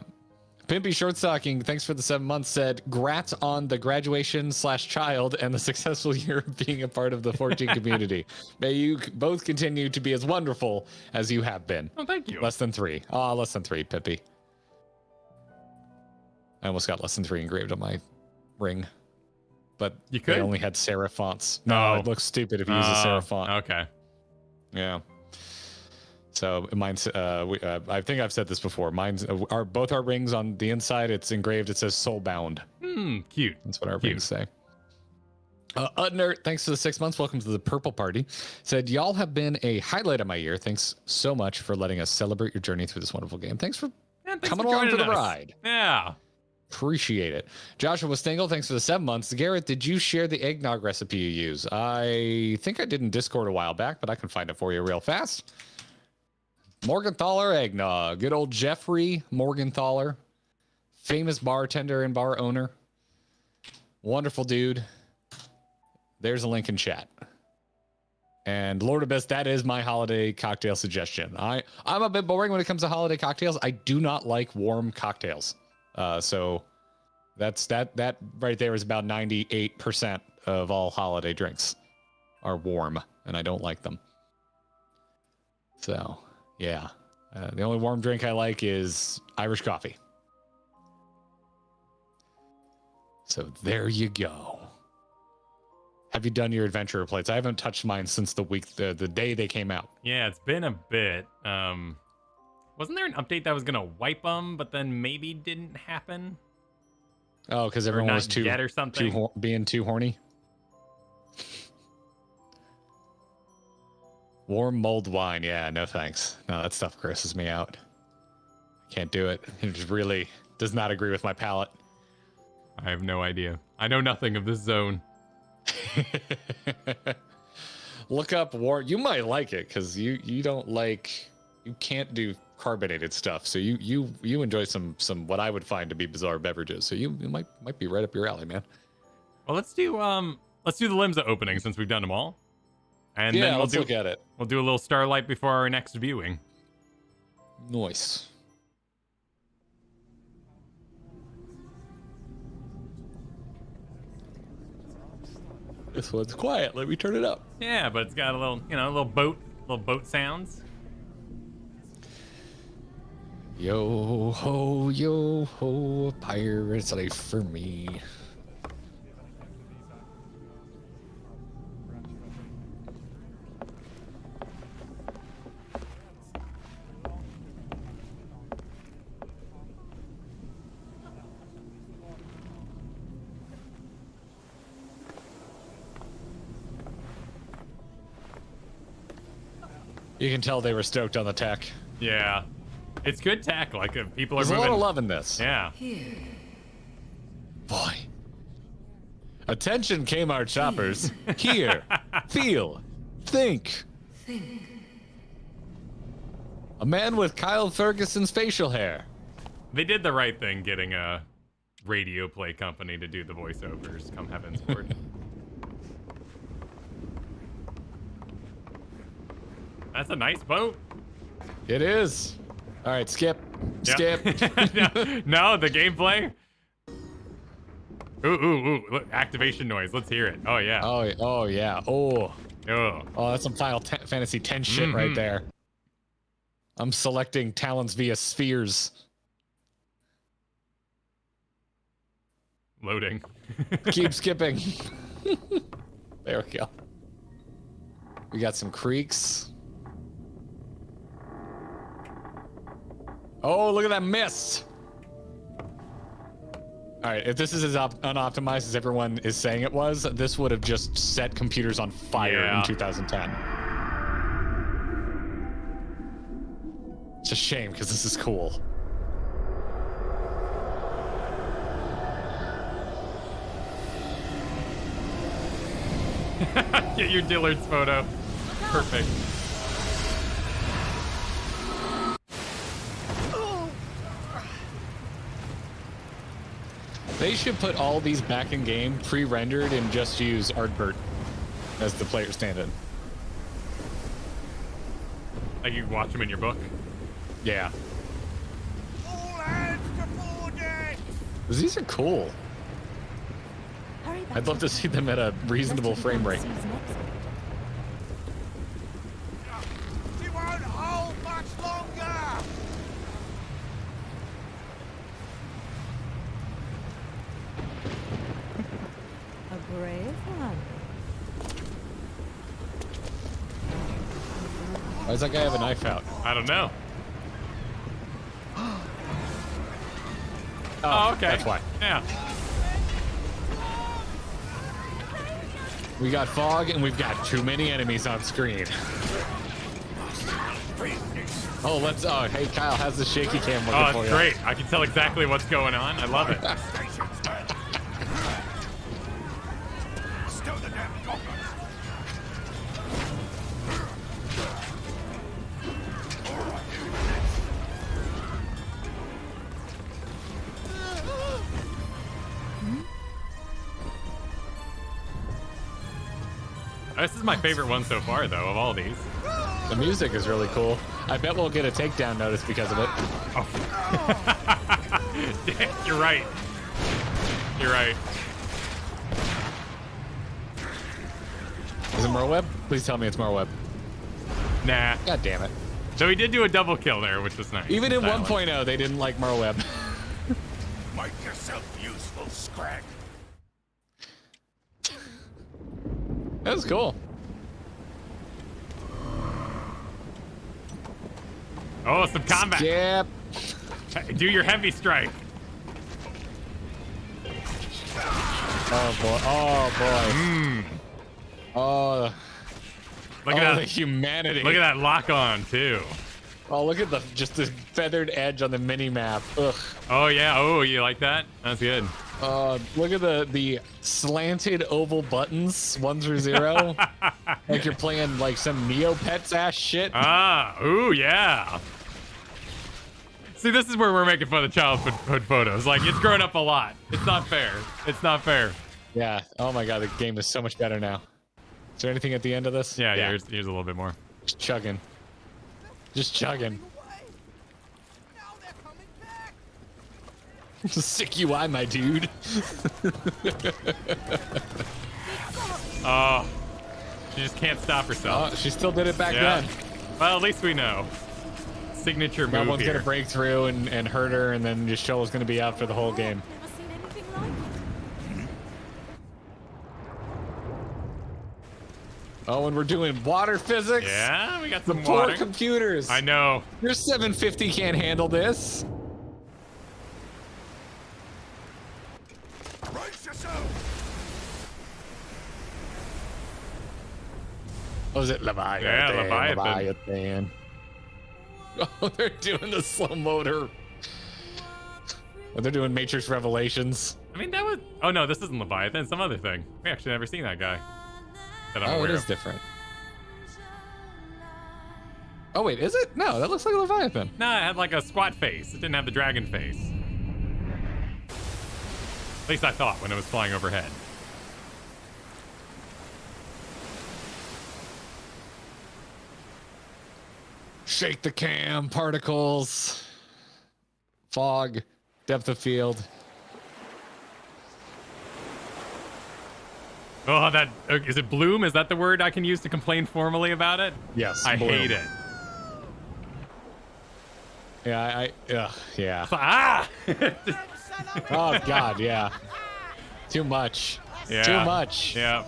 Pimpy Shortstocking, thanks for the 7 months, said, "Grats on the graduation/child and the successful year of being a part of the 14 community. May you both continue to be as wonderful as you have been." Oh, thank you. Less than 3. Ah, less than 3, Pimpy. I almost got less than 3 engraved on my ring, but you could. They only had serif fonts. No, it looks stupid if you use a serif font. Okay. Yeah. So mine's. I think I've said this before. Mine's both our rings on the inside. It's engraved. It says "Soulbound." Cute. That's what our rings say. Udner, thanks for the 6 months. Welcome to the Purple Party. Said, "Y'all have been a highlight of my year. Thanks so much for letting us celebrate your journey through this wonderful game. Thanks for coming along for the ride. Yeah. Appreciate it." Joshua Stingle, thanks for the 7 months. Garrett, did you share the eggnog recipe you use? I think I did in Discord a while back, but I can find it for you real fast. Morgenthaler eggnog. Good old Jeffrey Morgenthaler. Famous bartender and bar owner. Wonderful dude. There's a link in chat. And Lord Abyss, that is my holiday cocktail suggestion. I'm a bit boring when it comes to holiday cocktails. I do not like warm cocktails. So that right there is about 98% of all holiday drinks are warm, and I don't like them. So, yeah. The only warm drink I like is Irish coffee. So there you go. Have you done your adventurer plates? I haven't touched mine since the day they came out. Yeah, it's been a bit. Wasn't there an update that was gonna wipe them, but then maybe didn't happen? Oh, because everyone was being too horny. Warm mulled wine, yeah, no thanks. No, that stuff grosses me out. Can't do it. It just really does not agree with my palate. I have no idea. I know nothing of this zone. Look up warm. You might like it because you don't like. You can't do carbonated stuff, so you enjoy some what I would find to be bizarre beverages. So you might be right up your alley, man. Well, let's do the Limsa opening since we've done them all. And yeah, then let's look at it. We'll do a little Starlight before our next viewing. Nice. This one's quiet. Let me turn it up. Yeah, but it's got a little, little boat sounds. Yo ho, a pirate's life for me. You can tell they were stoked on the tech. Yeah. It's good tech. Like, people are There's moving. a lot of love in this. Yeah. Boy. Attention, Kmart shoppers. Hear, feel, think. A man with Kyle Ferguson's facial hair. They did the right thing getting a radio play company to do the voiceovers, come heaven's word. That's a nice boat. It is. All right, skip. Skip. No, the gameplay. Ooh. Look, activation noise. Let's hear it. Oh, yeah. Oh yeah. Oh, that's some Final Fantasy X shit right there. I'm selecting talents via spheres. Loading. Keep skipping. There we go. We got some creeks. Oh, look at that mist. All right, if this is as unoptimized as everyone is saying it was, this would have just set computers on fire in 2010. It's a shame because this is cool. Get your Dillard's photo. Perfect. They should put all these back in game, pre-rendered, and just use Artbert as the player stand-in. Like you watch them in your book? Yeah. All hands to foredeck! These are cool. I'd love to see them at a reasonable frame rate. She won't hold much longer! A brave one. Why does that guy have a knife out? I don't know. Oh, okay. That's why. Yeah. We got fog and we've got too many enemies on screen. Oh, let's. Oh, hey, Kyle, how's the shaky cam looking for Oh, you? it's great. I can tell exactly what's going on. I love it. Stow the damn goblins! This is my favorite one so far, though, of all these. The music is really cool. I bet we'll get a takedown notice because of it. Oh. You're right. You're right. Is it Merweb? Please tell me it's Merweb. Nah. God damn it. So he did do a double kill there, which was nice. Even in Silent. 1.0, they didn't like Merweb. Make yourself useful, Scrag. That was cool. Oh, some combat. Yep. Do your heavy strike. Oh boy. Oh boy. Oh. Look at the that humanity. Look at that lock on too. Oh, look at just the feathered edge on the mini map. Ugh. Oh yeah. Oh, you like that? That's good. Look at the slanted oval buttons, 1 through 0. Like you're playing like some Neopets ass shit. Ah. Ooh yeah. See, this is where we're making fun of childhood photos. Like, it's grown up a lot. It's not fair. It's not fair. Yeah. Oh my god, the game is so much better now. Is there anything at the end of this? Yeah. Here's a little bit more. Just chugging. Just chugging. Sick UI, my dude. Oh, she just can't stop herself. Oh, she still did it back Yeah. then. Well, at least we know. Signature That move one's here. gonna break through and hurt her, and then your show is gonna be out for the whole game. Never seen anything like it. Oh, and we're doing water physics. Yeah, we got The some poor water. computers. I know. Your 750 can't handle this. Brace yourself! Oh, is it Leviathan? Yeah, Leviathan. Leviathan. Oh, they're doing the slow motor. Oh, they're doing Matrix Revelations. I mean, that was. Oh no, this isn't Leviathan. It's some other thing. We actually never seen that guy. That I'm Oh, it aware is of. different. Oh, wait, is it? No, that looks like Leviathan. No, it had like a squat face. It didn't have the dragon face. At least I thought when it was flying overhead. Shake the cam, particles, fog, depth of field. Oh, that is it. Bloom? Is that the word I can use to complain formally about it? Yes, I bloom. hate it. Yeah, yeah. Ah! Oh God, yeah. Too much. Yeah. Too much. Yeah.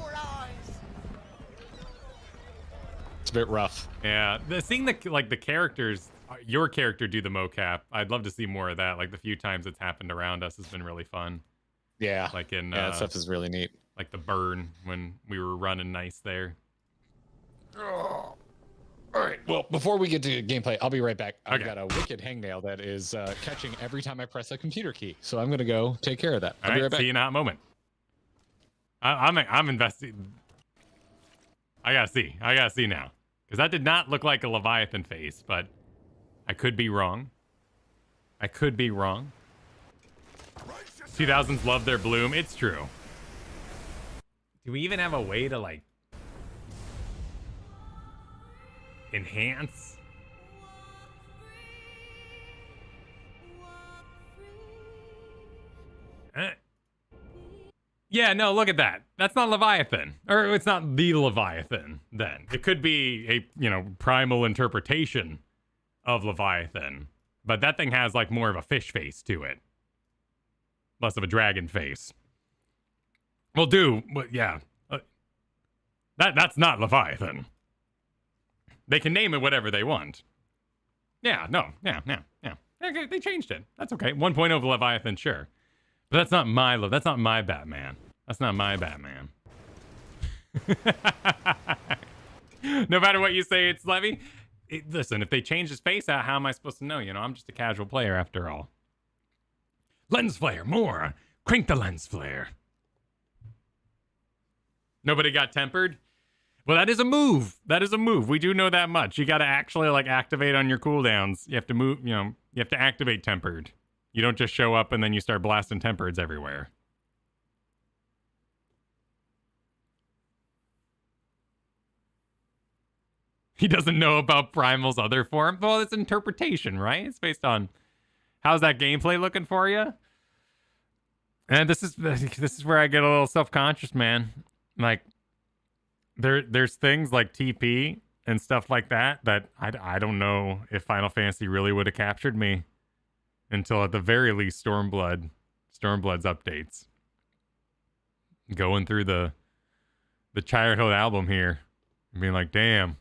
It's a bit rough. Yeah. Seeing the characters, your character do the mocap. I'd love to see more of that. Like the few times it's happened around us has been really fun. Yeah. Like in Yeah, that stuff is really neat. like the burn when we were running nice there. All right. Well, before we get to gameplay, I'll be right back. I've Okay. got a wicked hangnail that is catching every time I press a computer key. So I'm gonna go take care of that. I'll All be right, right back. see you in a hot moment. I'm investing. I gotta see now. Because that did not look like a Leviathan face, but I could be wrong. 2000s love their bloom. It's true. Do we even have a way to, like, enhance? Yeah, no, look at that. That's not Leviathan. Or it's not the Leviathan, then. It could be a, primal interpretation of Leviathan. But that thing has, like, more of a fish face to it. Less of a dragon face. Well, yeah. That's not Leviathan. They can name it whatever they want. Yeah. Okay, they changed it. That's okay. 1.0 of Leviathan, sure. But that's not my Batman. That's not my Batman. No matter what you say, it's Levy. Listen, if they change his face out, how am I supposed to know? I'm just a casual player after all. Lens flare, more. Crank the lens flare. Nobody got tempered? Well, that is a move. We do know that much. You got to actually, like, activate on your cooldowns. You have to move, you have to activate tempered. You don't just show up and then you start blasting tempereds everywhere. He doesn't know about Primal's other form. Well, it's interpretation, right? It's based on how's that gameplay looking for you. And this is where I get a little self-conscious, man. Like, there's things like TP and stuff like that I don't know if Final Fantasy really would have captured me until at the very least Stormblood's updates. Going through the childhood album here and being like, damn,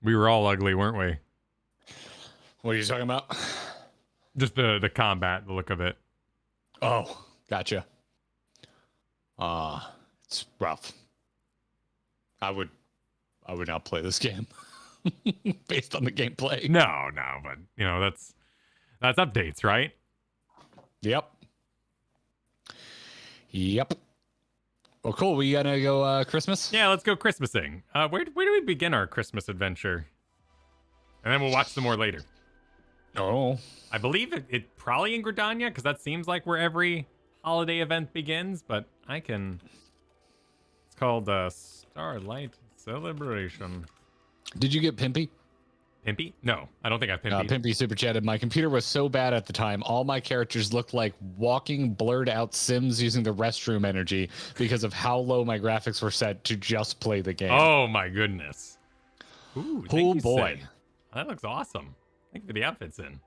we were all ugly, weren't we? What are you talking about? Just the combat, the look of it. Oh, gotcha. It's rough. I would not play this game based on the gameplay. No, but that's updates, right? Yep. Well, cool. We gonna go Christmas? Yeah, let's go Christmasing. Where do we begin our Christmas adventure? And then we'll watch some more later. Oh. I believe it probably in Gridania, because that seems like where every holiday event begins, but I can... It's called Starlight Celebration. Did you get Pimpy? Pimpy? No, I don't think I have Pimpy. Pimpy super chatted. My computer was so bad at the time. All my characters looked like walking, blurred out Sims using the restroom energy because of how low my graphics were set to just play the game. Oh my goodness. Ooh, oh boy. Sid. That looks awesome. Thank you for the outfits in.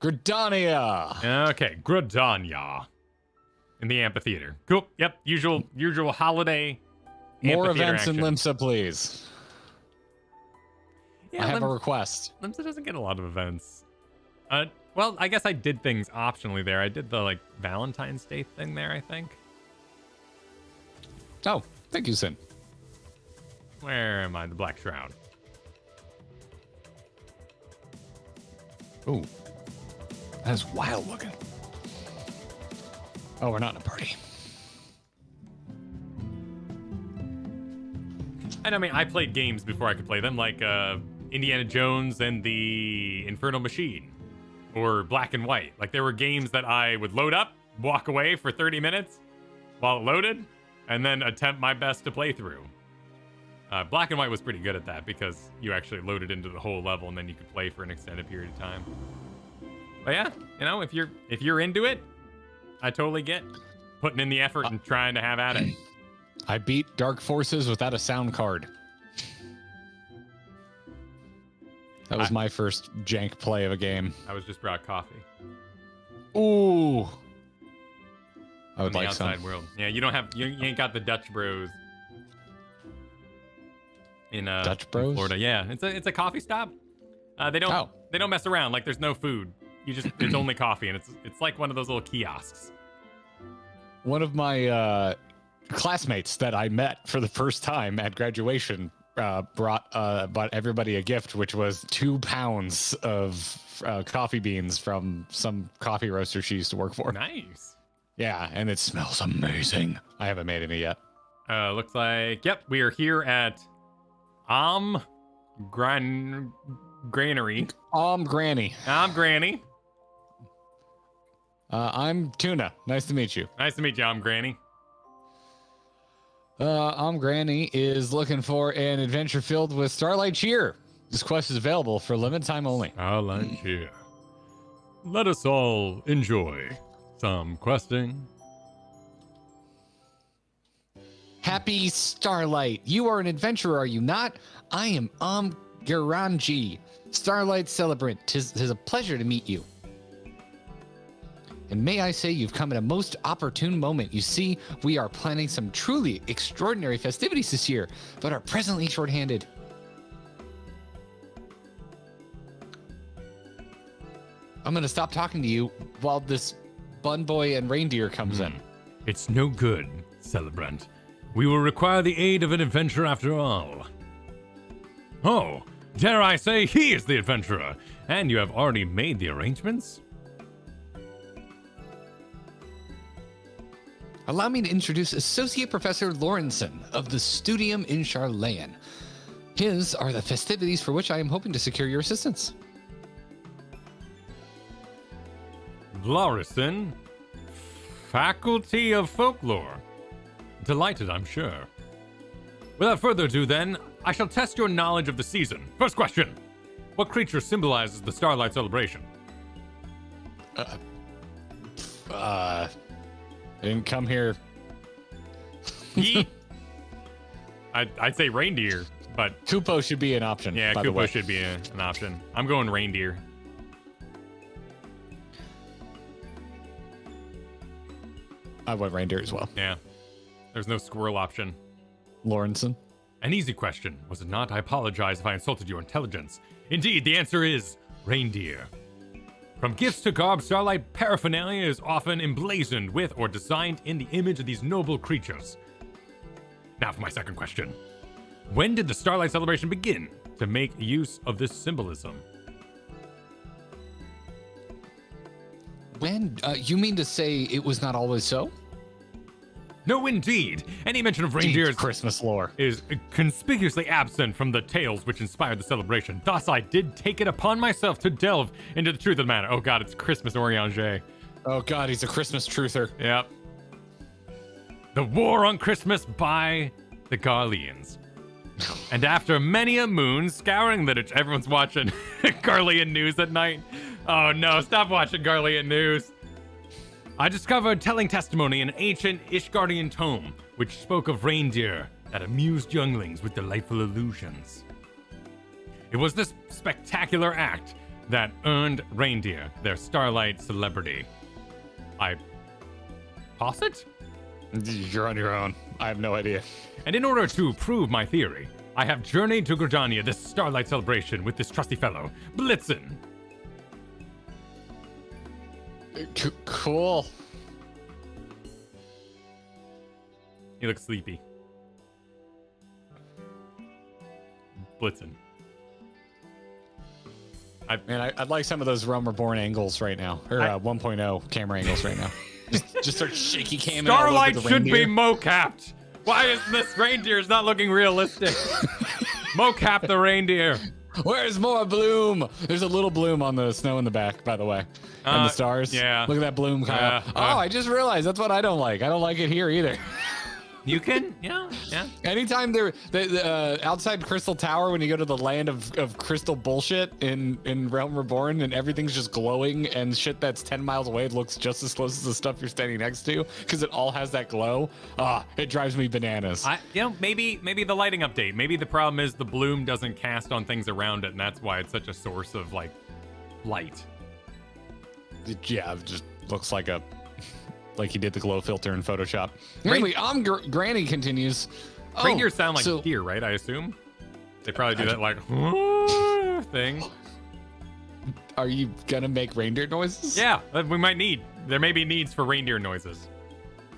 Gridania. Okay, Gridania. In the amphitheater. Cool. Yep. Usual holiday. More events action. in Limsa, please. Yeah, I have a request. Limsa doesn't get a lot of events. Well, I guess I did things optionally there. I did the, like, Valentine's Day thing there, I think. Oh, thank you, Sin. Where am I? The Black Shroud. Ooh. That is wild looking. Oh, we're not in a party. And I mean, I played games before I could play them, like Indiana Jones and the Infernal Machine, or Black and White. Like, there were games that I would load up, walk away for 30 minutes while it loaded, and then attempt my best to play through. Black and White was pretty good at that because you actually loaded into the whole level and then you could play for an extended period of time. But yeah, if you're into it, I totally get putting in the effort and trying to have at it. I beat Dark Forces without a sound card. That was my first jank play of a game. I was just brought coffee. Ooh. I would in like the outside some. world. Yeah, you ain't got the Dutch Bros. In Dutch Bros? Florida. Yeah, it's a coffee stop. They don't mess around. Like, there's no food. It's only coffee, and it's like one of those little kiosks. One of my classmates that I met for the first time at graduation bought everybody a gift, which was 2 pounds of coffee beans from some coffee roaster she used to work for. Nice. Yeah, and it smells amazing. I haven't made any yet. Looks like, yep, we are here at Granary. Granny. Granny. I'm Tuna. Nice to meet you. Nice to meet you, Granny. Granny is looking for an adventure filled with Starlight cheer. This quest is available for limited time only. Starlight cheer. Let us all enjoy some questing. Happy Starlight. You are an adventurer, are you not? I am Garanji, Starlight celebrant. Tis a pleasure to meet you. And may I say you've come at a most opportune moment. You see, we are planning some truly extraordinary festivities this year, but are presently short-handed. I'm going to stop talking to you while this bun boy and reindeer comes in. It's no good, celebrant. We will require the aid of an adventurer after all. Oh, dare I say he is the adventurer, and you have already made the arrangements? Allow me to introduce Associate Professor Lawrenson of the Studium in Charlayan. His are the festivities for which I am hoping to secure your assistance. Lawrenson, Faculty of Folklore. Delighted, I'm sure. Without further ado, then, I shall test your knowledge of the season. First question. What creature symbolizes the Starlight celebration? I didn't come here. I'd say reindeer, but... Kupo should be an option. Yeah, by the way. Kupo should be an option. I'm going reindeer. I went reindeer as well. Yeah. There's no squirrel option. Lawrenson. An easy question, was it not? I apologize if I insulted your intelligence. Indeed, the answer is reindeer. From gifts to garb, Starlight paraphernalia is often emblazoned with or designed in the image of these noble creatures. Now for my second question. When did the Starlight celebration begin to make use of this symbolism? When? You mean to say it was not always so? No, indeed. Any mention of reindeers Christmas lore is conspicuously absent from the tales which inspired the celebration. Thus, I did take it upon myself to delve into the truth of the matter. Oh god, it's Christmas Oriange. Oh god, he's a Christmas truther. Yep. The War on Christmas by the Garleans. And after many a moon scouring literature, everyone's watching Garlean news at night. Oh no, stop watching Garlean news. I discovered telling testimony in an ancient Ishgardian tome, which spoke of reindeer that amused younglings with delightful illusions. It was this spectacular act that earned reindeer their Starlight celebrity. I posit? You're on your own. I have no idea. And in order to prove my theory, I have journeyed to Gridania this Starlight celebration with this trusty fellow, Blitzen. Cool. He looks sleepy. Blitzen. I'd like some of those Realm Reborn angles right now, or 1.0 camera angles right now. just start shaky camming. Starlight should be mo-capped. Why is this reindeer's not looking realistic? Mo-cap the reindeer. Where's more bloom? There's a little bloom on the snow in the back, by the way. And the stars. Yeah. Look at that bloom, Kyle. I just realized that's what I don't like. I don't like it here either. You can, yeah. Anytime the outside Crystal Tower, when you go to the land of crystal bullshit in Realm Reborn, and everything's just glowing, and shit that's 10 miles away looks just as close as the stuff you're standing next to, because it all has that glow. It drives me bananas. Maybe the lighting update. Maybe the problem is the bloom doesn't cast on things around it, and that's why it's such a source of like light. Yeah, it just looks like he did the glow filter in Photoshop. Anyway, Granny continues. Reindeers sound like deer, right? I assume they probably do that like thing. Are you gonna make reindeer noises? Yeah, we might need. There may be needs for reindeer noises.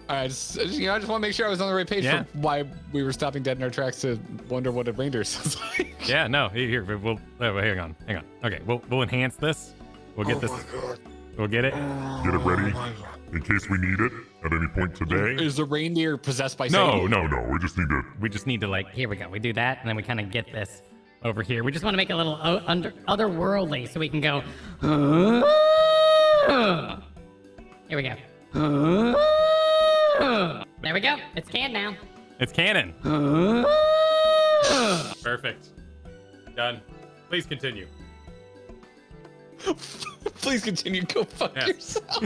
I just want to make sure I was on the right page for why we were stopping dead in our tracks to wonder what a reindeer sounds like. Yeah, no, here we'll hang on. Okay, we'll enhance this. We'll get this. My God. We'll get it. Get it ready in case we need it. at any point today. Is the reindeer possessed by No, Satan? no. We just need to like. Here we go. We do that, and then we kind of get this over here. We just want to make it a little otherworldly, so we can go. Here we go. There we go. It's canned now. It's canon. Perfect. Done. Please continue. Please continue. Go fuck yourself.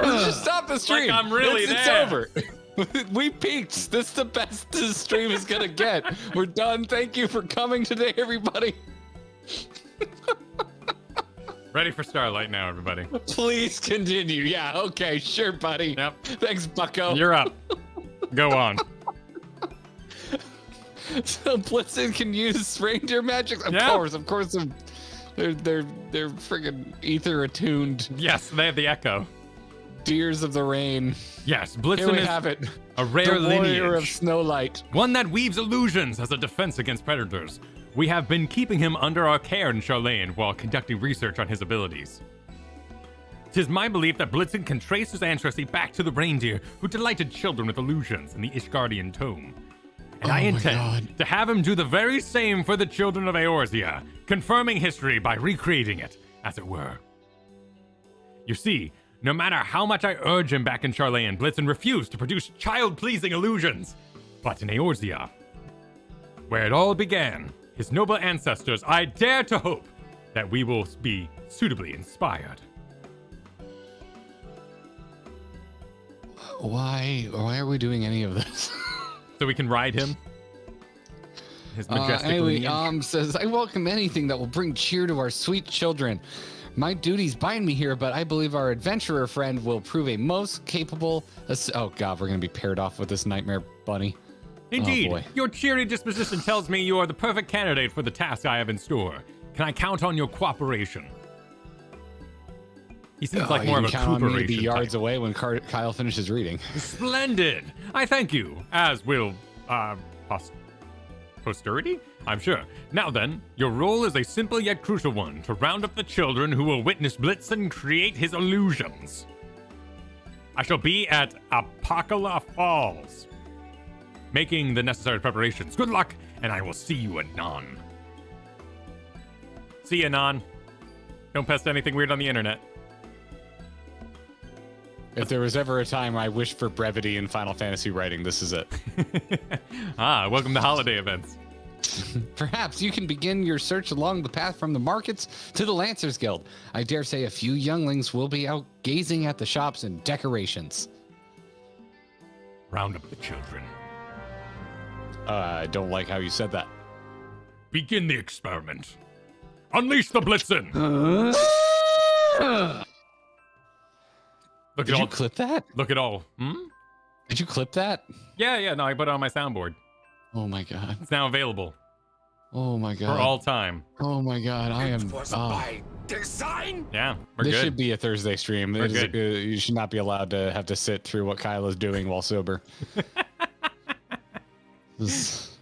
Just stop the stream. Like I'm really It's there. over. We peaked. This is the best this stream is gonna get. We're done. Thank you for coming today, everybody. Ready for Starlight now, everybody. Please continue. Yeah, okay, sure, buddy. Yep. Thanks, bucko. You're up. Go on. So Blitzen can use reindeer magic? Of course. They're friggin' ether attuned. Yes, they have the echo. Deers of the rain. Yes, Blitzen Here we is have it. a rare the warrior lineage. of Snowlight. One that weaves illusions as a defense against predators. We have been keeping him under our care in Charlene while conducting research on his abilities. 'Tis my belief that Blitzen can trace his ancestry back to the reindeer who delighted children with illusions in the Ishgardian tome. And I intend to have him do the very same for the children of Eorzea, confirming history by recreating it, as it were. You see, no matter how much I urge him back in Charlene, Blitzen refused to produce child-pleasing illusions. But in Eorzea, where it all began, his noble ancestors, I dare to hope that we will be suitably inspired. Why are we doing any of this? So we can ride him. His majestic lineage. Says, I welcome anything that will bring cheer to our sweet children. My duties bind me here, but I believe our adventurer friend will prove a most capable... Oh god, we're going to be paired off with this nightmare bunny. Indeed, Oh boy. your cheery disposition tells me you are the perfect candidate for the task I have in store. Can I count on your cooperation? He seems like more of a count on me to cooperation be yards type. away when Kyle finishes reading. Splendid! I thank you, as will, posterity? I'm sure. Now then, your role is a simple yet crucial one, to round up the children who will witness Blitzen create his illusions. I shall be at Apocalypse Falls, making the necessary preparations. Good luck, and I will see you anon. See you anon. Don't post anything weird on the internet. If there was ever a time I wished for brevity in Final Fantasy writing, this is it. Welcome to holiday events. Perhaps you can begin your search along the path from the markets to the Lancers Guild. I dare say a few younglings will be out gazing at the shops and decorations. Round up the children. I don't like how you said that. Begin the experiment. Unleash the Blitzen! Did you clip that? Look at all. Did you clip that? Yeah, no, I put it on my soundboard. Oh my god. It's now available. Oh my god. For all time. Oh my god, I am... By design? Yeah, we're this good. should be a Thursday stream. We're good. You should not be allowed to have to sit through what Kyle is doing while sober. This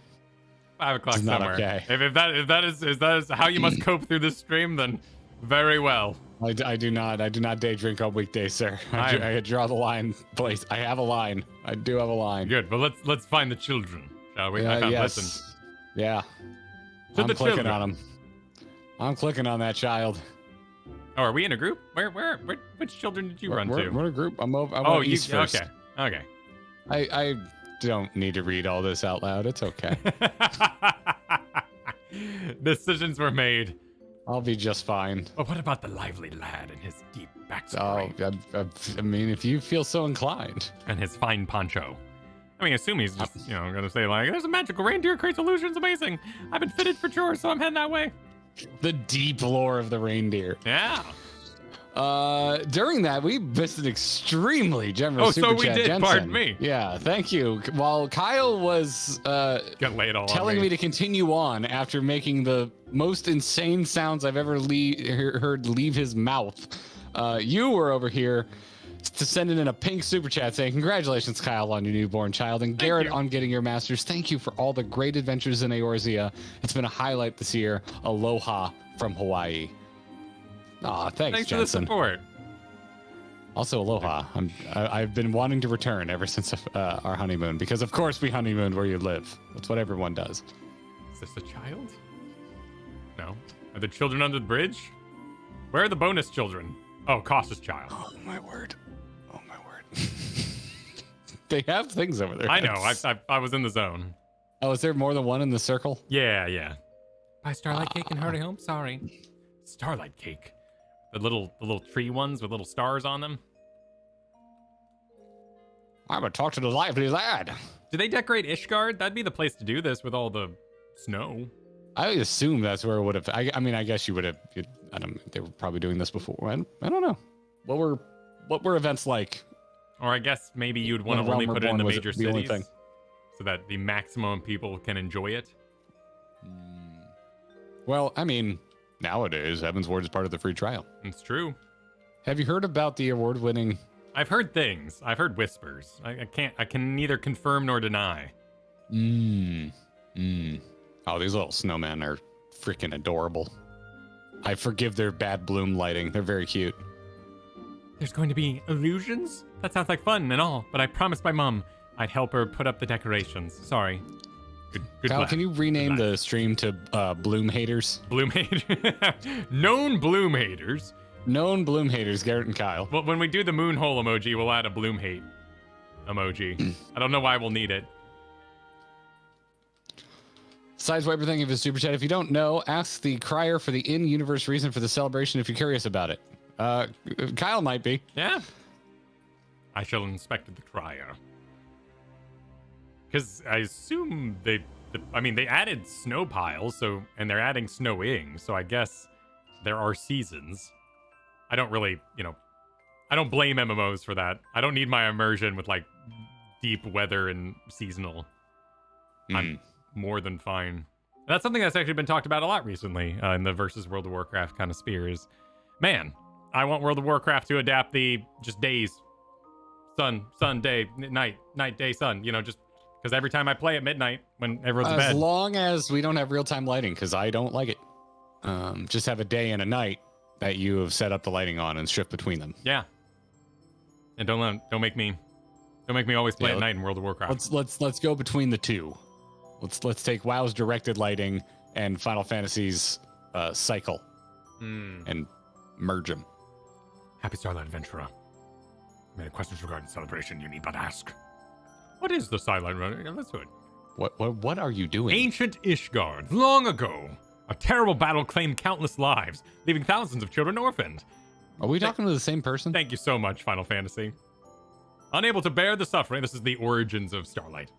5 o'clock is not somewhere. okay. If that is how you must cope through this stream, then very well. I do not day drink on weekdays, sir. I draw the line, please. I have a line. I do have a line. Good, but let's find the children, shall we? I found Blitzen. Yeah. To I'm the clicking children. on him. I'm clicking on that child. Oh, are we in a group? Which children did you run to? We're in a group. I'm over. Oh, East first. Okay. I don't need to read all this out loud. It's okay. Decisions were made. I'll be just fine. But what about the lively lad and his deep backstory? Oh, I mean, if you feel so inclined. And his fine poncho. I mean, assume he's just, gonna say like, there's a magical reindeer creates illusions, amazing. I've been fitted for chores, so I'm heading that way. The deep lore of the reindeer. Yeah. During that, we missed an extremely generous so super we chat, did. Jensen. Pardon me. Yeah, thank you. While Kyle was Got laid all telling on me to continue on after making the most insane sounds I've ever heard leave his mouth, you were over here to send in a pink super chat saying, congratulations, Kyle, on your newborn child, and Garrett on getting your master's. Thank you for all the great adventures in Eorzea. It's been a highlight this year. Aloha from Hawaii. Aw, thanks for the Jensen. support. Also, aloha. I've been wanting to return ever since our honeymoon because, of course, we honeymooned where you live. That's what everyone does. Is this a child? No. Are the children under the bridge? Where are the bonus children? Oh, cautious child. Oh my word. They have things over there. I know. I was in the zone. Oh, is there more than one in the circle? Yeah. Buy Starlight cake and hurry home. Sorry. Starlight cake. The little tree ones with little stars on them. I'm gonna talk to the lively lad. Do they decorate Ishgard? That'd be the place to do this with all the snow. I assume that's where it would have. I mean, I guess you would have. I don't. They were probably doing this before. I don't know. What were events like? Or I guess maybe you'd want When to only Realm put it in the Reborn was major the only cities, thing. so that the maximum people can enjoy it. Well, I mean, nowadays Heaven's Ward is part of the free trial. It's true. Have you heard about the award-winning? I've heard things. I've heard whispers. I can neither confirm nor deny. Oh, these little snowmen are freaking adorable. I forgive their bad bloom lighting. They're very cute. There's going to be illusions? That sounds like fun and all, but I promised my mom I'd help her put up the decorations. Sorry. Good Kyle, plan. can you rename the stream to Bloom Haters? Bloom haters? Known bloom haters. Known Bloom Haters, Garrett and Kyle. Well, when we do the moon hole emoji, we'll add a bloom hate emoji. I don't know why we'll need it. Sideswiper, thank you for the super chat. If you don't know, ask the crier for the in-universe reason for the celebration if you're curious about it. Kyle might be. Yeah. I shall inspect the crier. Because I assume they added snow piles, and they're adding snowing, so I guess there are seasons. I don't really, I don't blame MMOs for that. I don't need my immersion with, like, deep weather and seasonal. I'm more than fine. And that's something that's actually been talked about a lot recently in the versus World of Warcraft kind of sphere is, man, I want World of Warcraft to adapt the just days. Sun, day, night, day, sun, just because every time I play at midnight when everyone's in bed. As long as we don't have real-time lighting, because I don't like it. Just have a day and a night that you have set up the lighting on and shift between them. Yeah. And don't make me always play at night in World of Warcraft. Let's go between the two. Let's take WoW's directed lighting and Final Fantasy's cycle and merge them. Happy Starlight Adventurer. Many questions regarding celebration you need but ask. What is the Starlight Run? Let's do it. What are you doing? Ancient Ishgard, long ago, a terrible battle claimed countless lives, leaving thousands of children orphaned. Are we talking to the same person? Thank you so much, Final Fantasy. Unable to bear the suffering, this is the origins of Starlight.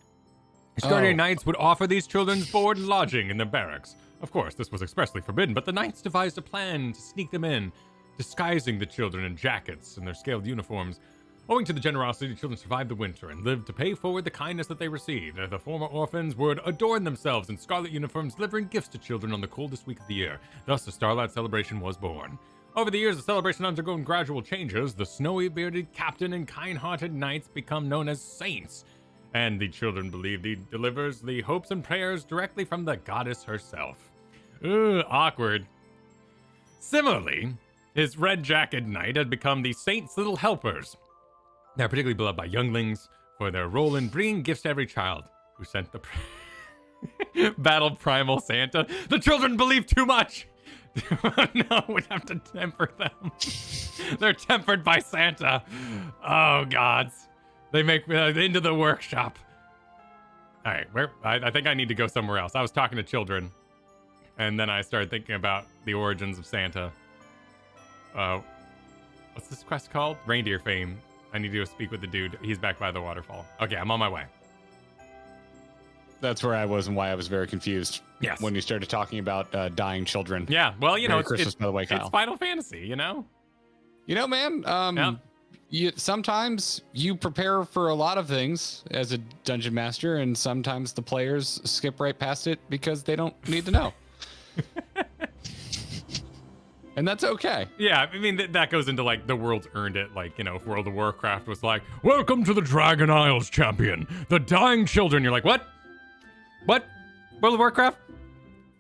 Ishgardian knights would offer these children board and lodging in their barracks. Of course, this was expressly forbidden, but the knights devised a plan to sneak them in, disguising the children in jackets and their scaled uniforms. Owing to the generosity, the children survived the winter and lived to pay forward the kindness that they received. The former orphans would adorn themselves in scarlet uniforms, delivering gifts to children on the coldest week of the year. Thus, the Starlight celebration was born. Over the years, the celebration undergone gradual changes. The snowy-bearded captain and kind-hearted knights become known as saints, and the children believe he delivers the hopes and prayers directly from the goddess herself. Awkward. Similarly, his red-jacket knight had become the saints' little helpers. They're particularly beloved by younglings for their role in bringing gifts to every child who sent the battle primal Santa. The children believe too much. No, we'd have to temper them. They're tempered by Santa. Oh, gods. They make me into the workshop. All right, I think I need to go somewhere else. I was talking to children, and then I started thinking about the origins of Santa. What's this quest called? Reindeer Fame. I need to go speak with the dude. He's back by the waterfall. Okay, I'm on my way. That's where I was and why I was very confused. Yes. When you started talking about dying children. Yeah, well, Merry Christmas, by the way, Kyle. It's Final Fantasy, You know, man, sometimes you prepare for a lot of things as a dungeon master, and sometimes the players skip right past it because they don't need to know. And that's okay. Yeah, I mean, that goes into, like, the world's earned it. Like, if World of Warcraft was like, welcome to the Dragon Isles champion, the dying children. You're like, what? What? World of Warcraft?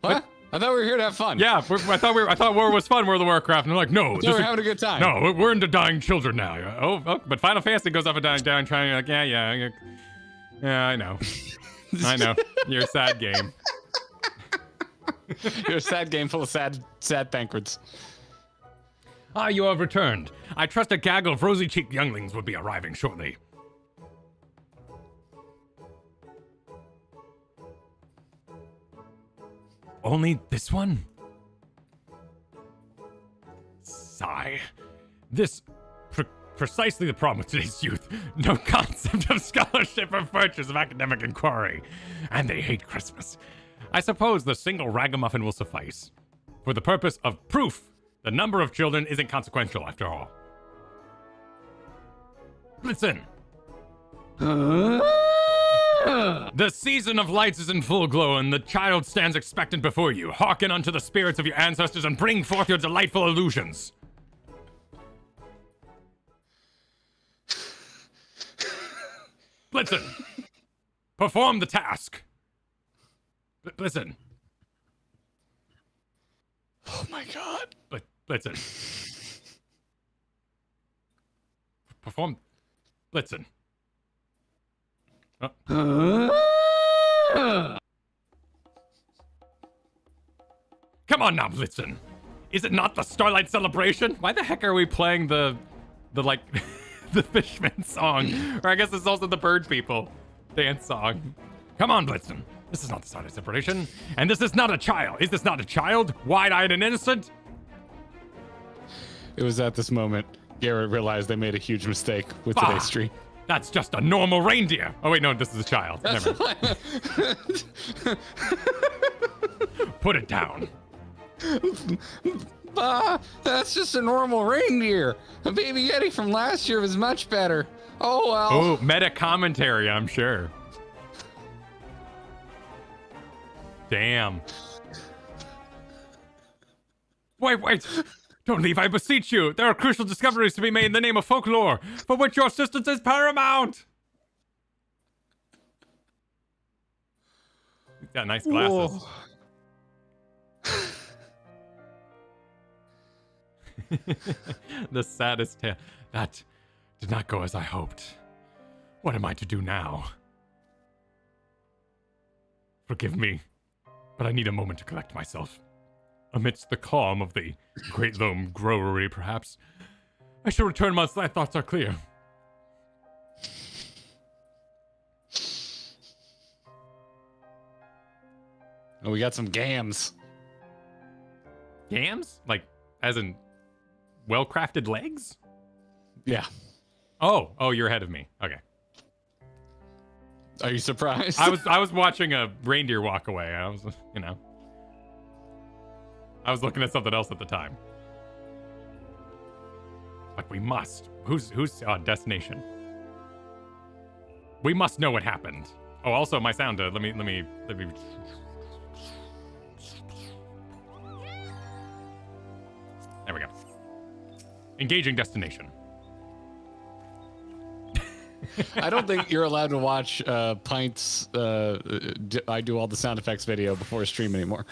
What? I thought we were here to have fun. Yeah, I thought war was fun, World of Warcraft, and they're like, no, we're having a good time. No, we're into dying children now. Oh, but Final Fantasy goes up and down, trying like, yeah, I know, I know. You're a sad game. You're a sad game full of sad banquets. Ah, you have returned. I trust a gaggle of rosy-cheeked younglings will be arriving shortly. Only this one? Sigh. This precisely the problem with today's youth. No concept of scholarship or virtues of academic inquiry. And they hate Christmas. I suppose the single ragamuffin will suffice. For the purpose of proof, the number of children isn't consequential after all. Listen. The season of lights is in full glow, and the child stands expectant before you. Hearken unto the spirits of your ancestors and bring forth your delightful illusions. Blitzen, perform the task. Blitzen. Oh my god. Blitzen. Perform. Blitzen. Come on now, Blitzen. Is it not the Starlight celebration? Why the heck are we playing the like, the Fishman song? Or I guess it's also the Bird People dance song. Come on, Blitzen. This is not the Starlight celebration. And this is not a child. Is this not a child? Wide-eyed and innocent? It was at this moment Garrett realized they made a huge mistake with today's stream. That's just a normal reindeer. Oh wait, no, this is a child. Never mind. Put it down. That's just a normal reindeer. A baby Yeti from last year was much better. Oh well. Oh, meta commentary, I'm sure. Damn. Wait. Don't leave, I beseech you. There are crucial discoveries to be made in the name of folklore, for which your assistance is paramount. He's got nice glasses. The saddest tale. That did not go as I hoped. What am I to do now? Forgive me, but I need a moment to collect myself. Amidst the calm of the Great Loam Growery, perhaps, I shall return once my thoughts are clear. Oh, we got some gams. Gams? Like, as in well-crafted legs? Yeah. Oh, you're ahead of me. Okay. Are you surprised? I was watching a reindeer walk away. I was, I was looking at something else at the time. But we must. Who's destination? We must know what happened. Oh, also my sound. Let me. There we go. Engaging destination. I don't think you're allowed to watch Pint's I do all the sound effects video before a stream anymore.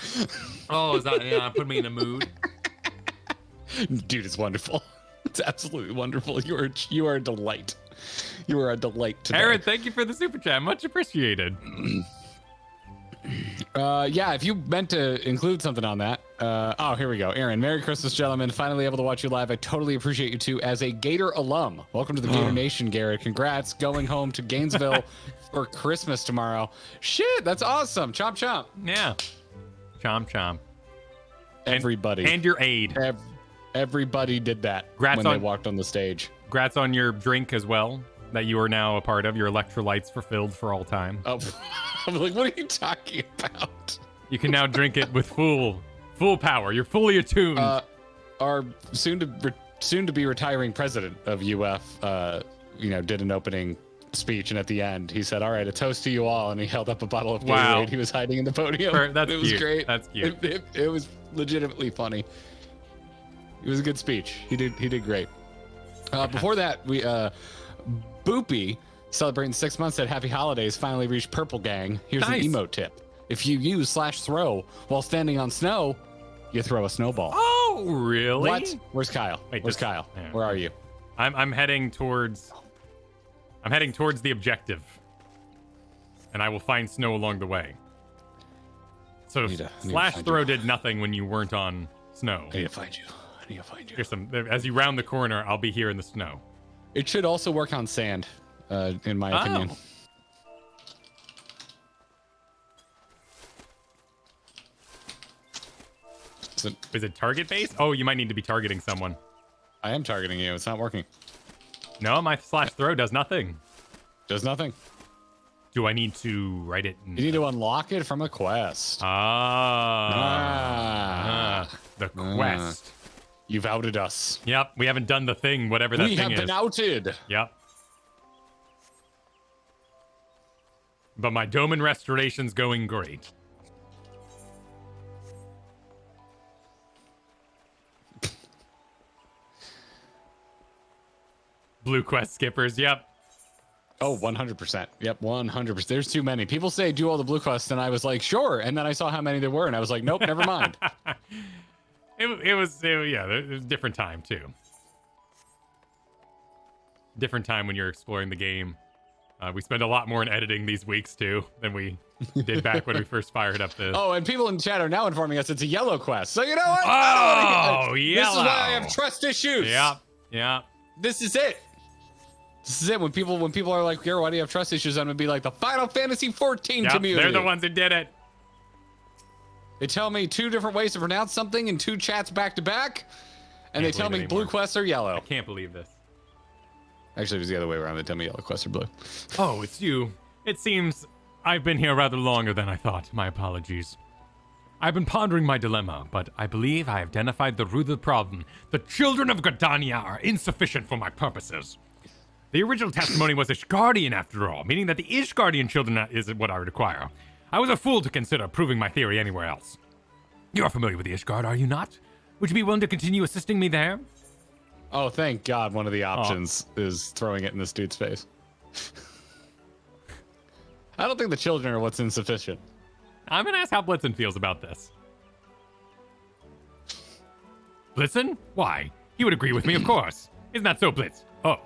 Oh, is that put me in a mood? Dude, it's wonderful. It's absolutely wonderful. You are a delight. You are a delight today. Aaron, thank you for the super chat. Much appreciated. Yeah, if you meant to include something on that. Oh, here we go. Aaron, Merry Christmas, gentlemen. Finally able to watch you live. I totally appreciate you too as a Gator alum. Welcome to the Gator Nation, Garrett. Congrats going home to Gainesville for Christmas tomorrow. Shit, that's awesome. Chomp, chomp. Yeah. Chomp, chomp. Everybody. And your aid. Everybody did that when they walked on the stage. Congrats on your drink as well, that you are now a part of. Your electrolytes fulfilled for all time. Oh, I'm like, what are you talking about? You can now drink it with full power. You're fully attuned. Our soon to be retiring president of UF, did an opening speech, and at the end he said, "All right, a toast to you all," and he held up a bottle of Gatorade he was hiding in the podium. It was great. That's cute. It was legitimately funny. It was a good speech. He did great. Before that, we Boopy, celebrating 6 months, said Happy Holidays, finally reached Purple Gang. Here's nice. an emote tip. If you use /throw while standing on snow, you throw a snowball. Oh, really? What? Where's Kyle? Wait, Where's Kyle? yeah. Where are you? I'm heading towards the objective, and I will find snow along the way. So /throw did nothing when you weren't on snow. I need to find you. Here's some. As you round the corner, I'll be here in the snow. It should also work on sand, in my opinion. Is it target based? Oh, you might need to be targeting someone. I am targeting you. It's not working. No, my /throw does nothing. Does nothing. Do I need to write it? You need to unlock it from a quest. The quest. You've outed us. Yep, we haven't done the thing, whatever that thing is. We have been outed. Yep. But my Doman restoration's going great. Blue quest skippers, yep. Oh, 100%. Yep, 100%. There's too many. People say do all the blue quests, and I was like, sure. And then I saw how many there were, and I was like, nope, never mind. It was a different time, too. Different time when you're exploring the game. We spend a lot more in editing these weeks, too, than we did back when we first fired up the... Oh, and people in chat are now informing us it's a yellow quest. So you know what? Oh, yellow. This is why I have trust issues. Yeah. This is it. This is it. When people are like, Garrett, why do you have trust issues? I'm gonna be like, the Final Fantasy 14 community. They're the ones who did it. They tell me 2 different ways to pronounce something in 2 chats back to back, and they tell me blue quests are yellow. I can't believe this. Actually, it was the other way around. They tell me yellow quests are blue. Oh, it's you. It seems I've been here rather longer than I thought. My apologies. I've been pondering my dilemma, but I believe I have identified the root of the problem. The children of Gardania are insufficient for my purposes. The original testimony was Ishgardian after all, meaning that the Ishgardian children is what I require. I was a fool to consider proving my theory anywhere else. You are familiar with the Ishgard, are you not? Would you be willing to continue assisting me there? Oh, thank God one of the options is throwing it in this dude's face. I don't think the children are what's insufficient. I'm going to ask how Blitzen feels about this. Blitzen? Why? He would agree with me, of course. Isn't that so, Blitz? Oh.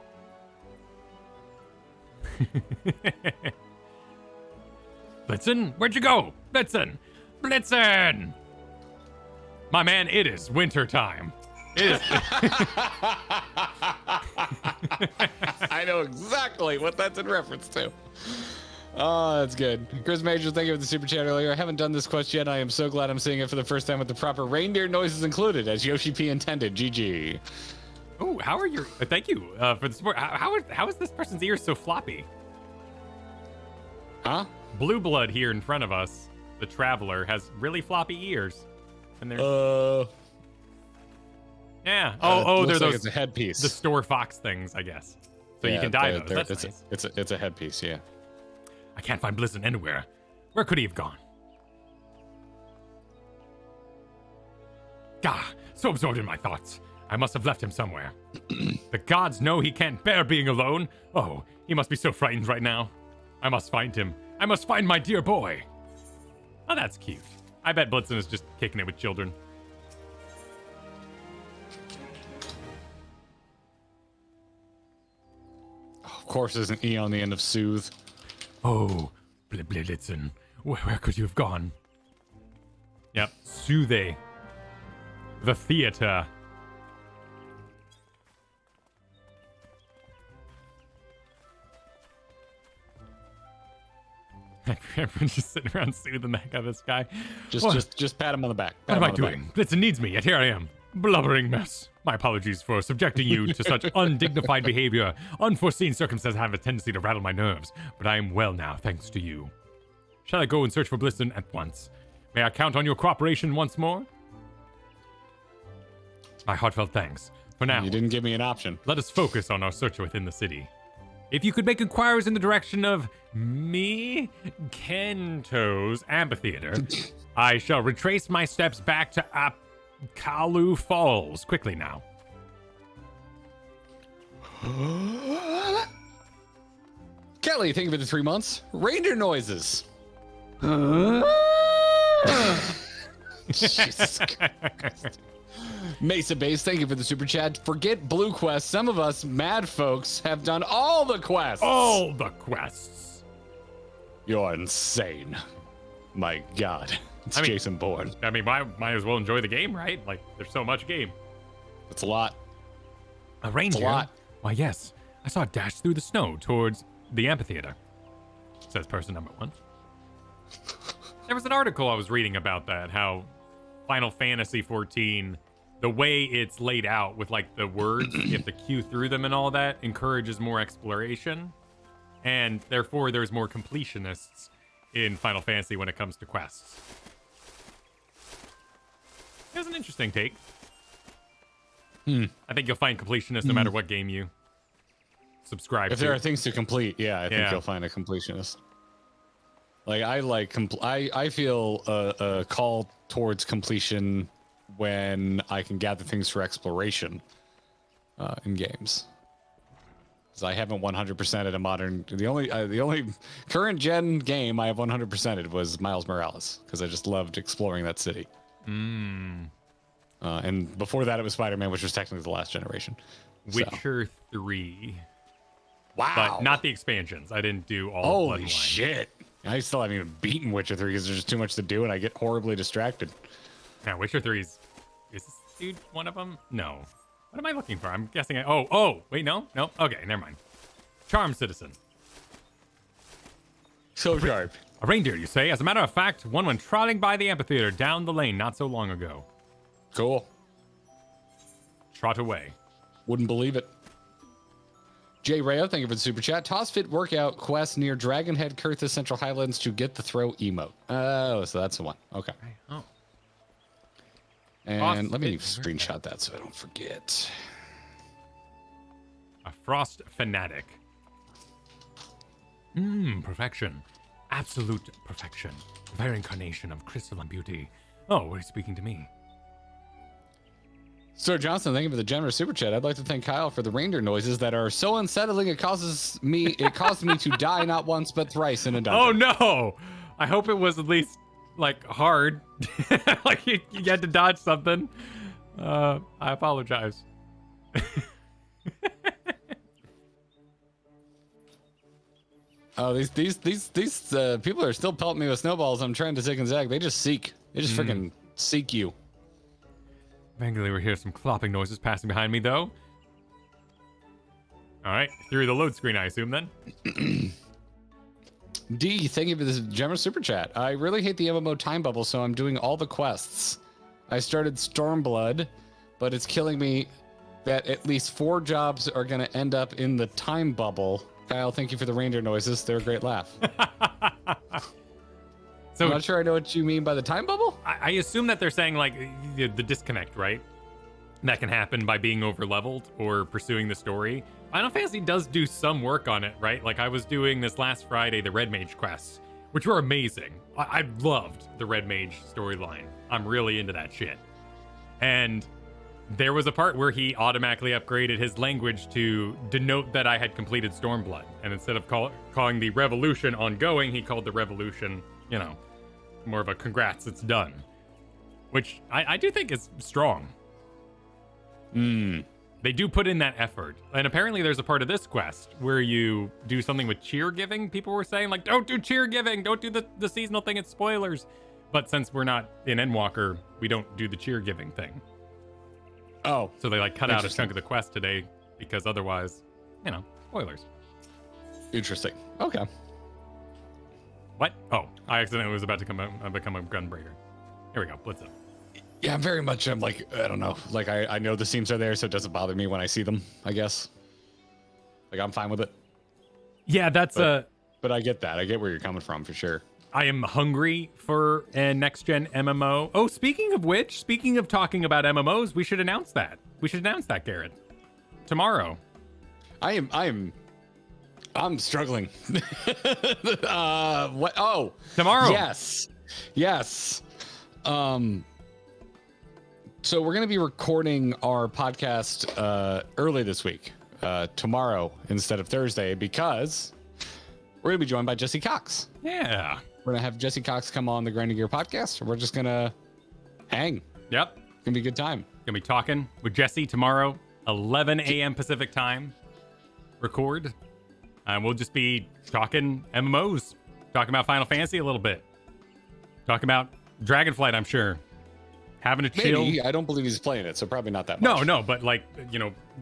Blitzen? Where'd you go? Blitzen! Blitzen! My man, it is winter time. It is. I know exactly what that's in reference to. Oh, that's good. Chris Majors, thank you for the super chat earlier. I haven't done this quest yet. I am so glad I'm seeing it for the first time with the proper reindeer noises included, as Yoshi P intended. GG. Oh, how are your... thank you for the support. How is this person's ears so floppy? Huh? Blue Blood here in front of us, the Traveler, has really floppy ears. And they're... Yeah. They're those... It's a headpiece. The store fox things, I guess. So you can dye those. That's nice. It's a headpiece, yeah. I can't find Blitzen anywhere. Where could he have gone? Gah, so absorbed in my thoughts. I must have left him somewhere. The gods know he can't bear being alone. Oh, he must be so frightened right now. I must find him. I must find my dear boy. Oh, that's cute. I bet Blitzen is just kicking it with children. Of course, isn't E on the end of soothe? Oh, Blitzen, where could you have gone? Yep, Soothe. The theater. Everyone's just sitting around soothing the heck out of this guy. Just pat him on the back. What am I doing? Blitzen needs me, yet here I am. Blubbering mess. My apologies for subjecting you to such undignified behavior. Unforeseen circumstances have a tendency to rattle my nerves, but I am well now, thanks to you. Shall I go and search for Blitzen at once? May I count on your cooperation once more? My heartfelt thanks. For now, you didn't give me an option. Let us focus on our search within the city. If you could make inquiries in the direction of Kento's amphitheater, I shall retrace my steps back to Kalu Falls. Quickly now. Kelly, thank you for the 3 months. Reindeer noises. Jesus Christ. Mesa Base, thank you for the super chat. Forget blue quests. Some of us mad folks have done all the quests. All the quests. You're insane. My God. It's Jason Bourne. I mean, might as well enjoy the game, right? Like, there's so much game. It's a lot. A reindeer? It's a lot. Why, yes. I saw it dash through the snow towards the amphitheater. Says person number 1. There was an article I was reading about that, how Final Fantasy XIV, the way it's laid out with like the words, you have to cue through them and all that, encourages more exploration. And therefore, there's more completionists in Final Fantasy when it comes to quests. It's an interesting take. I think you'll find completionists no matter what game you subscribe to. If there are things to complete, I think Yeah. you'll find a completionist. Like I feel a call towards completion when I can gather things for exploration in games. Because I haven't 100%ed a modern. The only current gen game I have 100%ed was Miles Morales because I just loved exploring that city. And before that, it was Spider-Man, which was technically the last generation. Witcher 3. Wow. But not the expansions. I didn't do all of Holy Bloodline. shit. I still haven't even beaten Witcher 3 because there's just too much to do and I get horribly distracted. Now, Witcher 3 is this dude one of them? No. What am I looking for? I'm guessing oh, wait, no? Okay, never mind. Charmed Citizen. So sharp. A reindeer, you say? As a matter of fact, one went trotting by the amphitheater down the lane not so long ago. Cool. Trot away. Wouldn't believe it. Jay Rayo, thank you for the super chat. Toss Fit workout quest near Dragonhead, Kurthus, Central Highlands to get the throw emote. Oh, so that's the one. Okay. Oh. And let me screenshot that so I don't forget. A frost fanatic. Perfection. Absolute perfection. The very incarnation of crystalline beauty. Oh, what are you speaking to me? Sir Johnson, thank you for the generous super chat. I'd like to thank Kyle for the reindeer noises that are so unsettling it caused me to die not once but thrice in a dungeon. Oh no! I hope it was at least like hard. Like you had to dodge something. I apologize. Oh, these people are still pelting me with snowballs. I'm trying to zig and zag. They just seek. They just freaking seek you. Vaguely, we hear some clopping noises passing behind me, though. All right, through the load screen, I assume, then. D, thank you for this generous super chat. I really hate the MMO time bubble, so I'm doing all the quests. I started Stormblood, but it's killing me that at least 4 jobs are going to end up in the time bubble. Kyle, thank you for the reindeer noises. They're a great laugh. So I'm not sure I know what you mean by the time bubble. I assume that they're saying, like, the disconnect, right? That can happen by being over-leveled or pursuing the story. Final Fantasy does do some work on it, right? Like, I was doing this last Friday, the Red Mage quests, which were amazing. I loved the Red Mage storyline. I'm really into that shit. And there was a part where he automatically upgraded his language to denote that I had completed Stormblood. And instead of calling the Revolution ongoing, he called the Revolution, you know, more of a congrats, it's done. Which I do think is strong. They do put in that effort. And apparently there's a part of this quest where you do something with cheer giving. People were saying, like, don't do cheer giving. Don't do the seasonal thing. It's spoilers. But since we're not in Endwalker, we don't do the cheer giving thing. Oh. So they, like, cut out a chunk of the quest today because otherwise, you know, spoilers. Interesting. Okay. What? Oh, I accidentally was about to become a gunbreaker. Here we go. Blitz up. Yeah, very much. I'm like, I don't know. Like, I know the seams are there, so it doesn't bother me when I see them, I guess. Like, I'm fine with it. Yeah, that's But I get that. I get where you're coming from, for sure. I am hungry for a next-gen MMO. Oh, speaking of which, speaking of talking about MMOs, we should announce that. We should announce that, Garrett. Tomorrow. I'm struggling. What? Oh, tomorrow. Yes. So we're going to be recording our podcast early this week, tomorrow instead of Thursday, because we're going to be joined by Jesse Cox. Yeah. We're going to have Jesse Cox come on the Grinding Gear podcast. We're just going to hang. Yep. It's gonna be a good time. Gonna be talking with Jesse tomorrow, 11 a.m. Pacific time. Record. We'll just be talking MMOs, talking about Final Fantasy a little bit, talking about Dragonflight, I'm sure. Having a chill. Maybe. I don't believe he's playing it, so probably not that much. No, but like,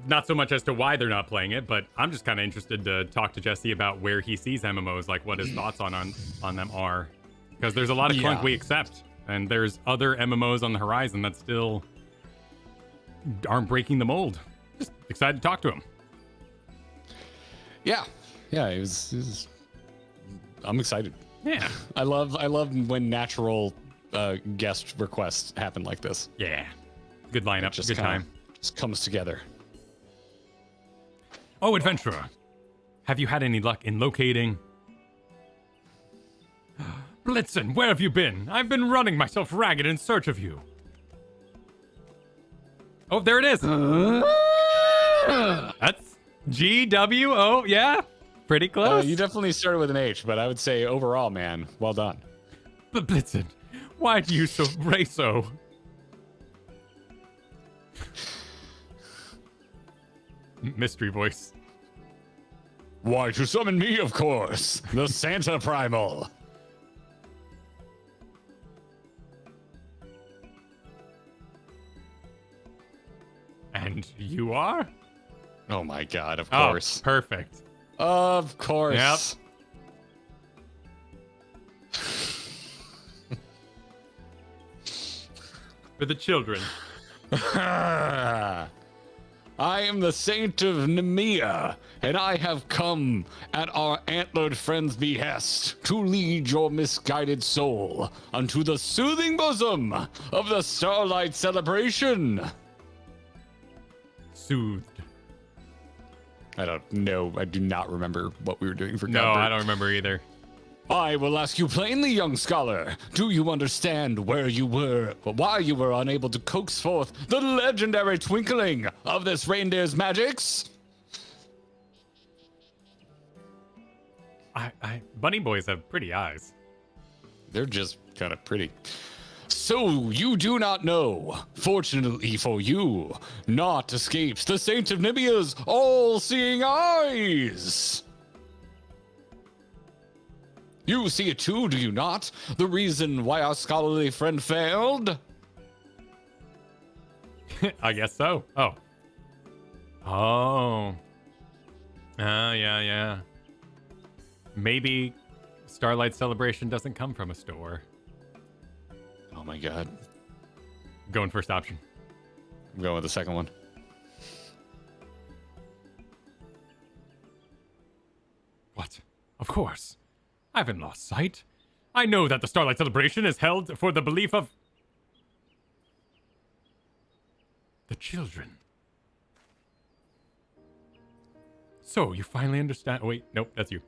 not so much as to why they're not playing it, but I'm just kind of interested to talk to Jesse about where he sees MMOs, like what his thoughts on them are. Because there's a lot of clunk we accept, and there's other MMOs on the horizon that still aren't breaking the mold. Just excited to talk to him. Yeah, it was I'm excited. Yeah. I love when natural guest requests happen like this. Yeah. Good lineup. Good time. Just comes together. Oh, adventurer. Have you had any luck in locating... Blitzen, where have you been? I've been running myself ragged in search of you. Oh, there it is. That's GWO. Yeah. Pretty close. You definitely started with an H, but I would say overall, man, well done. But Blitzen, why do you race so? Mystery voice. Why, to summon me, of course. The Santa Primal. And you are? Oh my god, of course. Oh, perfect. Of course. Yep. For the children. I am the Saint of Nemea, and I have come at our antlered friend's behest to lead your misguided soul unto the soothing bosom of the Starlight celebration. Soothed. I don't know. I do not remember what we were doing for No, Godbert. I don't remember either. I will ask you plainly, young scholar. Do you understand where you were, or why you were unable to coax forth the legendary twinkling of this reindeer's magics? Bunny boys have pretty eyes. They're just kind of pretty. So you do not know. Fortunately for you, naught escapes the Saint of Nibia's all-seeing eyes. You see it too, do you not? The reason why our scholarly friend failed? I guess so. Oh. Oh. Yeah. Maybe Starlight Celebration doesn't come from a store. Oh my god. Going first option. I'm going with the second one. What? Of course. I haven't lost sight. I know that the Starlight Celebration is held for the belief of... the children. So, you finally understand... Oh, wait, nope, that's you.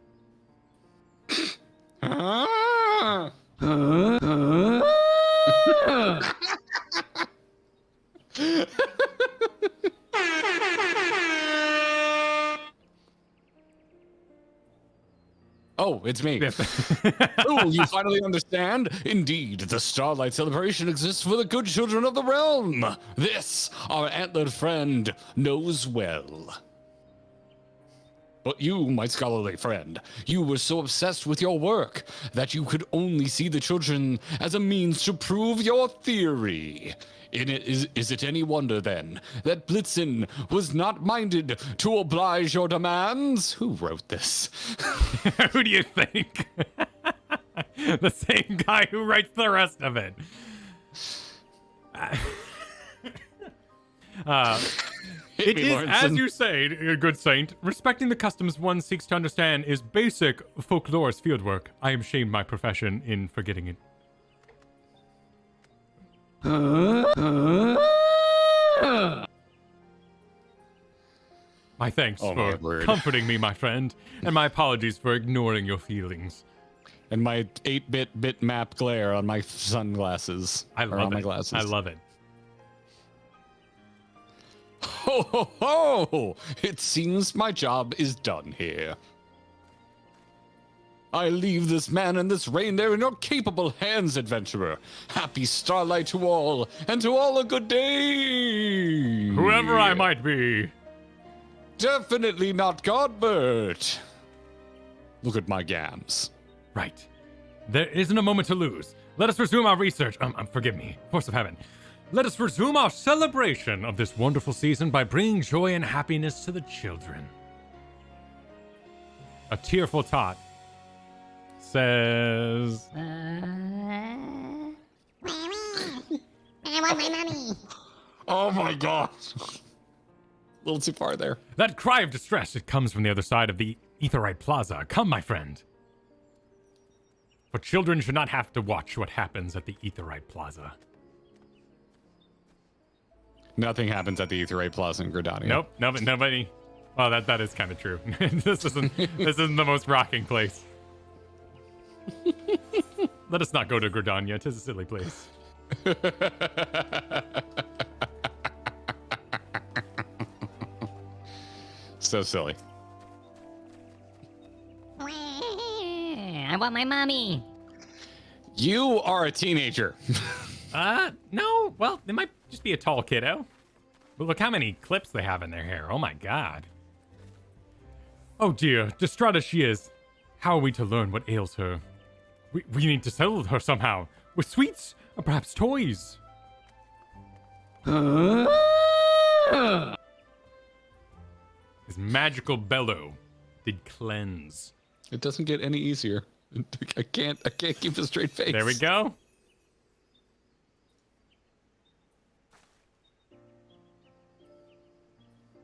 Oh, it's me. Oh, you finally understand? Indeed, the Starlight Celebration exists for the good children of the realm. This, our antlered friend, knows well. But you, my scholarly friend, you were so obsessed with your work that you could only see the children as a means to prove your theory. Is it any wonder, then, that Blitzen was not minded to oblige your demands? Who wrote this? Who do you think? The same guy who writes the rest of it. It is, as you say, good saint, respecting the customs one seeks to understand is basic folklore's fieldwork. I am shamed my profession in forgetting it. My thanks for comforting me, my friend, and my apologies for ignoring your feelings. And my 8-bit bitmap glare on my sunglasses. I love it. My glasses. I love it. Ho ho ho! It seems my job is done here. I leave this man and this reindeer in your capable hands, adventurer. Happy Starlight to all, and to all a good day. Whoever I might be. Definitely not Godbert. Look at my gams. Right. There isn't a moment to lose. Let us resume our research. Forgive me, force of heaven. Let us resume our celebration of this wonderful season by bringing joy and happiness to the children. A tearful tot says... I want my money. Oh my gosh. A little too far there. That cry of distress, it comes from the other side of the Aetherite Plaza. Come, my friend. For children should not have to watch what happens at the Aetherite Plaza. Nothing happens at the Aetherite Plaza in Gridania. Nope, nobody. Well, that is kind of true. This isn't the most rocking place. Let us not go to Gridania. 'Tis a silly place. So silly. I want my mommy. You are a teenager. No. Well, they might just be a tall kiddo. But look how many clips they have in their hair. Oh my god. Oh dear, distraught as she is, how are we to learn what ails her? We need to settle her somehow, with sweets or perhaps toys. His magical bellow did cleanse. It doesn't get any easier. I can't keep a straight face. There we go.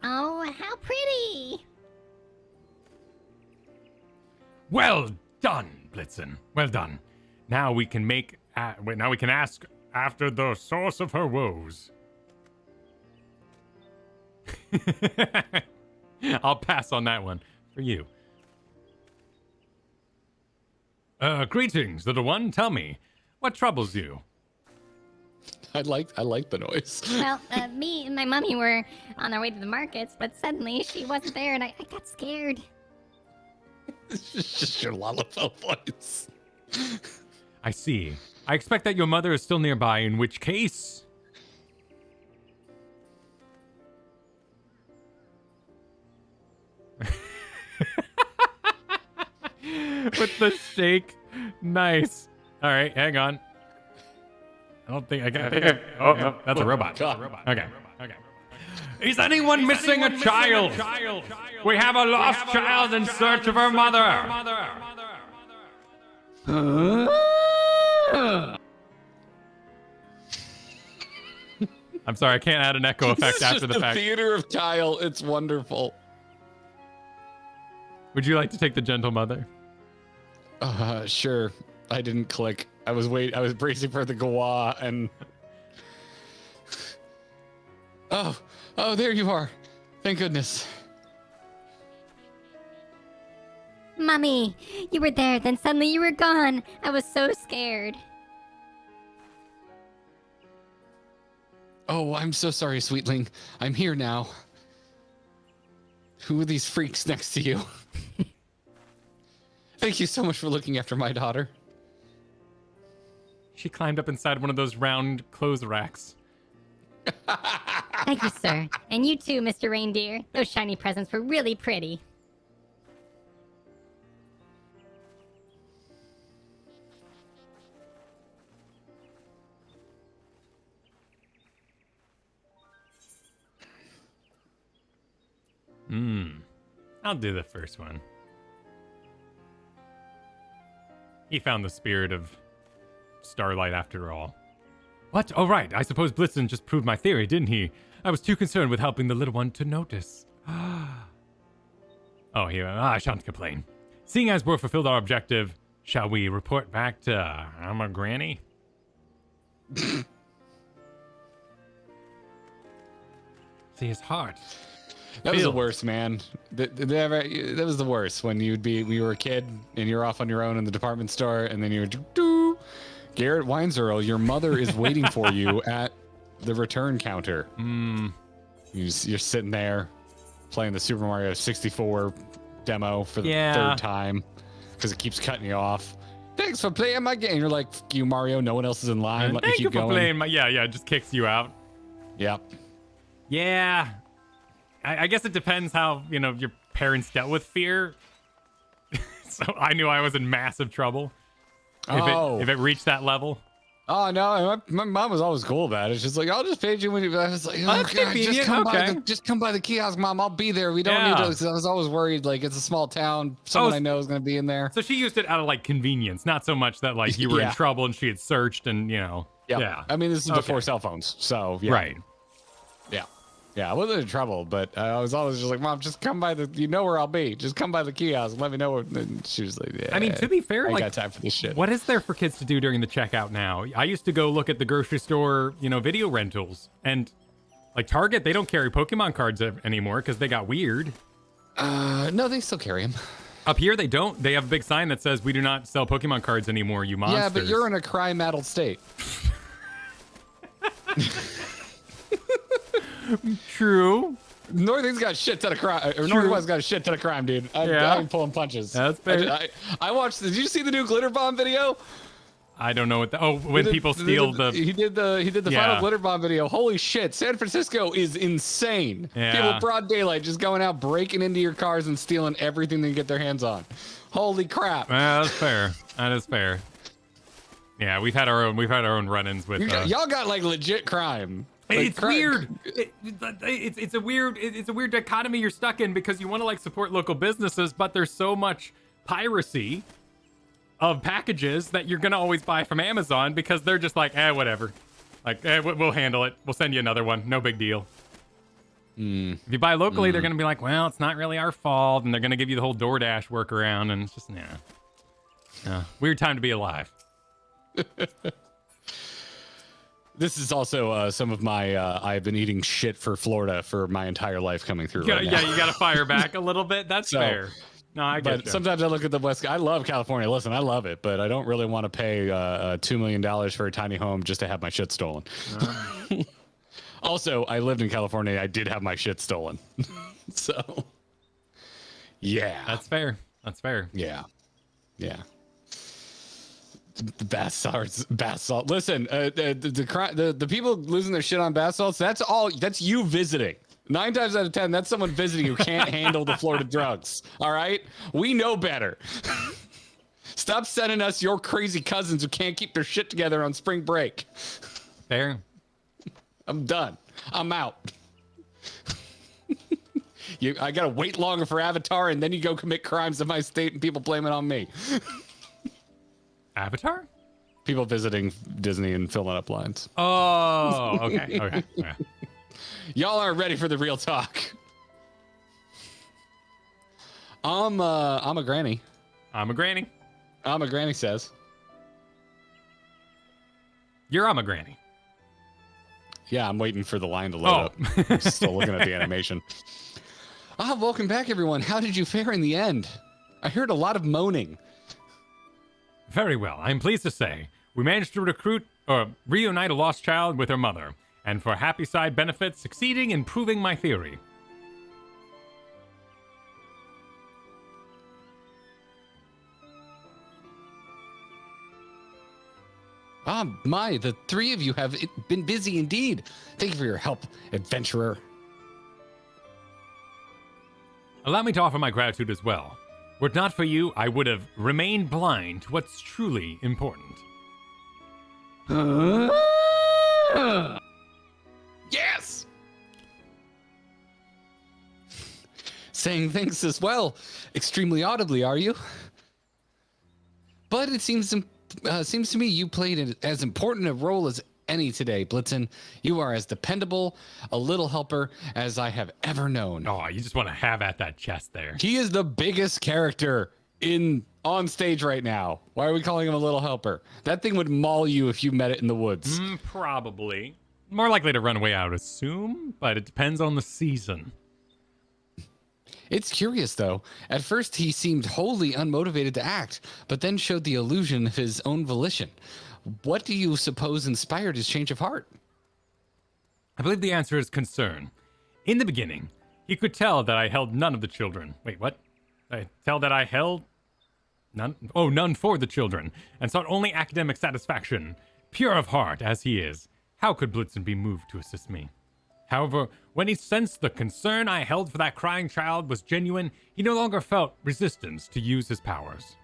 Oh, how pretty. Well done, Blitzen. Well done. Now we can ask after the source of her woes. I'll pass on that one for you. Greetings, little one. Tell me, what troubles you? I like the noise. Well, me and my mommy were on our way to the markets, but suddenly she wasn't there, and I got scared. It's just your Lalafell voice. I see. I expect that your mother is still nearby, in which case... With the shake. Nice. All right, hang on. I don't think I got it. Oh, no, that's a robot. Okay. Is anyone missing a child? We have a lost child in search of her mother. I'm sorry, I can't add an echo effect after the fact. The theater of Kyle. It's wonderful. Would you like to take the gentle mother? Sure. I didn't click. I was bracing for the gwa and... Oh, there you are. Thank goodness. Mommy, you were there, then suddenly you were gone. I was so scared. Oh, I'm so sorry, sweetling. I'm here now. Who are these freaks next to you? Thank you so much for looking after my daughter. She climbed up inside one of those round clothes racks. Thank you, sir. And you too, Mr. Reindeer. Those shiny presents were really pretty. I'll do the first one. He found the spirit of Starlight after all. What? Oh, right. I suppose Blitzen just proved my theory, didn't he? I was too concerned with helping the little one to notice. I shan't complain. Seeing as we've fulfilled our objective, shall we report back to our granny? See his heart. That was the worst, man. That was the worst when when you were a kid and you're off on your own in the department store and then you're Garrett Weinzerl, your mother is waiting for you at the return counter. You're sitting there playing the Super Mario 64 demo for the third time. because it keeps cutting you off. Thanks for playing my game. You're like, fuck you, Mario. No one else is in line. Let me Thank keep you for going. playing my. Yeah, it just kicks you out. Yep. Yeah. I guess it depends how, your parents dealt with fear. So I knew I was in massive trouble if it reached that level. Oh, no. My mom was always cool about it. She's like, I'll just page you when you. I was like, oh, that's God, convenient. just come by the kiosk, Mom. I'll be there. We don't need to. 'Cause I was always worried, like, it's a small town. Someone I know is going to be in there. So she used it out of, like, convenience, not so much that, like, you were in trouble and she had searched and, Yep. Yeah. I mean, this is before cell phones. So, yeah. Right. Yeah. Yeah, I wasn't in trouble, but I was always just like, Mom, just come by you know where I'll be. Just come by the kiosk and let me know where. And she was like, yeah. I mean, to be fair, I like, got time for this shit. What is there for kids to do during the checkout now? I used to go look at the grocery store, video rentals, and like Target, they don't carry Pokemon cards anymore because they got weird. No, they still carry them. Up here, they don't. They have a big sign that says, "We do not sell Pokemon cards anymore, you monsters." Yeah, but you're in a crime-addled state. True. Northing's got a shit ton of crime. Or Northwest got a shit ton of crime, dude. I'm pulling punches. That's fair. I watched. Did you see the new glitter bomb video? I don't know what. When people steal the. He did the final glitter bomb video. Holy shit! San Francisco is insane. Yeah. People broad daylight just going out, breaking into your cars and stealing everything they can get their hands on. Holy crap! That's fair. That is fair. Yeah, we've had our own run-ins with. Y'all got like legit crime. It's weird. It's a weird dichotomy you're stuck in because you want to like support local businesses, but there's so much piracy of packages that you're gonna always buy from Amazon because they're just like, whatever. Like, we'll handle it. We'll send you another one. No big deal. If you buy locally, they're gonna be like, well, it's not really our fault, and they're gonna give you the whole DoorDash workaround, and it's just weird time to be alive. This is also some of my I've been eating shit for Florida for my entire life coming through right now. Yeah, you got to fire back a little bit. That's fair. No, I get it. Sometimes I look at the West. I love California. Listen, I love it, but I don't really want to pay $2 million for a tiny home just to have my shit stolen. Also, I lived in California. I did have my shit stolen. So, yeah. That's fair. Yeah. Bath salt. Listen, the people losing their shit on bath salts. That's you visiting. 9 times out of 10, that's someone visiting who can't handle the Florida drugs. All right, we know better. Stop sending us your crazy cousins who can't keep their shit together on spring break. Fair. I'm done. I'm out. I gotta wait longer for Avatar, and then you go commit crimes in my state, and people blame it on me. Avatar? People visiting Disney and filling up lines. Oh, okay. Yeah. Y'all aren't ready for the real talk. I'm a granny. I'm a granny. I'm a granny says. You're a granny. Yeah, I'm waiting for the line to load up. I'm still looking at the animation. Welcome back, everyone. How did you fare in the end? I heard a lot of moaning. Very well. I'm pleased to say we managed to reunite a lost child with her mother, and for happy side benefits, succeeding in proving my theory. The 3 of you have been busy indeed. Thank you for your help, adventurer. Allow me to offer my gratitude as well. Were it not for you, I would have remained blind to what's truly important. Yes! Saying things as well, extremely audibly, are you? But it seems to me you played as important a role as any today, Blitzen. You are as dependable a little helper as I have ever known. Oh, you just want to have at that chest there. He is the biggest character on stage right now. Why are we calling him a little helper? That thing would maul you if you met it in the woods. Probably. More likely to run away, I would assume, but it depends on the season. It's curious, though. At first, he seemed wholly unmotivated to act, but then showed the illusion of his own volition. What do you suppose inspired his change of heart? I believe the answer is concern. In the beginning, he could tell that I held none of the children. Wait, what? I tell that I held none for the children, and sought only academic satisfaction. Pure of heart as he is, how could Blitzen be moved to assist me? However, when he sensed the concern I held for that crying child was genuine, he no longer felt resistance to use his powers.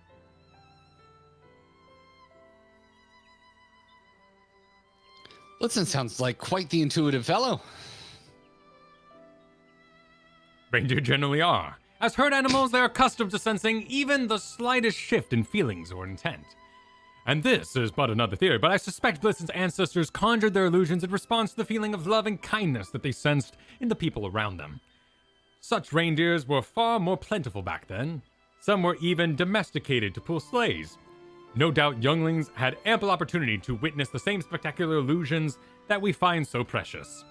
Blitzen sounds like quite the intuitive fellow. Reindeer generally are. As herd animals, they are accustomed to sensing even the slightest shift in feelings or intent. And this is but another theory, but I suspect Blitzen's ancestors conjured their illusions in response to the feeling of love and kindness that they sensed in the people around them. Such reindeers were far more plentiful back then. Some were even domesticated to pull sleighs. No doubt younglings had ample opportunity to witness the same spectacular illusions that we find so precious.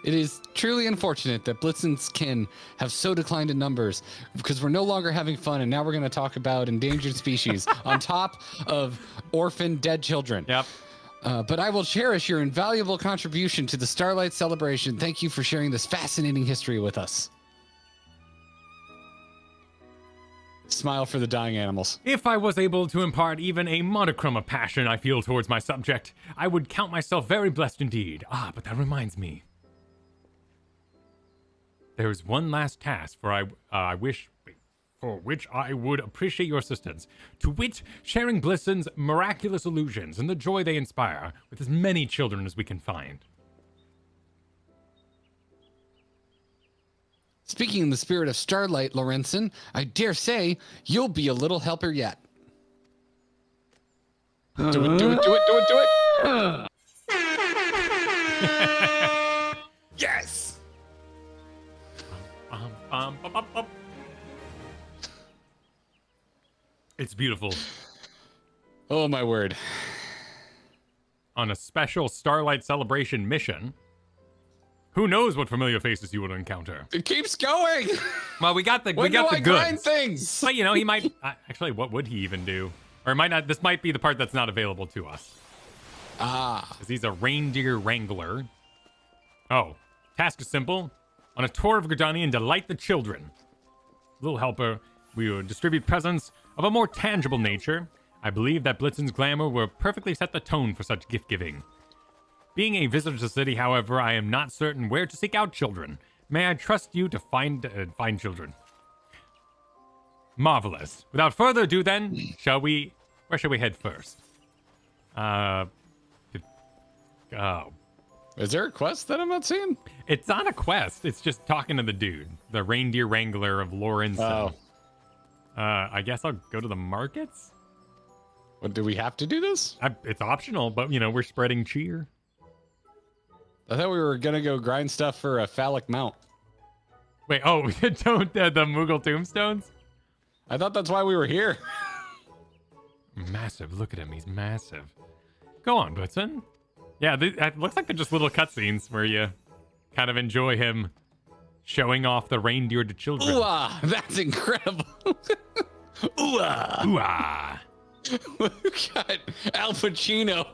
It is truly unfortunate that Blitzen's kin have so declined in numbers because we're no longer having fun, and now we're going to talk about endangered species on top of orphaned dead children. Yep. But I will cherish your invaluable contribution to the Starlight celebration. Thank you for sharing this fascinating history with us. Smile for the dying animals. If I was able to impart even a modicum of passion I feel towards my subject, I would count myself very blessed indeed. But that reminds me. There is one last task for which I would appreciate your assistance. To wit, sharing Blissen's miraculous illusions and the joy they inspire with as many children as we can find. Speaking in the spirit of Starlight, Lorenzen, I dare say you'll be a little helper yet. Do it, do it, do it, do it, do it! Yes! It's beautiful. Oh, my word. On a special Starlight celebration mission, who knows what familiar faces you will encounter? It keeps going. Well, we got the when we got do the I goods. grind things? But he might actually. What would he even do? Or it might not. This might be the part that's not available to us. Because he's a reindeer wrangler. Oh, task is simple. On a tour of Gridania and delight the children. Little helper, we will distribute presents of a more tangible nature. I believe that Blitzen's glamour will perfectly set the tone for such gift giving. Being a visitor to the city, however, I am not certain where to seek out children. May I trust you to find children? Marvelous. Without further ado, then, where shall we head first? Is there a quest that I'm not seeing? It's not a quest. It's just talking to the dude, the reindeer wrangler of Lorenzen. Oh. I guess I'll go to the markets. What, do we have to do this? It's optional, but we're spreading cheer. I thought we were gonna go grind stuff for a phallic mount. Wait, don't the Moogle tombstones? I thought that's why we were here. Massive. Look at him. He's massive. Go on, Blitzen. Yeah, it looks like they're just little cutscenes where you kind of enjoy him showing off the reindeer to children. Ooh-ah, that's incredible. Ooh-ah. Ooh-ah. We've got Al Pacino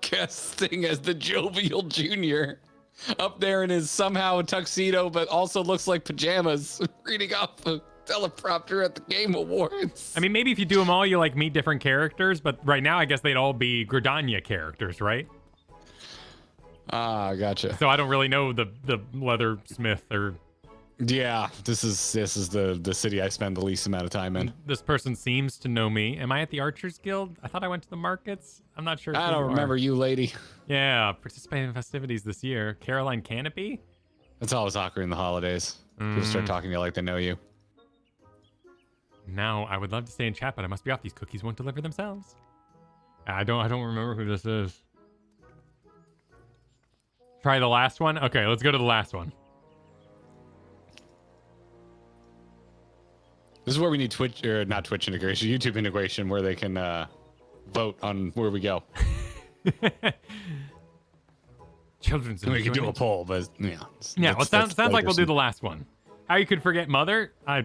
casting as the jovial junior up there in his somehow tuxedo, but also looks like pajamas, reading off the teleprompter at the Game Awards. I mean, maybe if you do them all, you meet different characters, but right now I guess they'd all be Gridania characters, right? Gotcha. So I don't really know the leathersmith or... Yeah, this is the city I spend the least amount of time in. This person seems to know me. Am I at the Archers Guild? I thought I went to the markets. I'm not sure. I don't remember you, lady. Yeah, participating in festivities this year. Caroline Canopy? That's always awkward in the holidays. People start talking to you like they know you. Now, I would love to stay in chat, but I must be off. These cookies won't deliver themselves. I don't remember who this is. Try the last one? Okay, let's go to the last one. This is where we need Twitch, or not Twitch integration, YouTube integration, where they can vote on where we go. Children's. We can do a poll, but yeah. Yeah, well, sounds like we'll do the last one. How you could forget Mother? I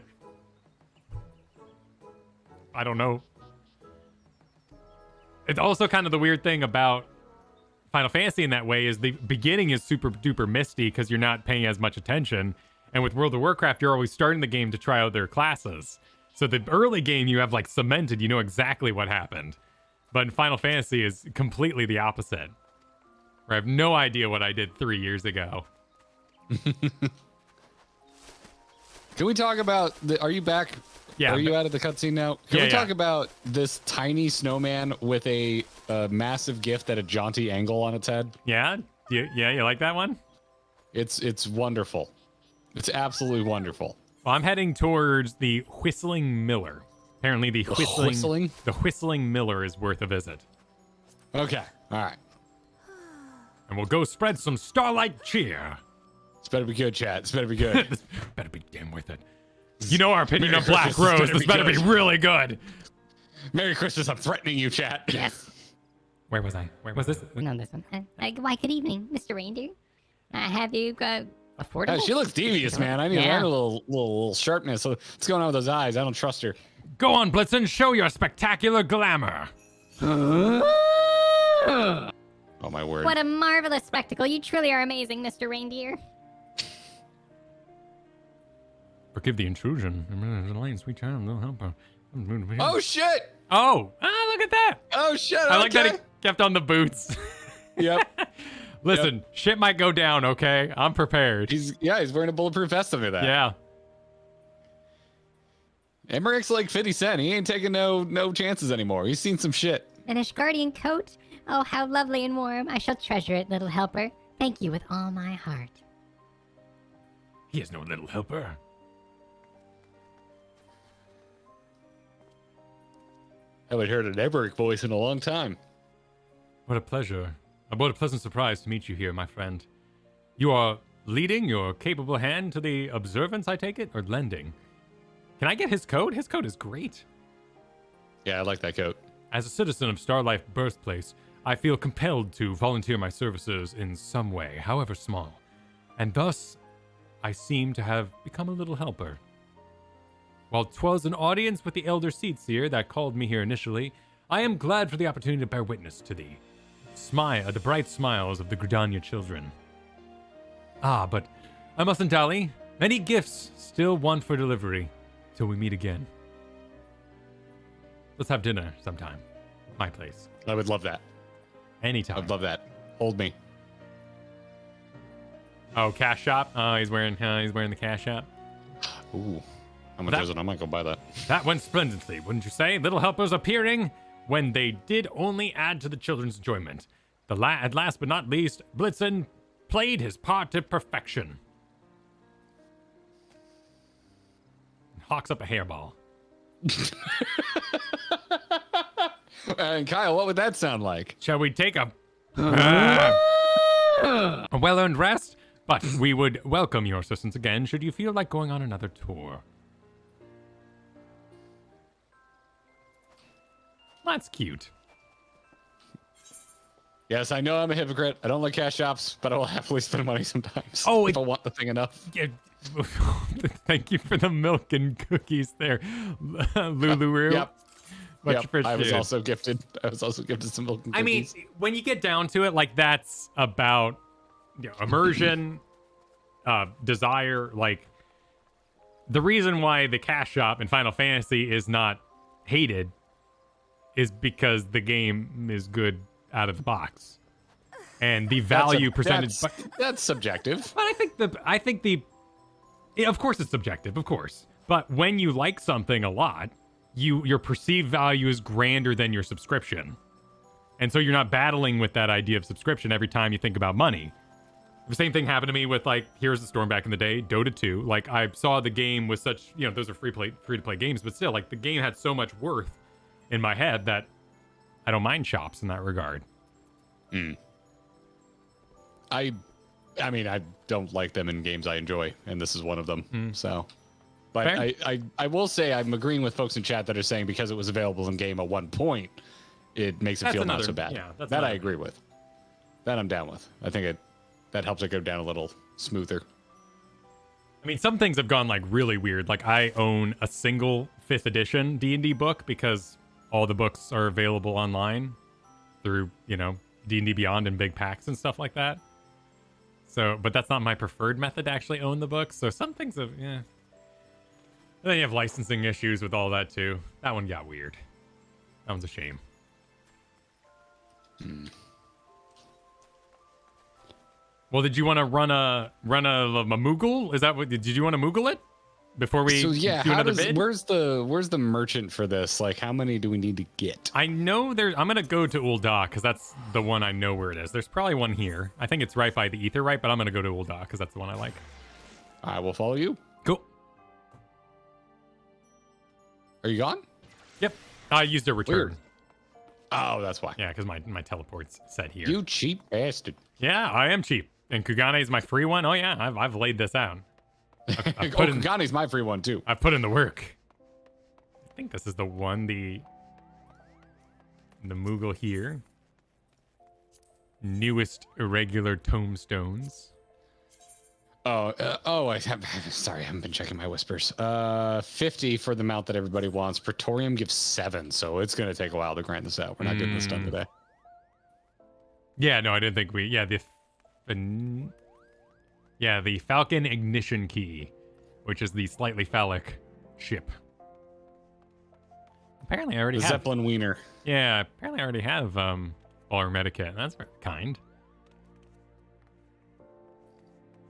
don't know. It's also kind of the weird thing about Final Fantasy in that way is the beginning is super duper misty because you're not paying as much attention. And with World of Warcraft, you're always starting the game to try out their classes. So the early game you have like cemented, you know exactly what happened. But in Final Fantasy is completely the opposite. Where I have no idea what I did 3 years ago. Can we talk about are you back? Yeah. Are you out of the cutscene now? Can Yeah, we talk about this tiny snowman with a massive gift at a jaunty angle on its head? Yeah? You like that one? It's wonderful. It's absolutely wonderful. Well, I'm heading towards the Whistling Miller. Apparently the Whistling Miller is worth a visit. Okay. All right. And we'll go spread some Starlight cheer. This better be good, chat. This better be good. This better be damn with it. You know our opinion Merry on Black Christmas, Rose. This better be really good. Merry Christmas. I'm threatening you, chat. Yes. Where was I? Where was this? No, this one. Why, good evening, Mr. Reindeer. Have you affordable? Yeah, she looks devious, man. I need to learn a little sharpness. What's going on with those eyes? I don't trust her. Go on, Blitzen. Show your spectacular glamour. Oh, my word. What a marvelous spectacle. You truly are amazing, Mr. Reindeer. Forgive the intrusion. Light, sweet child, no helper. Oh, shit. Oh, look at that. Oh, shit. I like that he kept on the boots. Yep. Listen, shit might go down, okay? I'm prepared. He's wearing a bulletproof vest under that. Yeah. Emmerich's like 50 Cent. He ain't taking no chances anymore. He's seen some shit. An Ashgardian coat? Oh, how lovely and warm. I shall treasure it, little helper. Thank you with all my heart. He is no little helper. I haven't heard an Emmerich voice in a long time. What a pleasure. What a pleasant surprise to meet you here, my friend. You are leading your capable hand to the observance, I take it? Or lending? Can I get his coat? His coat is great. Yeah, I like that coat. As a citizen of Starlight birthplace, I feel compelled to volunteer my services in some way, however small. And thus, I seem to have become a little helper. While 'twas an audience with the elder Seedseer that called me here initially, I am glad for the opportunity to bear witness to the bright smiles of the Gridania children. But I mustn't dally. Many gifts still want for delivery till we meet again. Let's have dinner sometime. My place. I would love that. Anytime. I'd love that. Hold me. Oh, cash shop. Oh, he's wearing the cash shop. Ooh. How much is it? I might go buy that. That went splendidly, wouldn't you say? Little helpers appearing when they did only add to the children's enjoyment. At last but not least, Blitzen played his part to perfection. Hawks up a hairball. And Kyle, what would that sound like? Shall we take a well-earned rest? But we would welcome your assistance again should you feel like going on another tour. That's cute. Yes, I know I'm a hypocrite. I don't like cash shops, but I will happily spend money sometimes. Oh, if I want the thing enough. Yeah. Thank you for the milk and cookies there, Lulu. Yep. Much appreciated. I was also gifted some milk and cookies. I mean, when you get down to it, like that's about immersion, desire. Like the reason why the cash shop in Final Fantasy is not hated is because the game is good out of the box, and the value percentage. That's subjective. But I think the of course it's subjective, of course. But when you like something a lot, your perceived value is grander than your subscription, and so you're not battling with that idea of subscription every time you think about money. The same thing happened to me with like Heroes of the Storm back in the day, Dota 2. Like I saw the game was such, those are free to play games, but still, like the game had so much worth in my head that I don't mind shops in that regard. I mean, I don't like them in games I enjoy, and this is one of them. So, but I will say I'm agreeing with folks in chat that are saying because it was available in game at one point, it makes it feel not so bad. Yeah, that I agree with. That I'm down with. I think that helps it go down a little smoother. I mean, some things have gone like really weird. Like I own a single 5th edition D&D book because all the books are available online through, D&D Beyond and big packs and stuff like that. So, but that's not my preferred method to actually own the books. So some things have, Then you have licensing issues with all that too. That one got weird. That one's a shame. Well, did you want to run a Moogle? Is that what? Did you want to Moogle it before we So yeah, do another bid? where's the merchant for this? Like, how many do we need to get? I know there's. I'm gonna go to Ul'dah because that's the one I know where it is. There's probably one here. I think it's right by the Aetheryte, but I'm gonna go to Ul'dah because that's the one I like. I will follow you. Cool. Are you gone? Yep. I used a return. Weird. Oh, that's why. Yeah, because my teleport's set here. You cheap bastard. Yeah, I am cheap. And Kugane is my free one. Oh yeah, I've laid this out. I've put in, Kugane's my free one too. I've put in the work. I think this is the one. The Moogle here. Newest irregular tombstones. Sorry, I haven't been checking my whispers. 50 for the amount that everybody wants. Praetorium gives 7, so it's gonna take a while to grind this out. We're not getting this done today. Yeah, no, I didn't think we. Yeah, the Falcon Ignition Key, which is the slightly phallic ship. Apparently, I already have Zeppelin Wiener. Yeah, apparently I already have all our Medikit. That's very kind.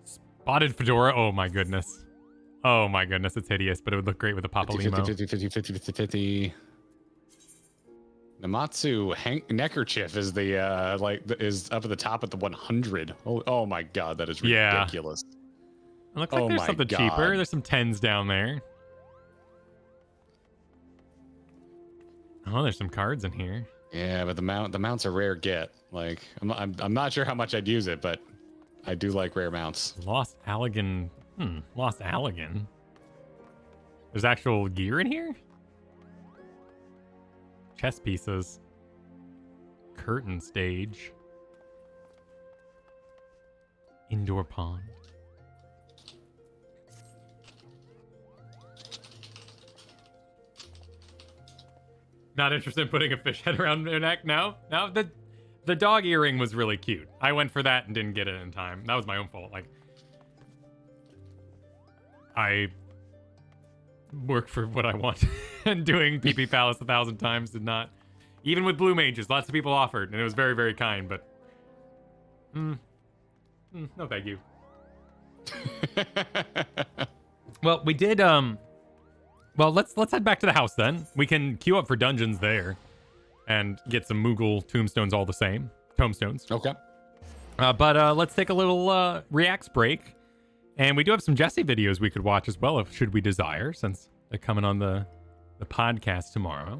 Spotted fedora. Oh my goodness. Oh my goodness, it's hideous, but it would look great with a Papalymo. 50. Namatsu neckerchief is the is up at the top at the 100. Oh my god, that is ridiculous. It looks like there's something cheaper. There's some 10s down there. Oh, there's some cards in here. Yeah, but the mount's a rare get. Like I'm not sure how much I'd use it, but I do like rare mounts. Lost Allegan. Lost Allegan. There's actual gear in here? Chess pieces. Curtain stage. Indoor pond. Not interested in putting a fish head around their neck? No? No? The dog earring was really cute. I went for that and didn't get it in time. That was my own fault. Like, I work for what I want. And doing PP Palace 1,000 times did not. Even with blue mages, lots of people offered, and it was very, very kind, but... no thank you. Well, we did, well, let's head back to the house then. We can queue up for dungeons there. And get some Moogle tombstones all the same. Tombstones. Okay. But let's take a little reacts break. And we do have some Jesse videos we could watch as well, if should we desire, since they're coming on the podcast tomorrow.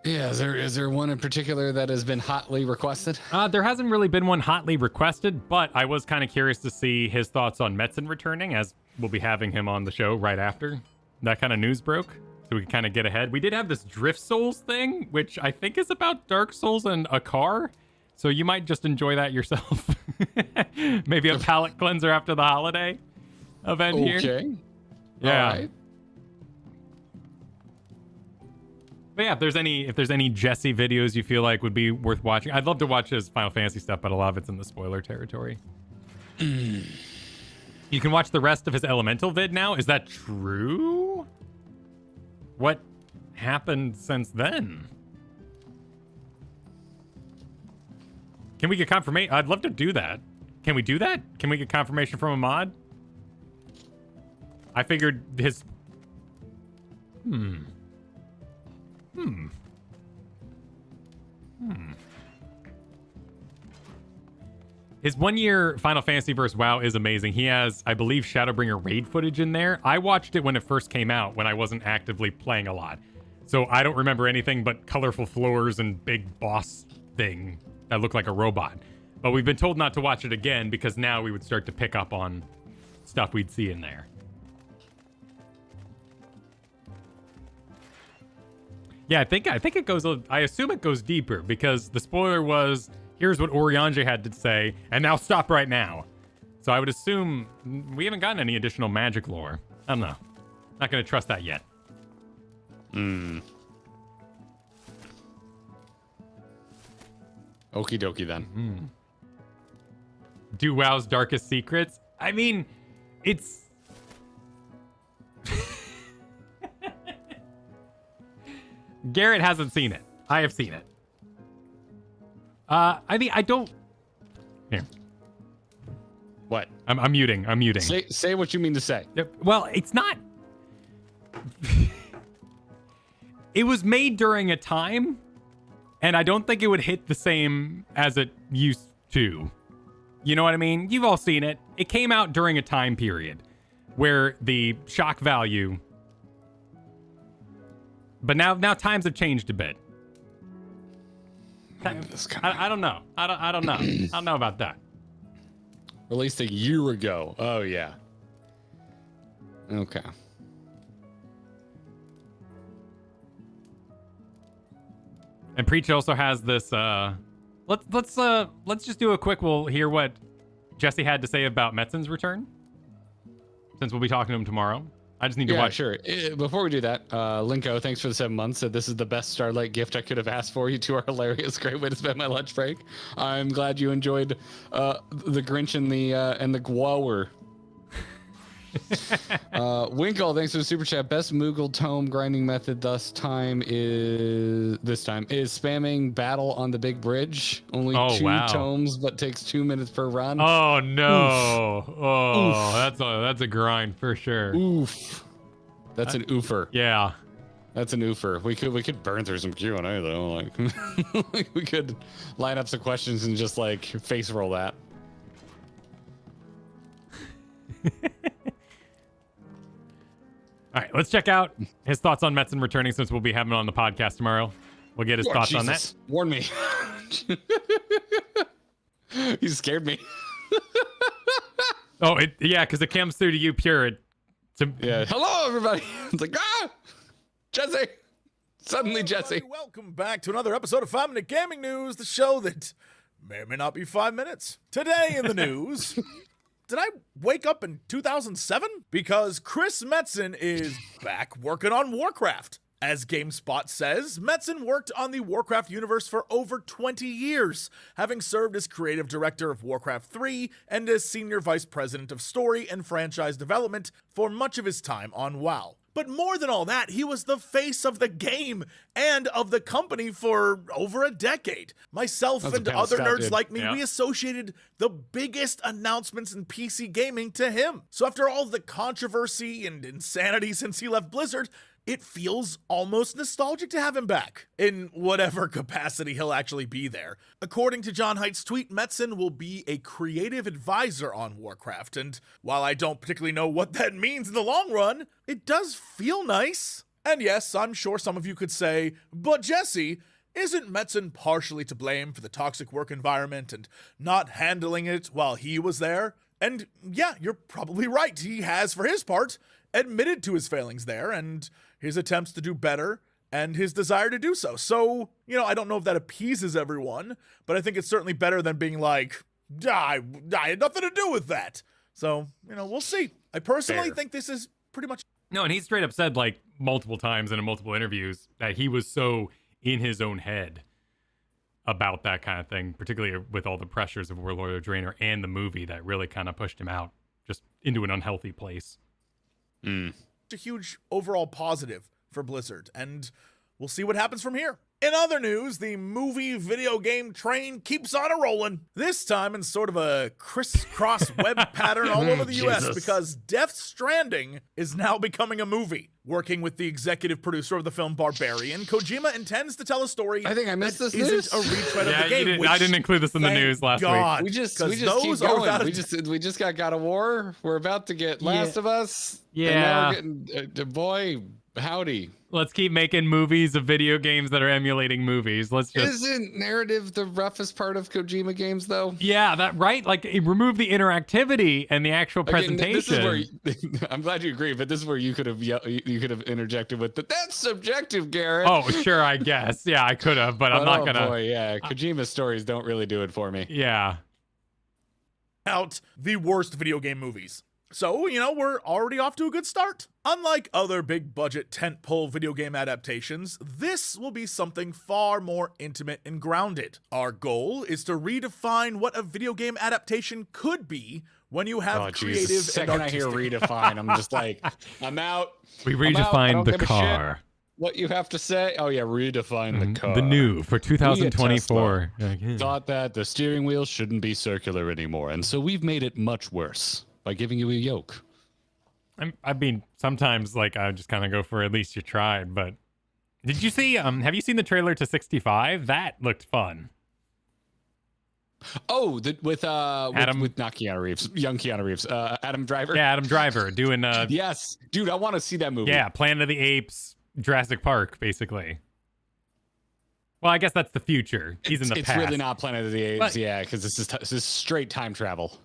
Yeah, is there one in particular that has been hotly requested? There hasn't really been one hotly requested, but I was kind of curious to see his thoughts on Metzen returning, as we'll be having him on the show right after that kind of news broke. So we can kind of get ahead. We did have this Drift Souls thing, which I think is about Dark Souls and a car. So you might just enjoy that yourself. Maybe a palate cleanser after the holiday event here. Okay. Yeah. All right. But yeah, if there's any Jesse videos you feel like would be worth watching, I'd love to watch his Final Fantasy stuff, but a lot of it's in the spoiler territory. You can watch the rest of his Elemental vid now. Is that true? What happened since then? Can we get confirmation? I'd love to do that. Can we do that? Can we get confirmation from a mod? I figured his... His 1 year Final Fantasy vs. WoW is amazing. He has, I believe, Shadowbringer raid footage in there. I watched it when it first came out, when I wasn't actively playing a lot. So I don't remember anything but colorful floors and big boss thing that looked like a robot. But we've been told not to watch it again because now we would start to pick up on stuff we'd see in there. Yeah, I think it goes, I assume it goes deeper because the spoiler was, here's what Oriange had to say, and now stop right now. So I would assume we haven't gotten any additional magic lore. I don't know. Not going to trust that yet. Okie dokie then. Do WoW's darkest secrets? I mean, it's... Garrett hasn't seen it. I have seen it. I mean, I don't. Here. What? I'm muting. I'm muting. Say what you mean to say. Well, it's not. It was made during a time, and I don't think it would hit the same as it used to. You know what I mean? You've all seen it. It came out during a time period where the shock value. But now times have changed a bit. I don't know. I don't know. I don't know about that. Released a year ago. Oh yeah. Okay. And Preach also has this. Let's just do a quick. We'll hear what Jesse had to say about Metzen's return, since we'll be talking to him tomorrow. I just need to watch. Sure. Before we do that, Linko, thanks for the 7 months. Said this is the best Starlight gift I could have asked for. You two are hilarious. Great way to spend my lunch break. I'm glad you enjoyed the Grinch and the Gwower. Winkle, thanks for the super chat. Best Moogle tome grinding method this time is spamming battle on the big bridge. Only 2 tomes, but takes 2 minutes per run. Oh no! Oof. Oh, that's a grind for sure. Oof. That's an oofer. Yeah. That's an oofer. We could burn through some Q&A though. Like we could line up some questions and just like face roll that. All right, let's check out his thoughts on Metzen returning, since we'll be having him on the podcast tomorrow. We'll get his thoughts on that. Warn me. You scared me. Oh, yeah, because it comes through to you pure. Yeah. Hello, everybody. It's like, Jesse. Suddenly, Jesse. Everybody, welcome back to another episode of 5 Minute Gaming News, the show that may or may not be 5 minutes. Today in the news... Did I wake up in 2007? Because Chris Metzen is back working on Warcraft. As GameSpot says, Metzen worked on the Warcraft universe for over 20 years, having served as creative director of Warcraft 3 and as senior vice president of story and franchise development for much of his time on WoW. But more than all that, he was the face of the game and of the company for over a decade. Myself and other nerds like me, we associated the biggest announcements in PC gaming to him. So after all the controversy and insanity since he left Blizzard, it feels almost nostalgic to have him back, in whatever capacity he'll actually be there. According to John Haidt's tweet, Metzen will be a creative advisor on Warcraft, and while I don't particularly know what that means in the long run, it does feel nice. And yes, I'm sure some of you could say, but Jesse, isn't Metzen partially to blame for the toxic work environment and not handling it while he was there? And yeah, you're probably right. He has, for his part, admitted to his failings there and his attempts to do better and his desire to do so. So, I don't know if that appeases everyone, but I think it's certainly better than being like, I had nothing to do with that. So, we'll see. I personally think this is pretty much... No, and he straight up said, like, multiple times and in multiple interviews that he was so in his own head about that kind of thing, particularly with all the pressures of Warlord of Draenor and the movie that really kind of pushed him out just into an unhealthy place. A huge overall positive for Blizzard, and we'll see what happens from here. In other news, the movie video game train keeps on a-rolling, this time in sort of a crisscross web pattern all over the US, because Death Stranding is now becoming a movie. Working with the executive producer of the film Barbarian, Kojima intends to tell a story. I think I missed this isn't news. a retread of the game. I didn't include this in the news last week. We just keep going. We just got God of War. We're about to get Last of Us. Yeah. And now we're getting boy, howdy. Let's keep making movies of video games that are emulating movies. Isn't narrative the roughest part of Kojima games, though? Yeah, that right. Like, remove the interactivity and the actual presentation. This is where I'm glad you agree, but this is where you could have interjected with that's subjective, Garrett. Oh, sure, I guess. Yeah, I could have, but I'm not gonna. Boy, yeah, Kojima's stories don't really do it for me. Yeah. Out the worst video game movies. So, we're already off to a good start. Unlike other big budget tentpole video game adaptations, this will be something far more intimate and grounded. Our goal is to redefine what a video game adaptation could be when you have creative and artistic. I hear redefine, I'm just like, I'm out. We redefined the car. what you have to say? Oh yeah, redefine the car. The new for We at 2024. Tesla thought that the steering wheel shouldn't be circular anymore, and so we've made it much worse by giving you a yoke. I mean, sometimes like I just kind of go for at least you tried. But did you see? Have you seen the trailer to 65? That looked fun. Oh, with Adam, with not Keanu Reeves, young Keanu Reeves, Adam Driver. Yeah, Adam Driver doing. Yes, dude, I want to see that movie. Yeah, Planet of the Apes, Jurassic Park, basically. Well, I guess that's the future. He's in the past. It's really not Planet of the Apes, But, yeah, because this is straight time travel.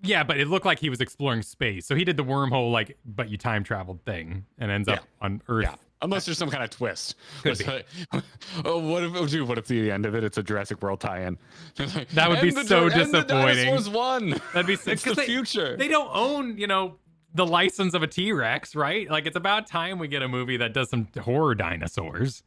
Yeah, but it looked like he was exploring space. So he did the wormhole, like, but you time traveled thing, and ends up on Earth. Yeah. Unless there's some kind of twist. Could be. Oh, what if the end of it, it's a Jurassic World tie-in? That would be so disappointing. The dinosaurs won. That'd be it's the future. They don't own, the license of a T-Rex, right? Like, it's about time we get a movie that does some horror dinosaurs.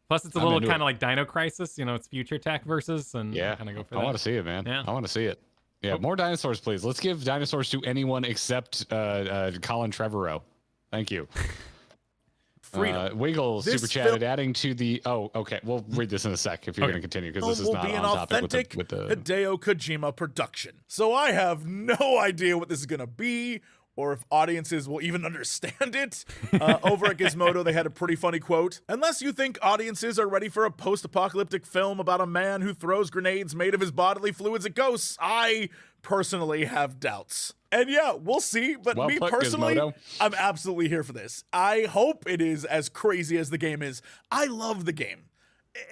Plus, it's a little kind of like Dino Crisis. It's future tech versus, and yeah, kind of go for I that. want to see it, man. Yeah. I want to see it. Yeah, more dinosaurs, please. Let's give dinosaurs to anyone except Colin Trevorrow. Thank you. Freedom. Wiggle This super chatted, adding to the. Oh, okay. We'll read this in a sec if you're going to continue, because this is will not be on an topic authentic with the. Hideo Kojima production. So I have no idea what this is gonna be, or if audiences will even understand it. Over at Gizmodo, they had a pretty funny quote. Unless you think audiences are ready for a post-apocalyptic film about a man who throws grenades made of his bodily fluids at ghosts, I personally have doubts. And yeah, we'll see. But Well me put, personally, Gizmodo. I'm absolutely here for this. I hope it is as crazy as the game is. I love the game.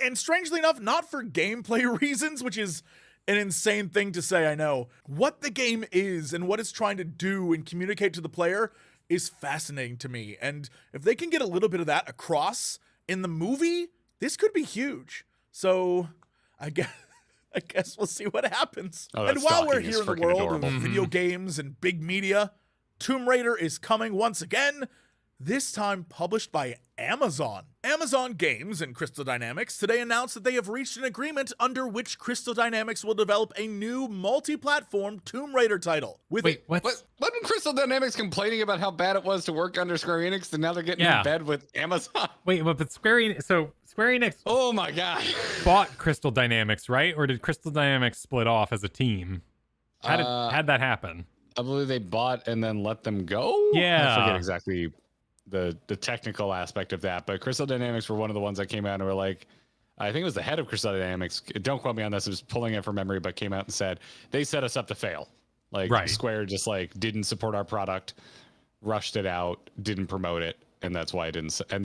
And strangely enough, not for gameplay reasons, which is an insane thing to say, I know. What the game is and what it's trying to do and communicate to the player is fascinating to me. And if they can get a little bit of that across in the movie, this could be huge. So I guess we'll see what happens. Oh, and while we're stalking is here in the freaking world adorable. of video games and big media, Tomb Raider is coming once again, this time published by Amazon. Amazon Games and Crystal Dynamics today announced that they have reached an agreement under which Crystal Dynamics will develop a new multi-platform Tomb Raider title. Wait, what? Wasn't Crystal Dynamics complaining about how bad it was to work under Square Enix, and now they're getting in bed with Amazon? Wait, but Square Enix Oh my god. bought Crystal Dynamics, right? Or did Crystal Dynamics split off as a team? How'd that happen? I believe they bought and then let them go? Yeah. I forget exactly the technical aspect of that, but Crystal Dynamics were one of the ones that came out and were like, I think it was the head of Crystal Dynamics, don't quote me on this, it was pulling it from memory, but came out and said they set us up to fail. Like Square just like didn't support our product, rushed it out, didn't promote it, and that's why it didn't, and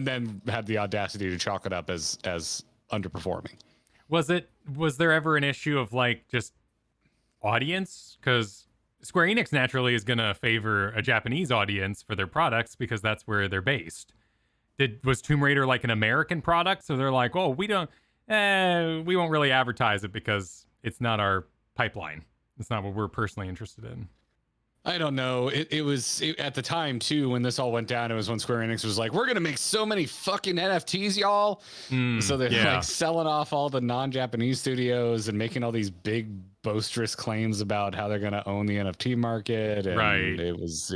then had the audacity to chalk it up as underperforming. Was there ever an issue of like just audience? Because Square Enix naturally is going to favor a Japanese audience for their products because that's where they're based. Was Tomb Raider like an American product? So they're like, oh, we won't really advertise it because it's not our pipeline. It's not what we're personally interested in. I don't know. It was at the time too when this all went down. It was when Square Enix was like, "We're gonna make so many fucking NFTs, y'all." So they're like selling off all the non-Japanese studios and making all these big boisterous claims about how they're gonna own the NFT market. And it was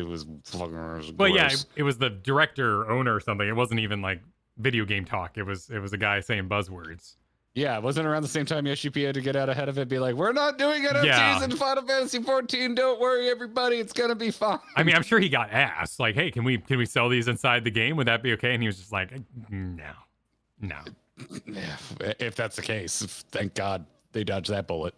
fucking. Well, yeah, it was the director owner or something. It wasn't even like video game talk. It was a guy saying buzzwords. Yeah, it wasn't around the same time Yoshi had to get out ahead of it, be like, we're not doing NFTs in Final Fantasy 14. Don't worry, everybody, it's gonna be fine. I mean, I'm sure he got asked, like, hey, can we sell these inside the game? Would that be okay? And he was just like, no. Yeah, if that's the case, thank God they dodged that bullet.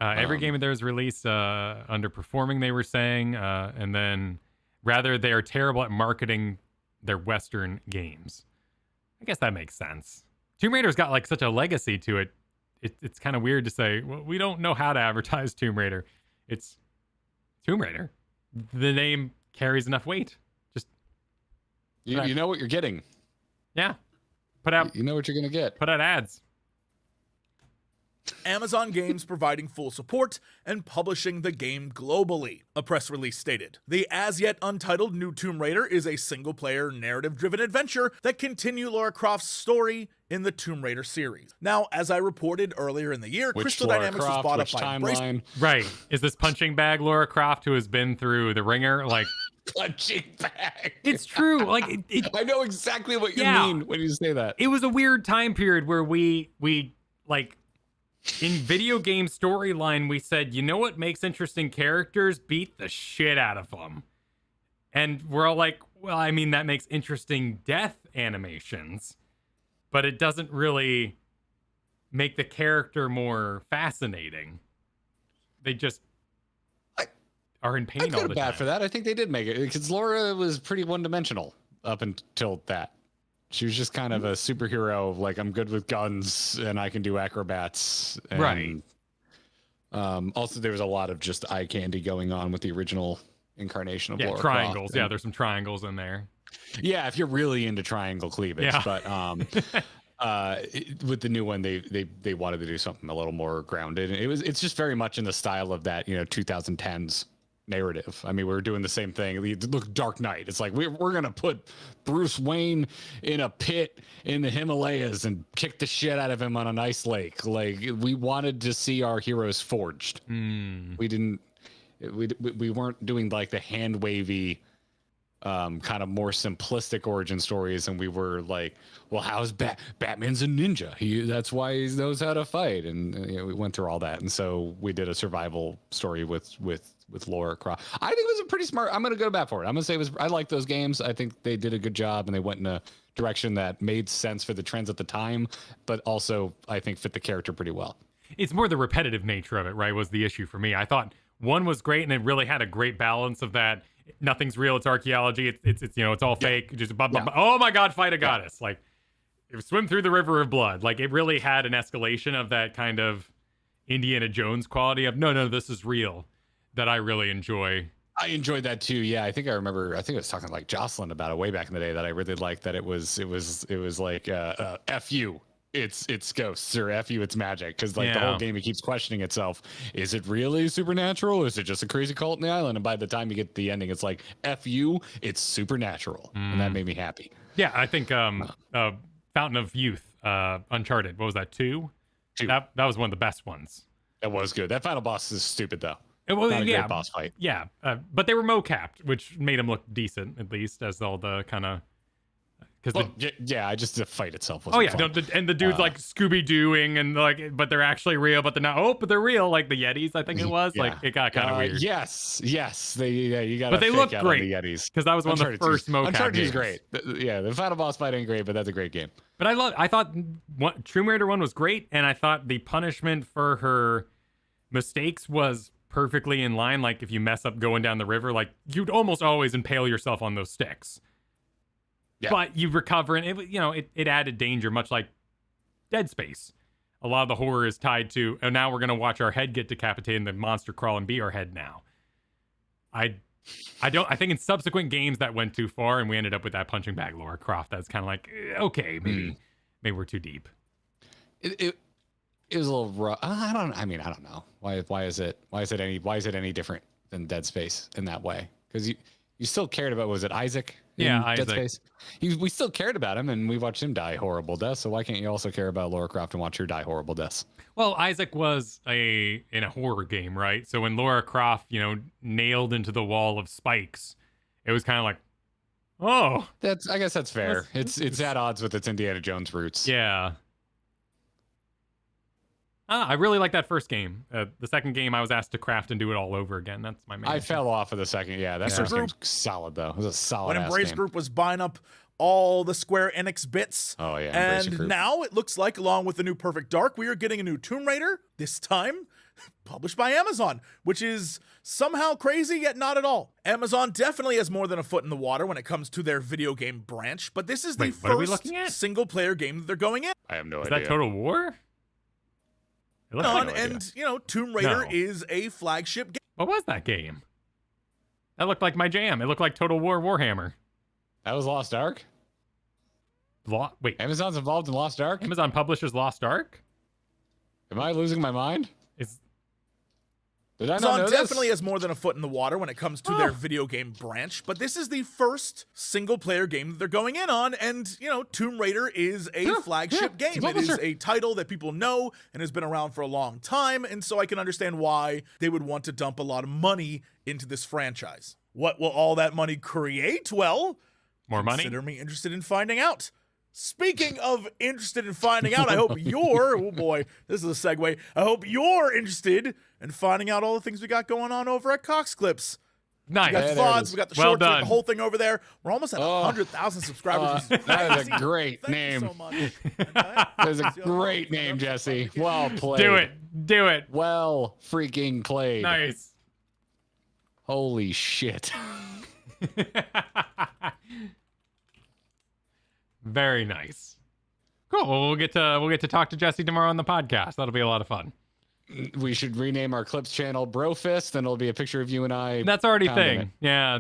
Every game of theirs released underperforming, they were saying, and then rather they are terrible at marketing their Western games. I guess that makes sense. Tomb Raider's got like such a legacy to it. It's kind of weird to say, well, we don't know how to advertise Tomb Raider. It's Tomb Raider. The name carries enough weight. Just you know what you're getting. Yeah. You know what you're gonna get. Put out ads. Amazon Games providing full support and publishing the game globally, a press release stated. The as-yet untitled new Tomb Raider is a single-player, narrative-driven adventure that continue Lara Croft's story in the Tomb Raider series. Now, as I reported earlier in the year, Crystal Dynamics was bought up by Embrace. Right. Is this punching bag Lara Croft who has been through the ringer? Like, punching bag. It's true. Like I know exactly what you Yeah. mean when you say that. it was a weird time period where we like in video game storyline, we said, you know what makes interesting characters? Beat the shit out of them. And we're all like, well, I mean, that makes interesting death animations, but it doesn't really make the character more fascinating. They just are in pain I all could the have bad time. for that. I think they did make it because Laura was pretty one-dimensional up until that. She was just kind of a superhero. Like, I'm good with guns and I can do acrobats. And, Right. Also, there was a lot of just eye candy going on with the original incarnation of Laura Croft. Triangles. Yeah, there's some triangles in there. Yeah, if you're really into triangle cleavage. Yeah. But with the new one, they wanted to do something a little more grounded. It's just very much in the style of that 2010s narrative. I mean, we were doing the same thing. Look, Dark Knight. It's like we're gonna put Bruce Wayne in a pit in the Himalayas and kick the shit out of him on an ice lake. Like, we wanted to see our heroes forged. We didn't. We weren't doing like the hand wavy, kind of more simplistic origin stories, and we were like, well, how's Batman's a ninja? That's why he knows how to fight, and we went through all that, and so we did a survival story with Laura Croft. I think it was a pretty smart. I'm gonna go to bat for it. I'm gonna say I like those games. I think they did a good job, and they went in a direction that made sense for the trends at the time, but also I think fit the character pretty well. It's more the repetitive nature of it, right? Was the issue for me. I thought one was great, and it really had a great balance of that. Nothing's real. It's archaeology. It's all fake. Just oh my god, fight a goddess. Like, swim through the river of blood. Like, it really had an escalation of that kind of Indiana Jones quality of no, this is real, that I really enjoy. I enjoyed that too. Yeah, I think I remember. I think I was talking like Jocelyn about it way back in the day. That I really liked. That it was like F you. It's ghosts, or F you, it's magic. Because like the whole game, it keeps questioning itself. Is it really supernatural? Or is it just a crazy cult in the island? And by the time you get to the ending, it's like F you, it's supernatural, and that made me happy. Yeah, I think Fountain of Youth, Uncharted. What was that? 2? That was one of the best ones. It was good. That final boss is stupid though. Well, Not a great boss fight. Yeah, but they were mo-capped, which made them look decent, at least, as all the kind of... Just the fight itself was. And the dude's like Scooby-Dooing, and like, but they're actually real, but they're not. Oh, but they're real, like the Yetis, I think it was. Yeah. Like, it got kind of weird. Yes, you got. But they look great, the Yetis, because that was one of the first mo-cap Uncharted is games. great. Yeah, the final boss fight ain't great, but that's a great game. But I thought Tomb Raider 1 was great, and I thought the punishment for her mistakes was perfectly in line. Like, if you mess up going down the river, like, you'd almost always impale yourself on those sticks. Yeah. But you recover, and it added danger, much like Dead Space. A lot of the horror is tied to, oh, now we're gonna watch our head get decapitated and the monster crawl and be our head now. I think in subsequent games that went too far, and we ended up with that punching bag Laura Croft. That's kind of like, okay, maybe we're too deep. It was a little rough. I don't know. Why is it any different than Dead Space in that way? Because you still cared about, was it Isaac? Yeah, Dead Isaac. Space? We still cared about him, and we watched him die horrible deaths. So why can't you also care about Laura Croft and watch her die horrible deaths? Well, Isaac was in a horror game, right? So when Laura Croft, nailed into the wall of spikes, it was kind of like, oh, I guess that's fair. It's at odds with its Indiana Jones roots. Yeah. I really like that first game. The second game, I was asked to craft and do it all over again. That's my main. I fell off of the second. Yeah, that first game's solid though. It was a solid. When Embrace Group was buying up all the Square Enix bits. Oh yeah, Embracer and Group. Now it looks like, along with the new Perfect Dark, we are getting a new Tomb Raider. This time, published by Amazon, which is somehow crazy yet not at all. Amazon definitely has more than a foot in the water when it comes to their video game branch, but this is the what are we first looking at? single-player game that they're going in. I have no Is idea. that Total War? It looks like- And Tomb Raider No. is a flagship game. What was that game? That looked like my jam. It looked like Total War Warhammer. That was Lost Ark? Wait. Amazon's involved in Lost Ark? Amazon publishes Lost Ark? Am I losing my mind? Did I not Amazon know this? definitely has more than a foot in the water when it comes to their video game branch, but this is the first single-player game that they're going in on, and, Tomb Raider is a flagship game. It is a title that people know and has been around for a long time, and so I can understand why they would want to dump a lot of money into this franchise. What will all that money create? Well, More money? consider me interested in finding out. Speaking of interested in finding out, I hope you're, oh boy, this is a segue. I hope you're interested in finding out all the things we got going on over at Cox Clips. Nice. We got the VODs, we got the Well shorts, we got done. the whole thing over there. We're almost at 100,000 subscribers. That is a great Thank name. you so much. That is a great name, Jesse. Well played. Do it. Do it. Well freaking played. Nice. Holy shit. Very nice. Cool. Well, we'll get to talk to Jesse tomorrow on the podcast. That'll be a lot of fun. We should rename our Clips channel Brofist, and it'll be a picture of you and I. That's already pounding thing. Yeah.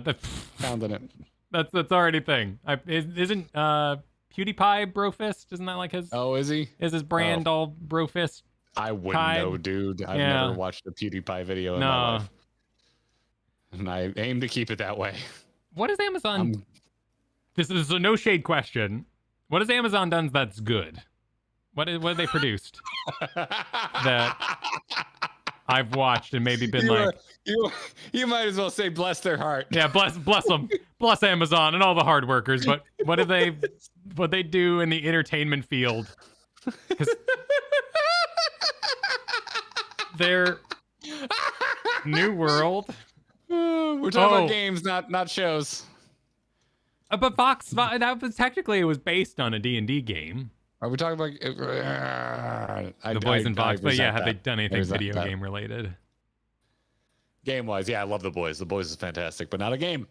Pounding it. That's already thing. Isn't PewDiePie Brofist? Isn't that like his? Oh, is he? Is his brand all Brofist? I wouldn't tied? know, dude. I've Yeah. never watched a PewDiePie video in my life. And I aim to keep it that way. What is Amazon? This is a no shade question. What has Amazon done that's good? What have they produced that I've watched and maybe been you might as well say bless their heart. Yeah, bless them, bless Amazon and all the hard workers. But what they do in the entertainment field? Because their New World. We're talking about games, not shows. But Fox, that was technically it was based on a D&D game. Are we talking about The Boys in Fox? But yeah, have they done anything Resent video that. game related? Game-wise, yeah, I love The Boys. The Boys is fantastic, but not a game.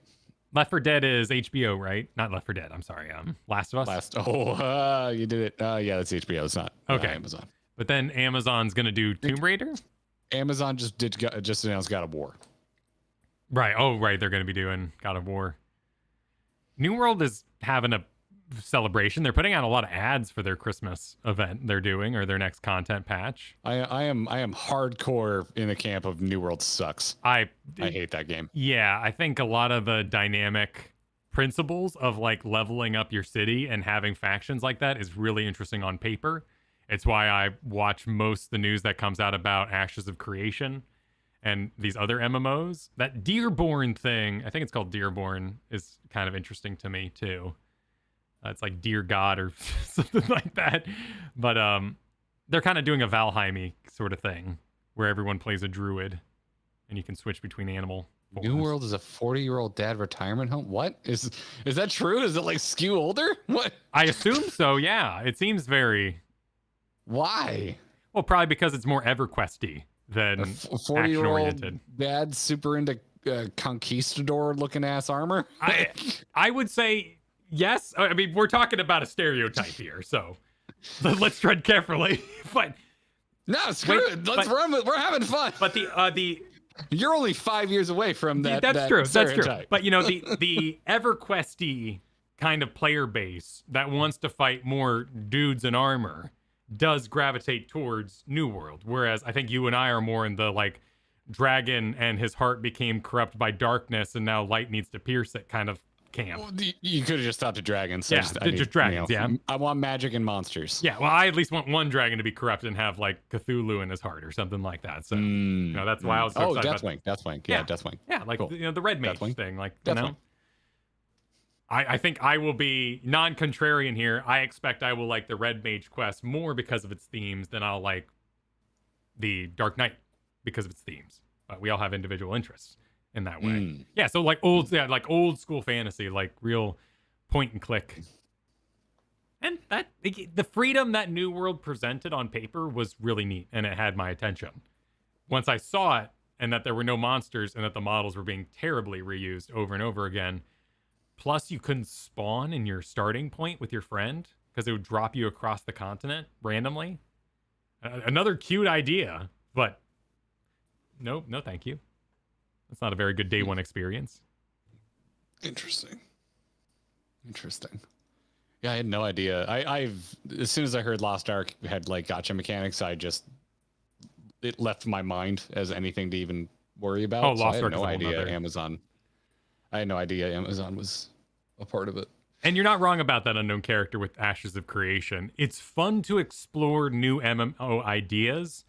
Left 4 Dead is HBO, right? Not Left 4 Dead. I'm sorry. Last of Us. You did it. Yeah, that's HBO. It's not Amazon. But then Amazon's gonna do Tomb Raider. Amazon just announced God of War. Right. Oh, right. They're gonna be doing God of War. New World is having a celebration. They're putting out a lot of ads for their Christmas event they're doing or their next content patch. I am hardcore in the camp of New World sucks. I hate that game. Yeah, I think a lot of the dynamic principles of like leveling up your city and having factions like that is really interesting on paper. It's why I watch most of the news that comes out about Ashes of Creation and these other MMOs. That Dearborn thing, I think it's called Dearborn, is kind of interesting to me too. It's like Dear God or something like that. But they're kind of doing a Valheim-y sort of thing where everyone plays a druid and you can switch between animal forms. New World is a 40-year-old dad retirement home. What is that true? Is it like skew older? What? I assume so. Yeah, it seems very. Why? Well, probably because it's more EverQuest-y than 40-year-old dad super into conquistador looking ass armor. I would say yes. I mean, we're talking about a stereotype here, so let's tread carefully. But no, screw it. Let's run. We're having fun. But the you're only 5 years away from that. That's that true. stereotype. That's true. But you know, the EverQuest-y kind of player base that wants to fight more dudes in armor does gravitate towards New World, whereas I think you and I are more in the like dragon and his heart became corrupt by darkness and now light needs to pierce it kind of camp. Well, you could have just stopped at dragons. Yeah, I just dragons. Yeah, I want magic and monsters. Yeah, well, I at least want one dragon to be corrupt and have like Cthulhu in his heart or something like that. So you know, that's why I was so excited. Deathwing. Yeah, Deathwing. Yeah, like cool. you know, the red mage thing. Like you Deathwing. know, I think I will be non-contrarian here. I expect I will like the red mage quest more because of its themes than I'll like the Dark Knight because of its themes. But we all have individual interests in that way. Yeah, so like old school fantasy, like real point and click. And that the freedom that New World presented on paper was really neat, and it had my attention. Once I saw it, and that there were no monsters, and that the models were being terribly reused over and over again. Plus, you couldn't spawn in your starting point with your friend because it would drop you across the continent randomly. Another cute idea, but no, thank you. That's not a very good day one experience. Interesting. Yeah, I had no idea. I've as soon as I heard Lost Ark had like gotcha mechanics, it left my mind as anything to even worry about. Oh, so Lost I had Ark no is a whole idea nother. Amazon. I had no idea Amazon was a part of it. And you're not wrong about that unknown character with Ashes of Creation. It's fun to explore new MMO ideas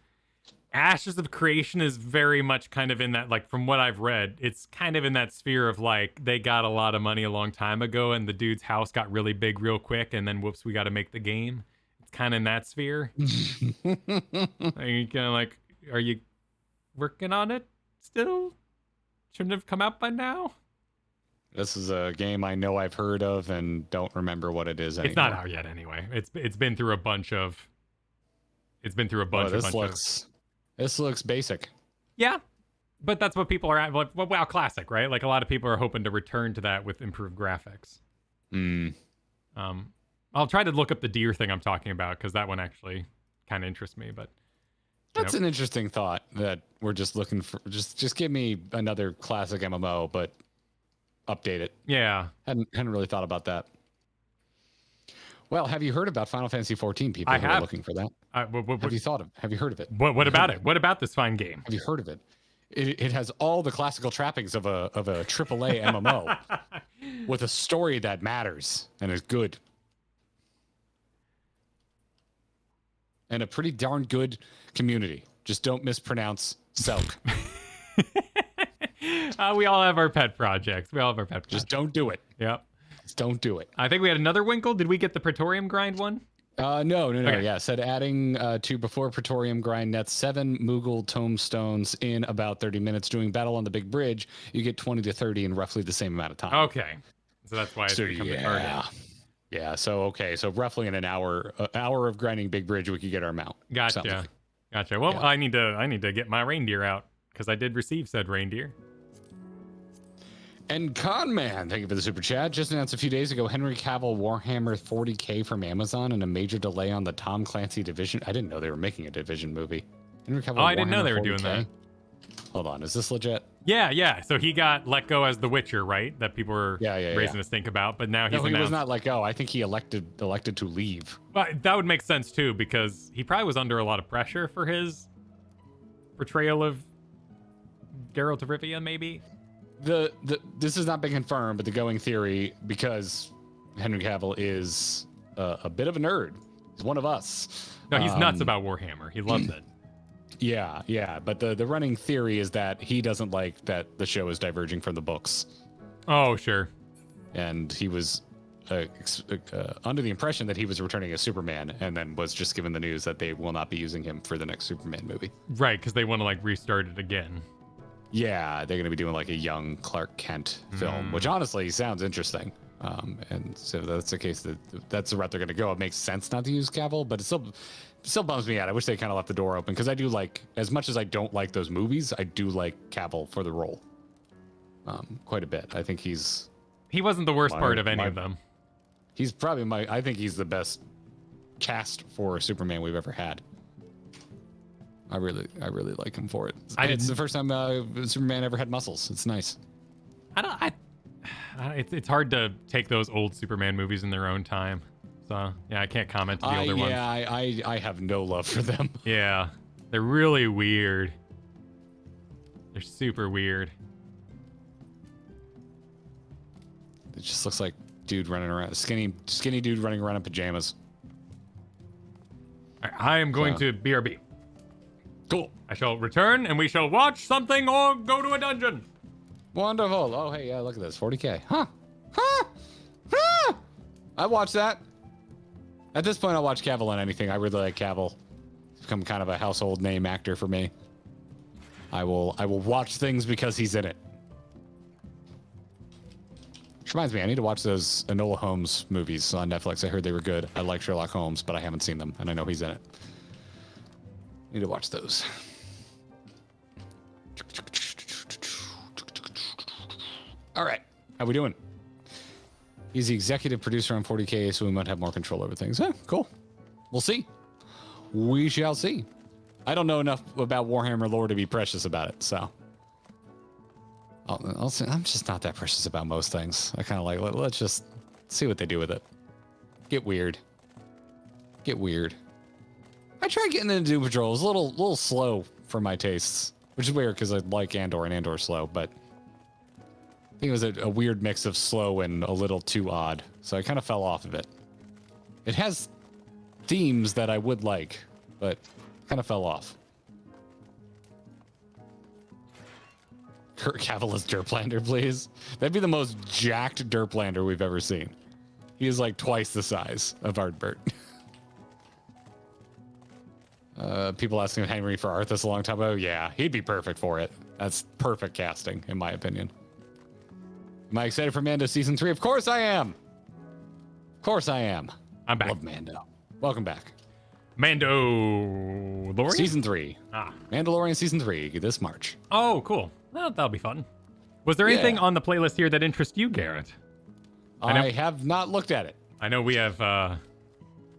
Ashes of Creation is very much kind of in that, like, from what I've read, it's kind of in that sphere of, like, they got a lot of money a long time ago and the dude's house got really big real quick and then, whoops, we got to make the game. It's kind of in that sphere. Are you kind of like, are you working on it still? Shouldn't have come out by now? This is a game I know I've heard of and don't remember what it is anymore. It's not out yet anyway. It's been through a bunch of... It's been through a bunch of... This looks basic. Yeah, but that's what people are at. Like, well, WoW Classic, right? Like, a lot of people are hoping to return to that with improved graphics. I'll try to look up the deer thing I'm talking about because that one actually kind of interests me. But that's an interesting thought that we're just looking for. Just give me another classic MMO, but update it. Yeah, hadn't really thought about that. Well, have you heard about Final Fantasy XIV? People who are looking for that. Have you heard of it? What about it? What about this fine game? Have you heard of it? It has all the classical trappings of a AAA MMO with a story that matters and is good. And a pretty darn good community. Just don't mispronounce Selk. We all have our pet projects. Just don't do it. Yep. Just don't do it. I think we had another Winkle. Did we get the Praetorium grind one? No. Okay. Yeah, said adding to before Praetorium grind nets 7 Moogle tombstones in about 30 minutes. Doing battle on the big bridge, you get 20 to 30 in roughly the same amount of time. Okay, so that's why it's becoming harder. Yeah. So roughly in an hour of grinding big bridge, we could get our mount. Gotcha. Well, yeah. I need to get my reindeer out because I did receive said reindeer. And Conman, thank you for the super chat. Just announced a few days ago, Henry Cavill Warhammer 40K from Amazon and a major delay on the Tom Clancy Division. I didn't know they were making a Division movie. Henry Cavill I didn't know they were 40K? doing that. Hold on, is this legit? Yeah. So he got let go as The Witcher, right? That people were raising a stink about, but now he's he was not let go. I think he elected to leave. But that would make sense too, because he probably was under a lot of pressure for his portrayal of Geralt of Rivia, maybe. This has not been confirmed, but the going theory, because Henry Cavill is a bit of a nerd, he's one of us. No, he's nuts about Warhammer. He loves it. Yeah. But the running theory is that he doesn't like that the show is diverging from the books. Oh, sure. And he was under the impression that he was returning as Superman, and then was just given the news that they will not be using him for the next Superman movie. Right, because they want to like restart it again. Yeah, they're going to be doing like a young Clark Kent film, which honestly sounds interesting. And so that's the case that's the route they're going to go. It makes sense not to use Cavill, but it still bums me out. I wish they kind of left the door open because I do like, as much as I don't like those movies, I do like Cavill for the role quite a bit. I think he wasn't the worst part of any of them. He's probably I think he's the best cast for Superman we've ever had. I really like him for it. It's the first time Superman ever had muscles. It's nice. It's hard to take those old Superman movies in their own time. So yeah, I can't comment on the older ones. Yeah, I have no love for them. Yeah, they're really weird. They're super weird. It just looks like dude running around, skinny dude running around in pajamas. All right, I am going to BRB. Cool. I shall return and we shall watch something or go to a dungeon. Wonderful. Oh, hey, yeah, look at this. 40K. Huh? I watch that. At this point, I'll watch Cavill on anything. I really like Cavill. He's become kind of a household name actor for me. I will watch things because he's in it. Which reminds me, I need to watch those Enola Holmes movies on Netflix. I heard they were good. I like Sherlock Holmes, but I haven't seen them, and I know he's in it. Need to watch those. All right. How we doing? He's the executive producer on 40K, so we might have more control over things. Cool. We'll see. We shall see. I don't know enough about Warhammer lore to be precious about it, so. I'll say, I'm just not that precious about most things. I kind of like, let's just see what they do with it. Get weird. I tried getting into Doom Patrol. It was a little slow for my tastes, which is weird because I like Andor and Andor's slow, but I think it was a weird mix of slow and a little too odd. So I kind of fell off of it. It has themes that I would like, but kind of fell off. Kurt Cavilla's Derplander, please. That'd be the most jacked Derplander we've ever seen. He is like twice the size of Ardbert. People asking Henry for Arthas a long time ago. Yeah, he'd be perfect for it. That's perfect casting, in my opinion. Am I excited for Mando Season 3? Of course I am. Of course I am. I'm back. Love Mando. Welcome back. Mandalorian? Season 3. Ah. Mandalorian Season 3 this March. Oh, cool. Well, that'll be fun. Was there anything on the playlist here that interests you, Garrett? I have not looked at it. I know we have,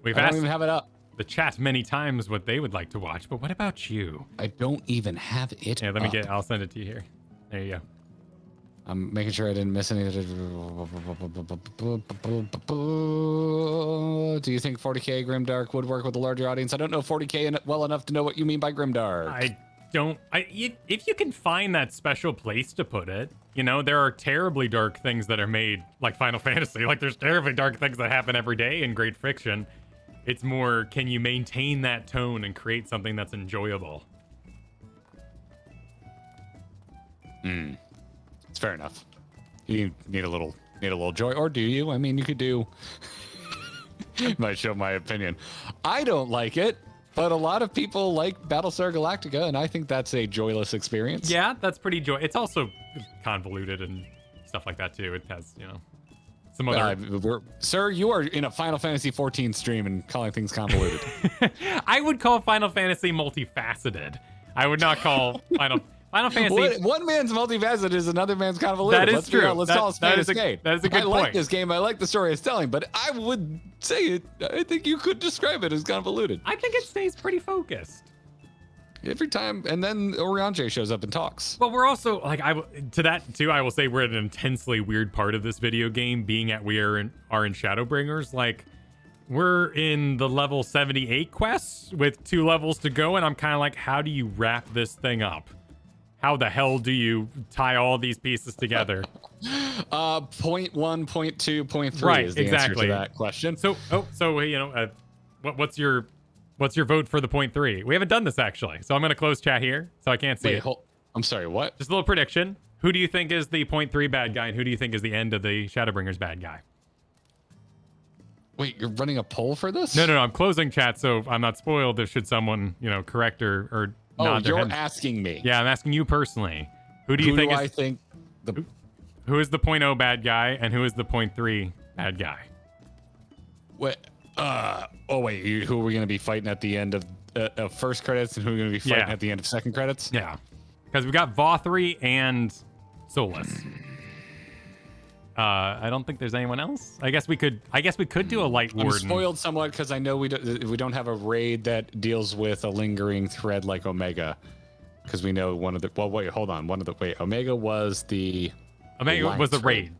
we've I asked don't even have it up. the chat many times what they would like to watch, but what about you? I don't even have it. Yeah, let me I'll send it to you here. There you go. I'm making sure I didn't miss any. Do you think 40k Grimdark would work with a larger audience? I don't know 40k well enough to know what you mean by Grimdark. If you can find that special place to put it, you know, there are terribly dark things that are made like Final Fantasy. Like there's terribly dark things that happen every day in great fiction. It's more, can you maintain that tone and create something that's enjoyable? It's fair enough. You need a little joy, or do you? I mean, you could do. Might show my opinion. I don't like it, but a lot of people like Battlestar Galactica, and I think that's a joyless experience. Yeah, that's pretty It's also convoluted and stuff like that too. It has, you know, some other. Sir, you are in a Final Fantasy 14 stream and calling things convoluted. I would call Final Fantasy multifaceted. I would not call Final Fantasy. One man's multifaceted is another man's convoluted. That is true. Let's call it spade a spade. That is a good point. I like this game. I like the story it's telling, but I would say it. I think you could describe it as convoluted. I think it stays pretty focused every time, and then Oriange shows up and talks. Well, we're also like to that too. I will say we're at an intensely weird part of this video game, being at we are in Shadowbringers. Like we're in the level 78 quests with 2 levels to go, and I'm kind of like, how do you wrap this thing up? How the hell do you tie all these pieces together? Point 1, point 2, point 3 right, is the answer to that question. So you know, what's your vote for the point 3? We haven't done this actually, so I'm gonna close chat here, so I can't see it. I'm sorry, what? Just a little prediction. Who do you think is the point 3 bad guy, and who do you think is the end of the Shadowbringers bad guy? Wait, you're running a poll for this? No. I'm closing chat, so I'm not spoiled. If should someone, you know, correct or nod their you're head. asking me. Yeah, I'm asking you personally. Who do you think? Who is the 0.0 bad guy, and who is the 0.3 bad guy? Wait. Who are we going to be fighting at the end of first credits, and who are we going to be fighting at the end of second credits? Yeah, because we got Vothri and Solus. I don't think there's anyone else. I guess we could do a light warden. I'm spoiled somewhat because I know we don't have a raid that deals with a lingering thread like Omega, because we know one of the. Well, wait, hold on. Omega was the. Omega was the raid.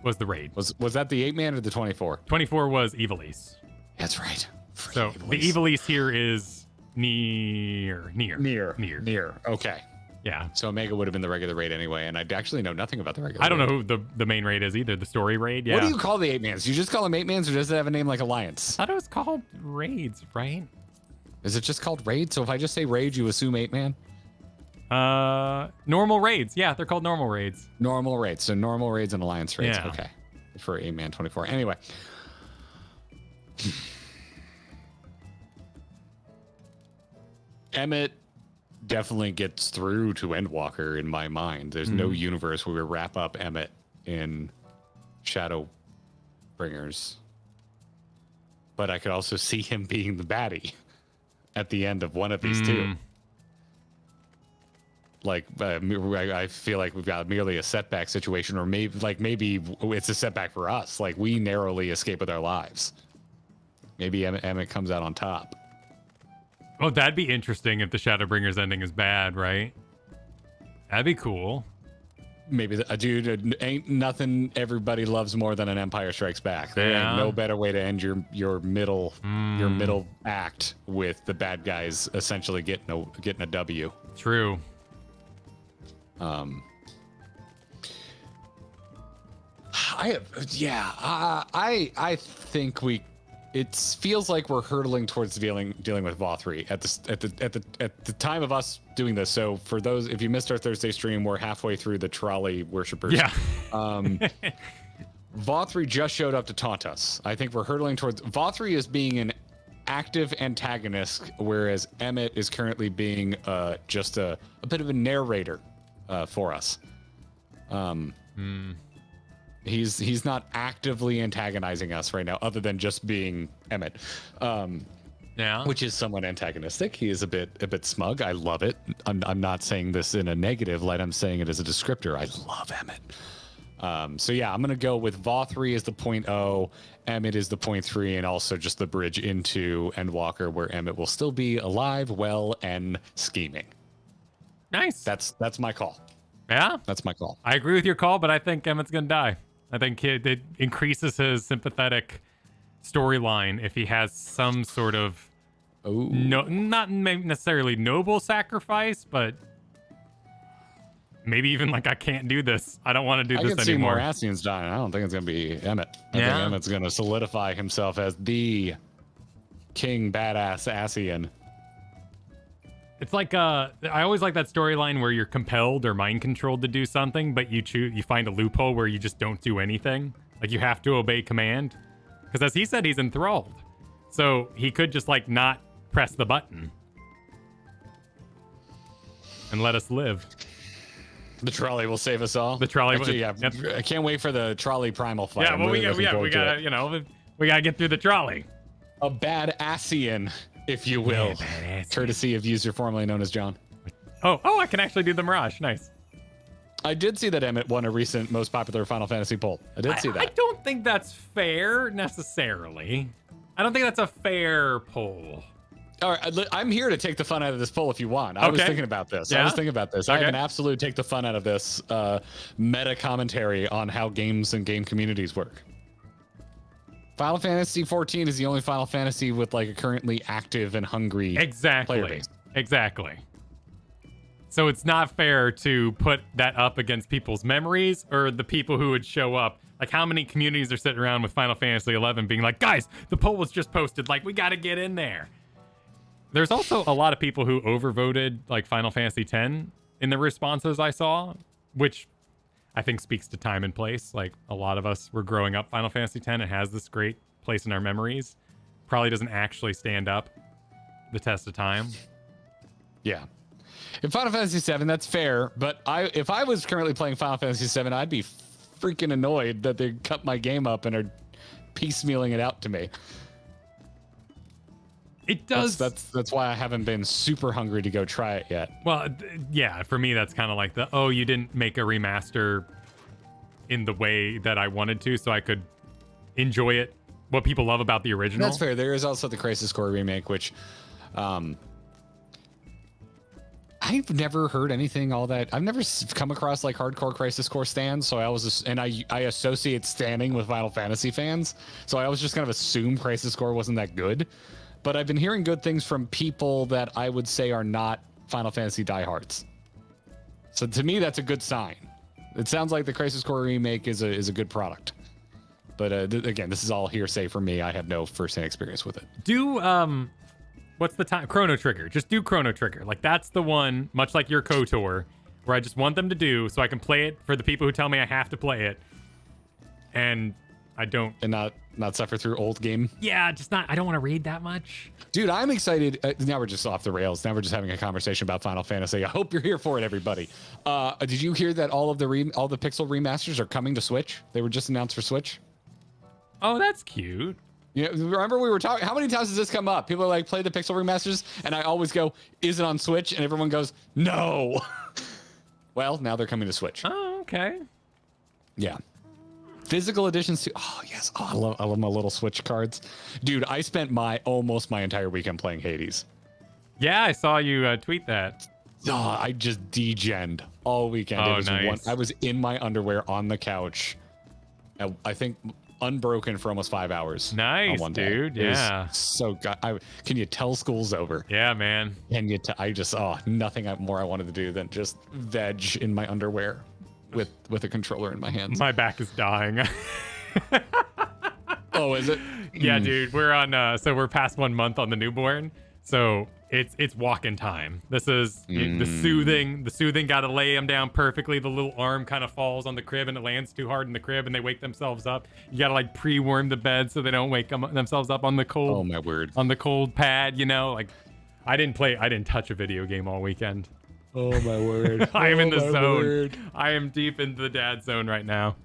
Was the raid? Was that the 8-man or the 24? 24 was Evilise. That's right. So the Evilise here is near. Okay. Yeah. So Omega would have been the regular raid anyway, and I actually know nothing about the regular. I don't know who the main raid is either. The story raid. Yeah. What do you call the 8-mans? You just call them 8-mans, or does it have a name like Alliance? I thought it was called raids, right? Is it just called raid? So if I just say raid, you assume 8-man? Normal raids. Yeah, they're called normal raids. Normal raids. So normal raids and Alliance raids. Yeah. Okay. For 8-man 24. Anyway. Emmett definitely gets through to Endwalker in my mind. There's no universe where we wrap up Emmett in Shadowbringers. But I could also see him being the baddie at the end of one of these two. Like, I feel like we've got merely a setback situation, or maybe it's a setback for us. Like, we narrowly escape with our lives. Maybe Emmett comes out on top. Oh, that'd be interesting if the Shadowbringers ending is bad, right? That'd be cool. Maybe, dude, ain't nothing everybody loves more than an Empire Strikes Back. There ain't no better way to end your middle act with the bad guys essentially getting a W. True. I think we it feels like we're hurtling towards dealing with VAW3 at the time of us doing this. So for those, if you missed our Thursday stream, we're halfway through the trolley worshippers. Yeah. VAW3 just showed up to taunt us. I think we're hurtling towards VAW3 is being an active antagonist, whereas Emmett is currently being just a bit of a narrator for us. He's not actively antagonizing us right now, other than just being Emmett. Yeah, which is somewhat antagonistic. He is a bit smug. I love it. I'm not saying this in a negative light. I'm saying it as a descriptor. I love Emmett. So yeah, I'm gonna go with VAW3 as the 0.0, Emmett is the 0.3, and also just the bridge into Endwalker, where Emmett will still be alive, well, and scheming. Nice. That's my call. Yeah, that's my call. I agree with your call, but I think Emmett's gonna die. I think it increases his sympathetic storyline if he has some sort of not necessarily noble sacrifice, but maybe even like, I can't do this. I don't want to do this anymore. I can see more Ascians dying. I don't think it's gonna be Emmett. I think Emmett's gonna solidify himself as the king badass Ascian. It's like I always like that storyline where you're compelled or mind controlled to do something, but you find a loophole where you just don't do anything. Like, you have to obey command, because as he said, he's enthralled, so he could just like not press the button and let us live. The trolley will save us all. The trolley. Actually, yeah. Yep. I can't wait for the trolley primal fight. Yeah, well, we gotta we gotta get through the trolley. A bad Ascian, if you will, courtesy of user formerly known as John. Oh, I can actually do the Mirage. Nice. I did see that Emmett won a recent most popular Final Fantasy poll. I did see that. I don't think that's fair necessarily. I don't think that's a fair poll. All right, I'm here to take the fun out of this poll if you want. I was thinking about this. I have an absolute take the fun out of this meta commentary on how games and game communities work. Final Fantasy 14 is the only Final Fantasy with like a currently active and hungry player base. Exactly. So it's not fair to put that up against people's memories or the people who would show up. Like, how many communities are sitting around with Final Fantasy 11 being like, guys, the poll was just posted. Like, we got to get in there. There's also a lot of people who overvoted like Final Fantasy 10 in the responses I saw, which I think speaks to time and place. Like, a lot of us were growing up Final Fantasy 10. It has this great place in our memories. Probably doesn't actually stand up the test of time. Yeah. In Final Fantasy 7, that's fair. But if I was currently playing Final Fantasy 7, I'd be freaking annoyed that they cut my game up and are piecemealing it out to me. It does. That's why I haven't been super hungry to go try it yet. Well, yeah, for me, that's kind of like you didn't make a remaster in the way that I wanted to, so I could enjoy it. What people love about the original. That's fair. There is also the Crisis Core remake, which I've never heard anything all that. I've never come across like hardcore Crisis Core stands, so I associate standing with Final Fantasy fans, so I always just kind of assume Crisis Core wasn't that good. But I've been hearing good things from people that I would say are not Final Fantasy diehards. So to me, that's a good sign. It sounds like the Crisis Core remake is a good product. But again, this is all hearsay for me. I have no first-hand experience with it. Do what's the time? Chrono Trigger. Just do Chrono Trigger. Like, that's the one, much like your KOTOR, where I just want them to do so I can play it for the people who tell me I have to play it, and I don't. And not suffer through old game. Yeah, just not. I don't want to read that much. Dude, I'm excited. Now we're just off the rails. Now we're just having a conversation about Final Fantasy. I hope you're here for it, everybody. Did you hear that all the Pixel remasters are coming to Switch? They were just announced for Switch. Oh, that's cute. Yeah, remember we were talking. How many times does this come up? People are like, play the Pixel remasters, and I always go, is it on Switch? And everyone goes, no. Well, now they're coming to Switch. Oh, okay. Yeah. Physical editions too. Oh yes. Oh, I love my little Switch cards, dude. I spent almost my entire weekend playing Hades. Yeah, I saw you tweet that. Oh, I just degened all weekend. Oh, nice. I was in my underwear on the couch. I think unbroken for almost 5 hours. Nice, on one day. dude. Yeah. So can you tell school's over? Yeah, man. Can you? Nothing more I wanted to do than just veg in my underwear with a controller in my hands. My back is dying. Oh, is it? Yeah, dude, we're on. So we're past 1 month on the newborn. So it's walking time. This is the soothing. The soothing got to lay them down perfectly. The little arm kind of falls on the crib and it lands too hard in the crib and they wake themselves up. You got to like pre-warm the bed so they don't wake themselves up on the cold. Oh my word. On the cold pad, you know, like I didn't touch a video game all weekend. Oh my word. I am in the my zone. word. I am deep into the dad zone right now.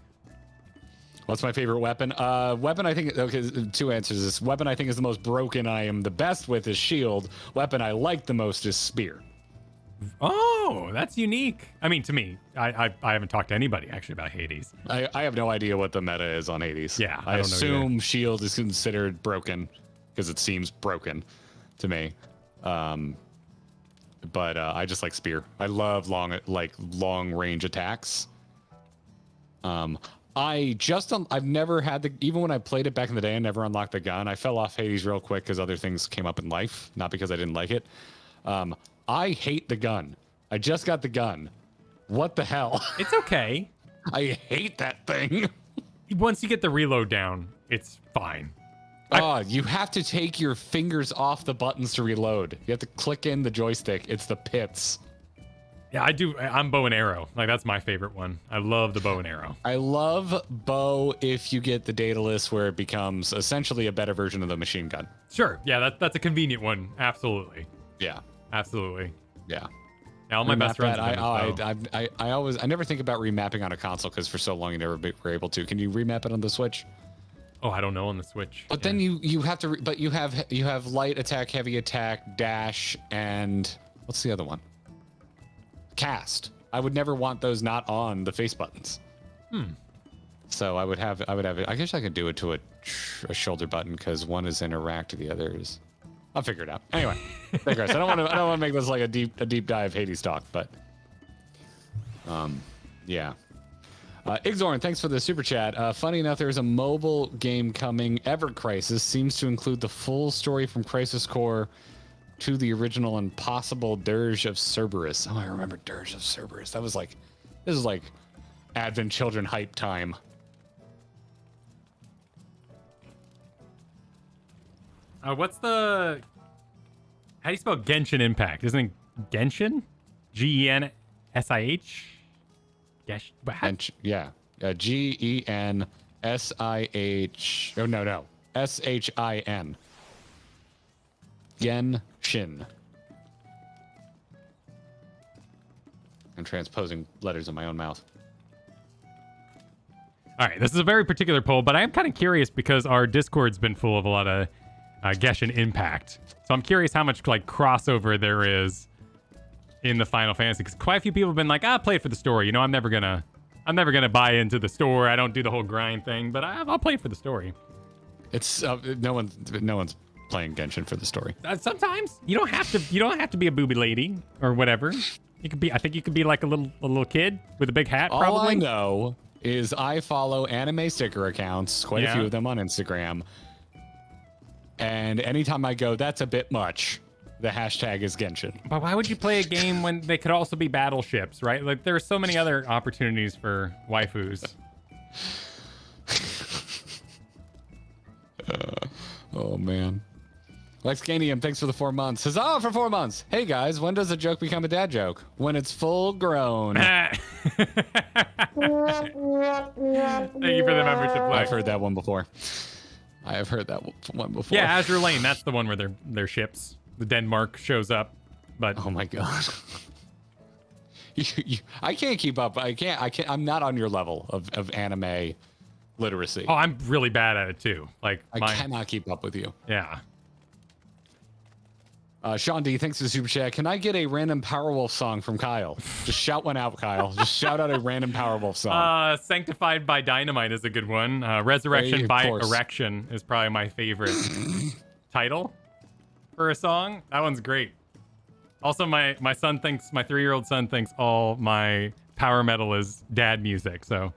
What's my favorite weapon? Weapon I think, okay, two answers. This weapon I think is the most broken, I am the best with is shield. Weapon I like the most is spear. Oh, that's unique. I mean, to me, I haven't talked to anybody actually about Hades. I have no idea what the meta is on Hades. Yeah, I don't know assume shield is considered broken because it seems broken to me. But I just like spear. I love long range attacks. I've never had even when I played it back in the day, I never unlocked the gun. I fell off Hades real quick because other things came up in life, not because I didn't like it. I hate the gun. I just got the gun. What the hell? It's okay. I hate that thing. Once you get the reload down, it's fine. You have to take your fingers off the buttons to reload. You have to click in the joystick. It's the pits. Yeah, I do. I'm bow and arrow. Like, that's my favorite one. I love the bow and arrow. I love bow if you get the Daedalus where it becomes essentially a better version of the machine gun. Sure. Yeah, that's a convenient one. Absolutely. Yeah. Absolutely. Yeah. Now, all my best runs I never think about remapping on a console because for so long you never were able to. Can you remap it on the Switch? Oh, I don't know on the Switch. But then you have to. But you have light attack, heavy attack, dash, and what's the other one? Cast. I would never want those not on the face buttons. So I would have it. I guess I could do it to a shoulder button because one is interact to the others. I'll figure it out. Anyway, digress. I don't want to make this like a deep dive Hades talk, but yeah. Igzorn, thanks for the super chat. Funny enough, there's a mobile game coming. Ever Crisis seems to include the full story from Crisis Core to the original and possible Dirge of Cerberus. Oh, I remember Dirge of Cerberus. This is like Advent Children hype time. What's the... How do you spell Genshin Impact? Isn't it Genshin? G-E-N-S-I-H? Yeah. G-E-N-S-I-H... Oh, no. S-H-I-N. Genshin. I'm transposing letters in my own mouth. All right, this is a very particular poll, but I am kind of curious because our Discord's been full of a lot of Genshin Impact. So I'm curious how much like crossover there is in the Final Fantasy, because quite a few people have been like, play it for the story. You know, I'm never gonna buy into the story. I don't do the whole grind thing, but I'll play it for the story. It's no one's playing Genshin for the story. Sometimes you don't have to be a booby lady or whatever. You could be. I think you could be like a little kid with a big hat. All probably. I know is I follow anime sticker accounts, quite a few of them on Instagram. And anytime I go, that's a bit much. The hashtag is Genshin. But why would you play a game when they could also be battleships, right? Like, there are so many other opportunities for waifus. Oh, man. Lexganium, thanks for the 4 months. Huzzah for 4 months. Hey, guys, when does a joke become a dad joke? When it's full grown. Thank you for the membership. I've heard that one before. I have heard that one before. Yeah, Azure Lane. That's the one where their ships. The Denmark shows up, but oh my god, I can't keep up. I can't. I'm not on your level of anime literacy. Oh, I'm really bad at it too. Like I cannot keep up with you. Yeah. Sean D, thanks for the super chat. Can I get a random Powerwolf song from Kyle? Just shout one out, Kyle. Just shout out a random Powerwolf song. Sanctified by Dynamite is a good one. Resurrection by Erection is probably my favorite title for a song. That one's great. Also, my 3-year-old son thinks all my power metal is dad music, so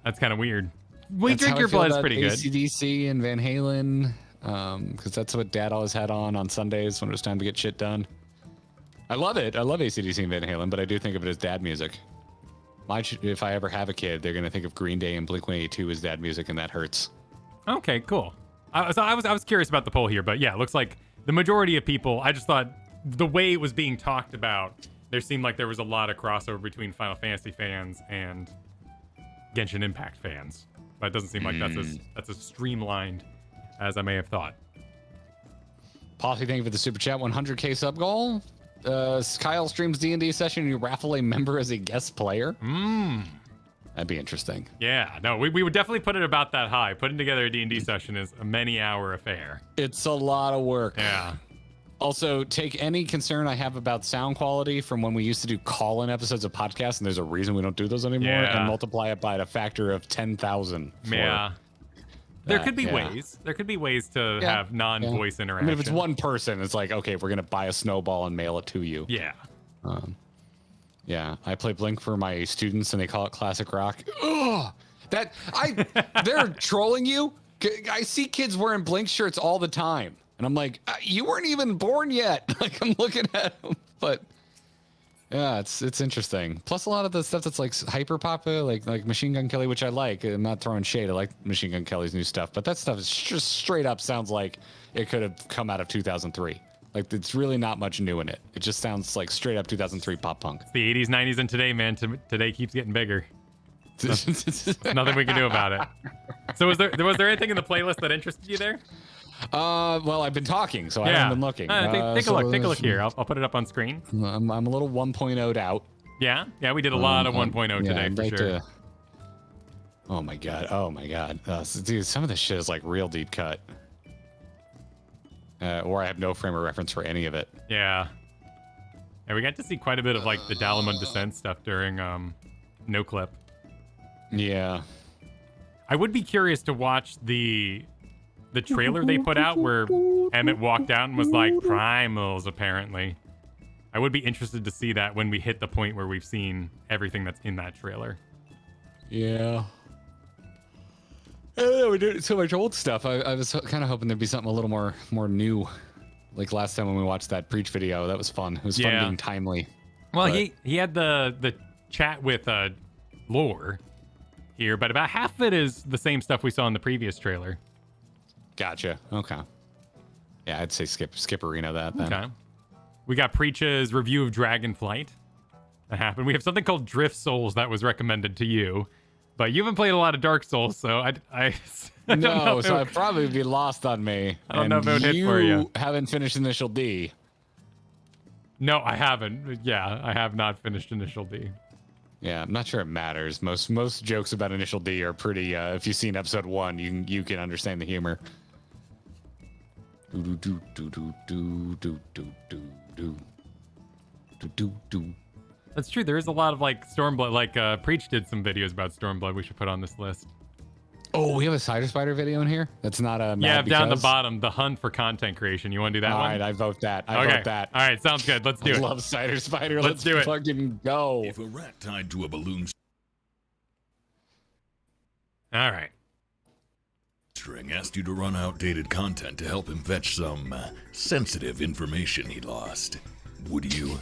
that's kind of weird. We Drink Your Blood is pretty good. AC/DC and Van Halen. Because that's what Dad always had on Sundays when it was time to get shit done. I love it. I love AC/DC and Van Halen, but I do think of it as dad music. If I ever have a kid, they're going to think of Green Day and Blink-182 as dad music, and that hurts. Okay, cool. I was curious about the poll here, but yeah, it looks like the majority of people. I just thought the way it was being talked about, there seemed like there was a lot of crossover between Final Fantasy fans and Genshin Impact fans, but it doesn't seem like that's as streamlined as I may have thought. Posse, thank you for the super chat. 100k sub goal. Kyle streams D&D session and you raffle a member as a guest player. That'd be interesting. Yeah, no, we would definitely put it about that high. Putting together a D&D session is a many-hour affair. It's a lot of work. Yeah. Also, take any concern I have about sound quality from when we used to do call-in episodes of podcasts, and there's a reason we don't do those anymore, and multiply it by a factor of 10,000. Yeah. There could be ways. There could be ways to have non-voice interaction. I mean, if it's one person, it's like, okay, we're gonna buy a snowball and mail it to you. Yeah. Yeah, I play Blink for my students, and they call it classic rock. Ugh, they're trolling you. I see kids wearing Blink shirts all the time, and I'm like, you weren't even born yet. Like, I'm looking at them, but yeah, it's interesting. Plus, a lot of the stuff that's like hyper popular, like Machine Gun Kelly, which I like. I'm not throwing shade. I like Machine Gun Kelly's new stuff, but that stuff is just straight up sounds like it could have come out of 2003. Like, it's really not much new in it. It just sounds like straight up 2003 pop punk. It's the 80s, 90s, and today, man. Today keeps getting bigger. Nothing we can do about it. So was there anything in the playlist that interested you there? Well, I've been talking, so I haven't been looking. Take a look. Take a look here. I'll put it up on screen. I'm a little 1.0'd out. Yeah, we did a lot of 1.0 today for sure. Oh my god. Dude, some of this shit is like real deep cut. Or I have no frame of reference for any of it. Yeah. And we got to see quite a bit of like the Dalamud Descent stuff during No Clip. Yeah. I would be curious to watch the trailer they put out where Emmett walked out and was like, primals, apparently. I would be interested to see that when we hit the point where we've seen everything that's in that trailer. Yeah. I don't know, we're doing so much old stuff. I was kind of hoping there'd be something a little more new. Like last time when we watched that Preach video, that was fun. It was fun being timely. Well, he had the chat with Lore here, but about half of it is the same stuff we saw in the previous trailer. Gotcha. Okay. Yeah, I'd say skip Arena that then. Okay. We got Preach's review of Dragonflight. That happened. We have something called Drift Souls that was recommended to you. But you haven't played a lot of Dark Souls, so I don't know so I'd probably be lost on me. I don't know if it would hit for you. Haven't finished Initial D. No, I haven't. Yeah, I have not finished Initial D. Yeah, I'm not sure it matters. Most jokes about Initial D are pretty. If you've seen episode 1, you can understand the humor. That's true. There is a lot of like Stormblood. Like Preach did some videos about Stormblood. We should put on this list. Oh, we have a Cider Spider video in here. That's not a down the bottom, the hunt for content creation. You want to do that one? All right, I vote that. I vote that. All right, sounds good. Let's do it. I love Cider Spider. Let's do it. Fucking go. If a rat tied to a balloon all right. string asked you to run outdated content to help him fetch some sensitive information he lost, would you?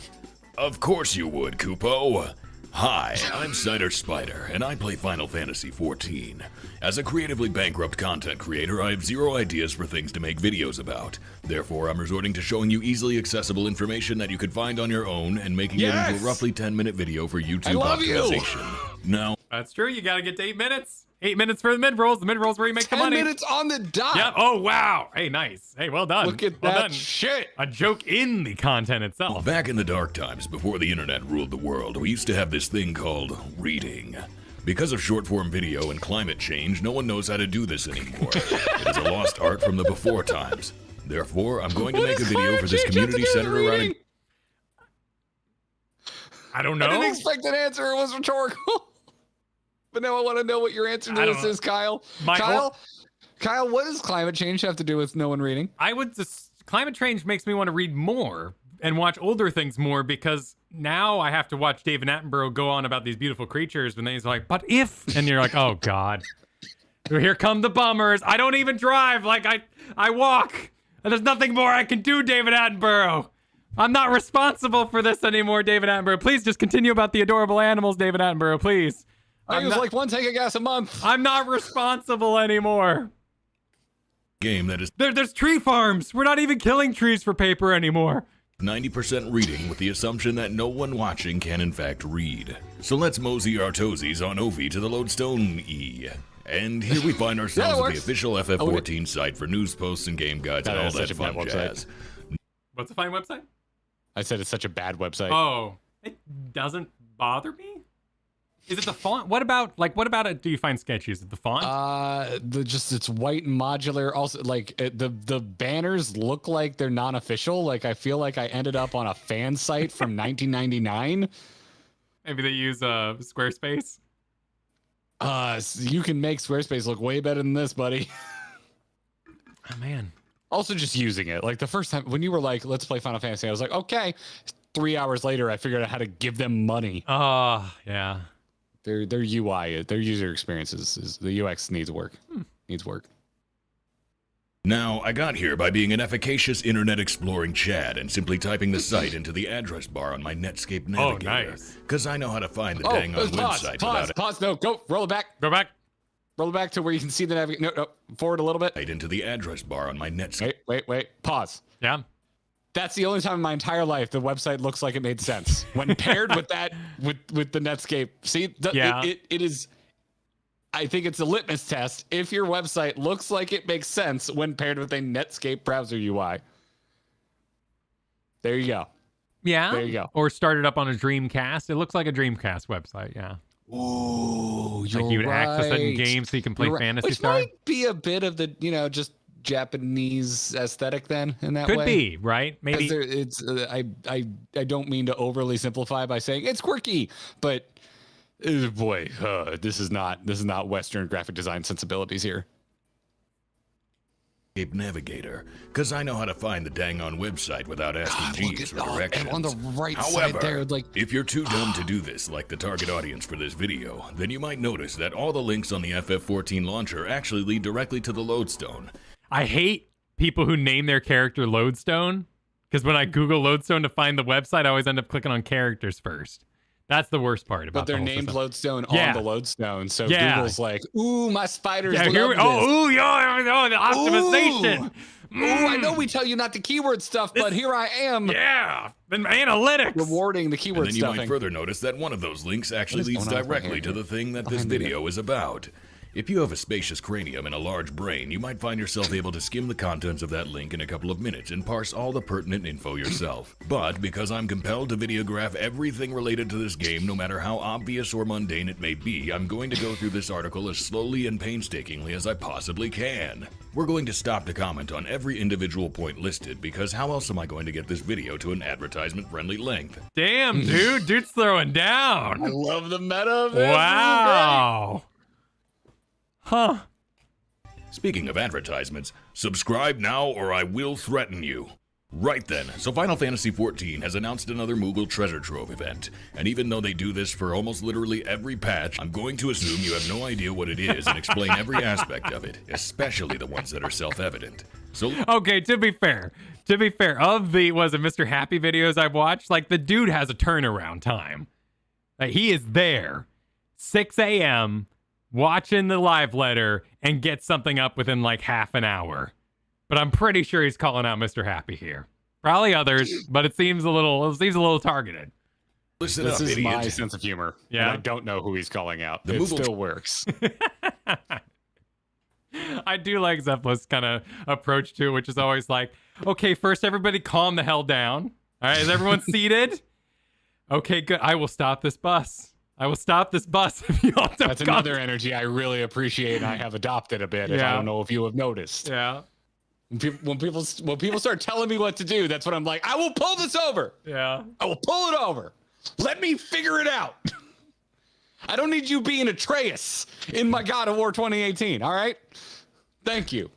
Of course you would, Kupo. Hi, I'm Cider Spider, and I play Final Fantasy XIV. As a creatively bankrupt content creator, I have zero ideas for things to make videos about. Therefore, I'm resorting to showing you easily accessible information that you could find on your own and making it into a roughly 10-minute video for YouTube optimization. Now, that's true. You gotta get to 8 minutes. 8 minutes for the mid-rolls. The mid-rolls where you make the money. 10 minutes on the dot. Yep. Oh, wow. Hey, nice. Hey, well done. Look at well that done. shit. A joke in the content itself. Back in the dark times, before the internet ruled the world, we used to have this thing called reading. Because of short-form video and climate change, no one knows how to do this anymore. It is a lost art from the before times. Therefore, I'm going to make a video for this community centered around... I don't know. I didn't expect an answer. It was rhetorical. But now I want to know what your answer to this is, Kyle. Kyle, what does climate change have to do with no one reading? Climate change makes me want to read more and watch older things more, because now I have to watch David Attenborough go on about these beautiful creatures when he's like, but if, and you're like, oh God, here come the bummers. I don't even drive. Like I walk, and there's nothing more I can do, David Attenborough. I'm not responsible for this anymore, David Attenborough. Please just continue about the adorable animals, David Attenborough, please. I use like 1 tank of gas a month. I'm not responsible anymore. game that is There's tree farms. We're not even killing trees for paper anymore. 90% reading with the assumption that no one watching can in fact read. So let's mosey our toesies on Ovi to the Lodestone E. And here we find ourselves at the official FF14 site for news posts and game guides and all that fun jazz. What's a fine website? I said it's such a bad website. Oh, it doesn't bother me. Is it the font? What about it? Do you find sketchy? Is it the font? It's white and modular. Also, like the banners look like they're non-official. Like I feel like I ended up on a fan site from 1999. Maybe they use Squarespace. You can make Squarespace look way better than this, buddy. Oh man. Also, just using it. Like the first time when you were like, "Let's play Final Fantasy," I was like, "Okay." 3 hours later, I figured out how to give them money. Oh yeah. Their UI, their user experiences, the UX needs work. Needs work. Now, I got here by being an efficacious internet exploring Chad and simply typing the site into the address bar on my Netscape navigator. Oh, nice. Because I know how to find the dang on website without it. Pause, no, go, roll it back. Go back. Roll it back to where you can see the navigator. No, forward a little bit. Right into the address bar on my Netscape. Wait, pause. Yeah. That's the only time in my entire life the website looks like it made sense when paired with that with the Netscape. See, it is. I think it's a litmus test if your website looks like it makes sense when paired with a Netscape browser UI. There you go. Yeah. There you go. Or start it up on a Dreamcast. It looks like a Dreamcast website. Yeah. Oh, you're like you would access it in right. game so you can play Phantasy Which Star. might be a bit of the just Japanese aesthetic then in that way. Could be, right? Maybe it's I don't mean to overly simplify by saying it's quirky, but boy, this is not Western graphic design sensibilities here. Navigator, because I know how to find the dang on website without asking Jeeves for directions. And on the right However, side there, like if you're too dumb to do this like the target audience for this video, then you might notice that all the links on the FF14 launcher actually lead directly to the Lodestone. I hate people who name their character Lodestone, because when I Google Lodestone to find the website, I always end up clicking on characters first. That's the worst part about it. But they're the named system. Lodestone on the Lodestone, so Google's like, ooh, my spiders love here this. the optimization. Ooh, I know we tell you not to keyword stuff, but here I am. Yeah, the analytics. Rewarding the keyword And then you stuffing. might further notice that one of those links actually leads directly to the thing that this video is about. If you have a spacious cranium and a large brain, you might find yourself able to skim the contents of that link in a couple of minutes and parse all the pertinent info yourself. But because I'm compelled to videograph everything related to this game, no matter how obvious or mundane it may be, I'm going to go through this article as slowly and painstakingly as I possibly can. We're going to stop to comment on every individual point listed, because how else am I going to get this video to an advertisement-friendly length? Damn, dude's throwing down. I love the meta of Wow. Huh. Speaking of advertisements, subscribe now or I will threaten you. Right then, so Final Fantasy XIV has announced another Moogle Treasure Trove event, and even though they do this for almost literally every patch, I'm going to assume you have no idea what it is and explain every aspect of it, especially the ones that are self-evident. So okay, to be fair, of the Mr. Happy videos I've watched, like the dude has a turnaround time. Like he is there, 6 a.m., watching the live letter and get something up within like half an hour. But I'm pretty sure he's calling out Mr. Happy here. Probably others, but it seems a little targeted. Listen this up, is idiot. my sense of humor. Yeah. And I don't know who he's calling out. The it Moogle still works. I do like Zephyr's kind of approach to it, which is always like, okay, first everybody calm the hell down. All right, is everyone seated? Okay, good. I will stop this bus. If you all don't That's another energy I really appreciate and I have adopted a bit. If I don't know if you have noticed. Yeah. When people start telling me what to do, that's when I'm like, I will pull this over. Yeah. I will pull it over. Let me figure it out. I don't need you being Atreus in my God of War 2018. All right. Thank you.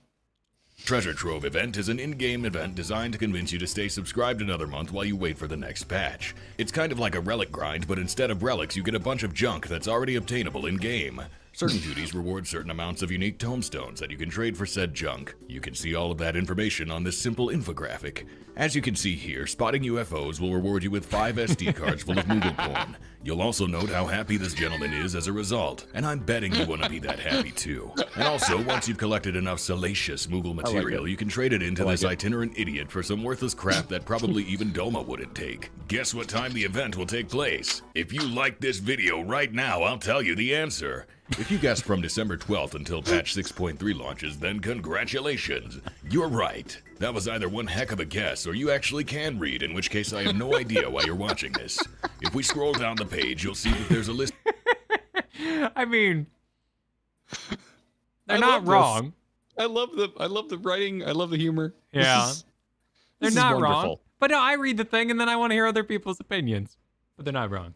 Treasure Trove event is an in-game event designed to convince you to stay subscribed another month while you wait for the next patch. It's kind of like a relic grind, but instead of relics, you get a bunch of junk that's already obtainable in-game. Certain duties reward certain amounts of unique tomestones that you can trade for said junk. You can see all of that information on this simple infographic. As you can see here, spotting UFOs will reward you with 5 SD cards full of Moogle porn. You'll also note how happy this gentleman is as a result, and I'm betting you want to be that happy too. And also, once you've collected enough salacious Moogle material, you can trade it into this itinerant idiot for some worthless crap that probably even Doma wouldn't take. Guess what time the event will take place? If you like this video right now, I'll tell you the answer. If you guessed from December 12th until patch 6.3 launches, then congratulations. You're right. That was either one heck of a guess, or you actually can read, in which case I have no idea why you're watching this. If we scroll down the page, you'll see that there's a list. I mean, they're not wrong. I love the writing. I love the humor. Yeah. They're this not is wrong. wonderful. But no, I read the thing and then I want to hear other people's opinions. But they're not wrong.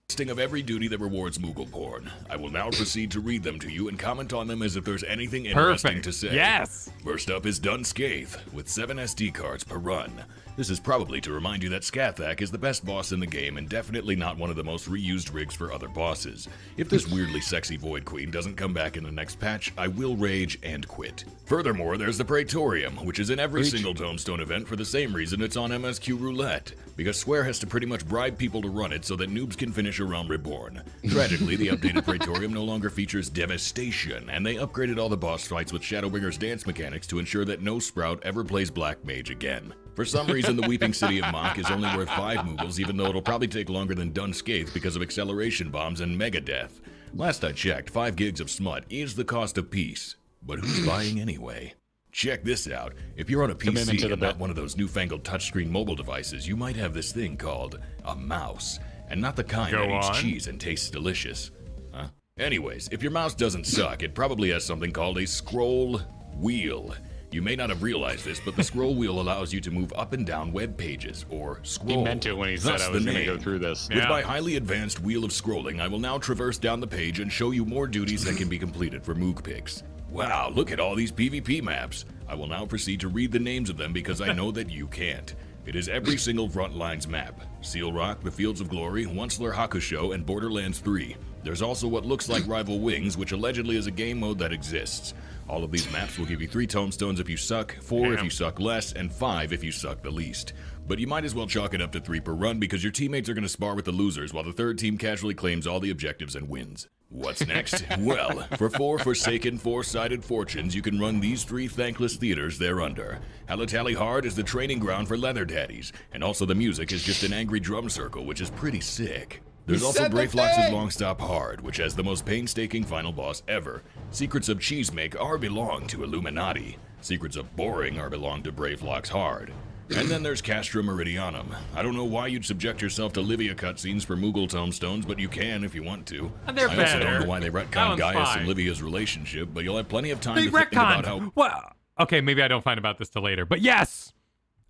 Listing of every duty that rewards Moogle porn. I will now proceed to read them to you and comment on them as if there's anything interesting to say. Yes. First up is Dun Scaith, with 7 SD cards per run. This is probably to remind you that Scathach is the best boss in the game and definitely not one of the most reused rigs for other bosses. If this weirdly sexy Void Queen doesn't come back in the next patch, I will rage and quit. Furthermore, there's the Praetorium, which is in every single Tombstone event for the same reason it's on MSQ Roulette, because Square has to pretty much bribe people to run it so that noobs can finish a Realm Reborn. Tragically, the updated Praetorium no longer features Devastation, and they upgraded all the boss fights with Shadowbringers dance mechanics to ensure that no Sprout ever plays Black Mage again. For some reason, the Weeping City of Mach is only worth 5 Moogles, even though it'll probably take longer than Dun Scaith because of acceleration bombs and Mega Death. Last I checked, 5 gigs of smut is the cost of peace. But who's buying anyway? Check this out. If you're on a PC and not one of those newfangled touchscreen mobile devices, you might have this thing called a mouse. And not the kind that eats cheese and tastes delicious. Huh? Anyways, if your mouse doesn't suck, it probably has something called a scroll wheel. You may not have realized this, but the scroll wheel allows you to move up and down web pages, or scroll. He meant it when he said I was going to go through this. With my highly advanced wheel of scrolling, I will now traverse down the page and show you more duties that can be completed for Moog picks. Wow, look at all these PvP maps. I will now proceed to read the names of them because I know that you can't. It is every single Frontlines map. Seal Rock, the Fields of Glory, Onceler Hakusho, and Borderlands 3. There's also what looks like Rival Wings, which allegedly is a game mode that exists. All of these maps will give you 3 tombstones if you suck, 4 if you suck less, and 5 if you suck the least. But you might as well chalk it up to 3 per run because your teammates are going to spar with the losers while the third team casually claims all the objectives and wins. What's next? Well, for 4 forsaken, 4-sided fortunes, you can run these 3 thankless theaters thereunder. Halatali Hard is the training ground for leather daddies, and also the music is just an angry drum circle, which is pretty sick. There's also Brayflox's Long Stop Hard, which has the most painstaking final boss ever. Secrets of Cheesemake are belong to Illuminati. Secrets of Boring are belong to Brayflox Hard. And then there's Castra Meridianum. I don't know why you'd subject yourself to Livia cutscenes for Moogle tombstones, but you can if you want to. They're I also don't know why they retcon Gaius and Livia's relationship, but you'll have plenty of time to think about how... Well, okay, maybe I don't find about this till later, but yes!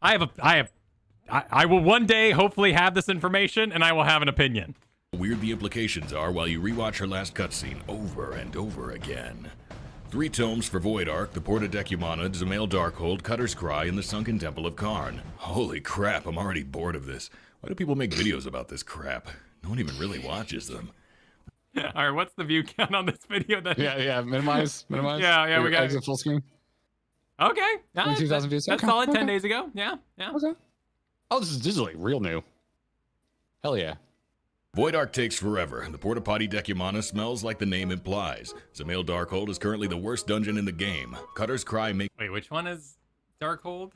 I will one day hopefully have this information, and I will have an opinion. Weird the implications are while you rewatch her last cutscene over and over again. 3 tomes for Void Ark, the Porta Decumana, Zamail Darkhold, Cutter's Cry, and the Sunken Temple of Karn. Holy crap, I'm already bored of this. Why do people make videos about this crap? No one even really watches them. Alright, what's the view count on this video? Yeah, minimize. Yeah, we got exit full screen. Okay. 2,000 views. That's solid 10 days ago. Yeah. Okay. Oh, this is like real new. Hell yeah. Void Ark takes forever. The Porta Potty Decumana smells like the name implies. Zamail Darkhold is currently the worst dungeon in the game. Cutter's Cry makes... Wait, which one is Darkhold?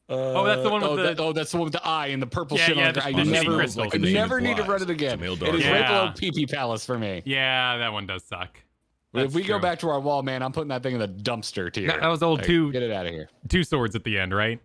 That's the one with the... that's the one with the eye and the purple shit on it. I never need to run it again. It is right below PP Palace for me. Yeah, that one does suck. If we go back to our wall, man, I'm putting that thing in the dumpster tier. That was old Get it out of here. 2 swords at the end, right?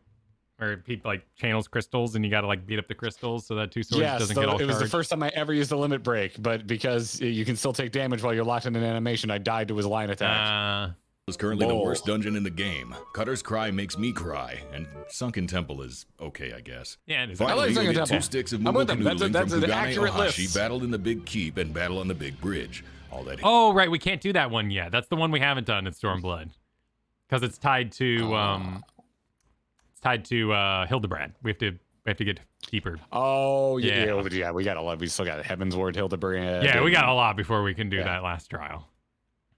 Where he channels crystals and you gotta beat up the crystals so that 2 swords doesn't get all charged. It was the first time I ever used the limit break, but because you can still take damage while you're locked in an animation, I died to his line attack. Is currently the worst dungeon in the game. Cutter's Cry makes me cry, and Sunken Temple is okay, I guess. Yeah, it is. Finally, I like you get Temple. 2 sticks of I'm with Moogle them. canoodling That's from an Kugane accurate Ohashi, list. battle in the Big Keep, and battle on the Big Bridge. All that. Oh, right, we can't do that one yet. That's the one we haven't done in Stormblood. Because it's tied to Hildebrand. We have to get Keeper. Oh we got a lot. We still got Heavensward, Hildebrand. Yeah, we got a lot before we can do that last trial.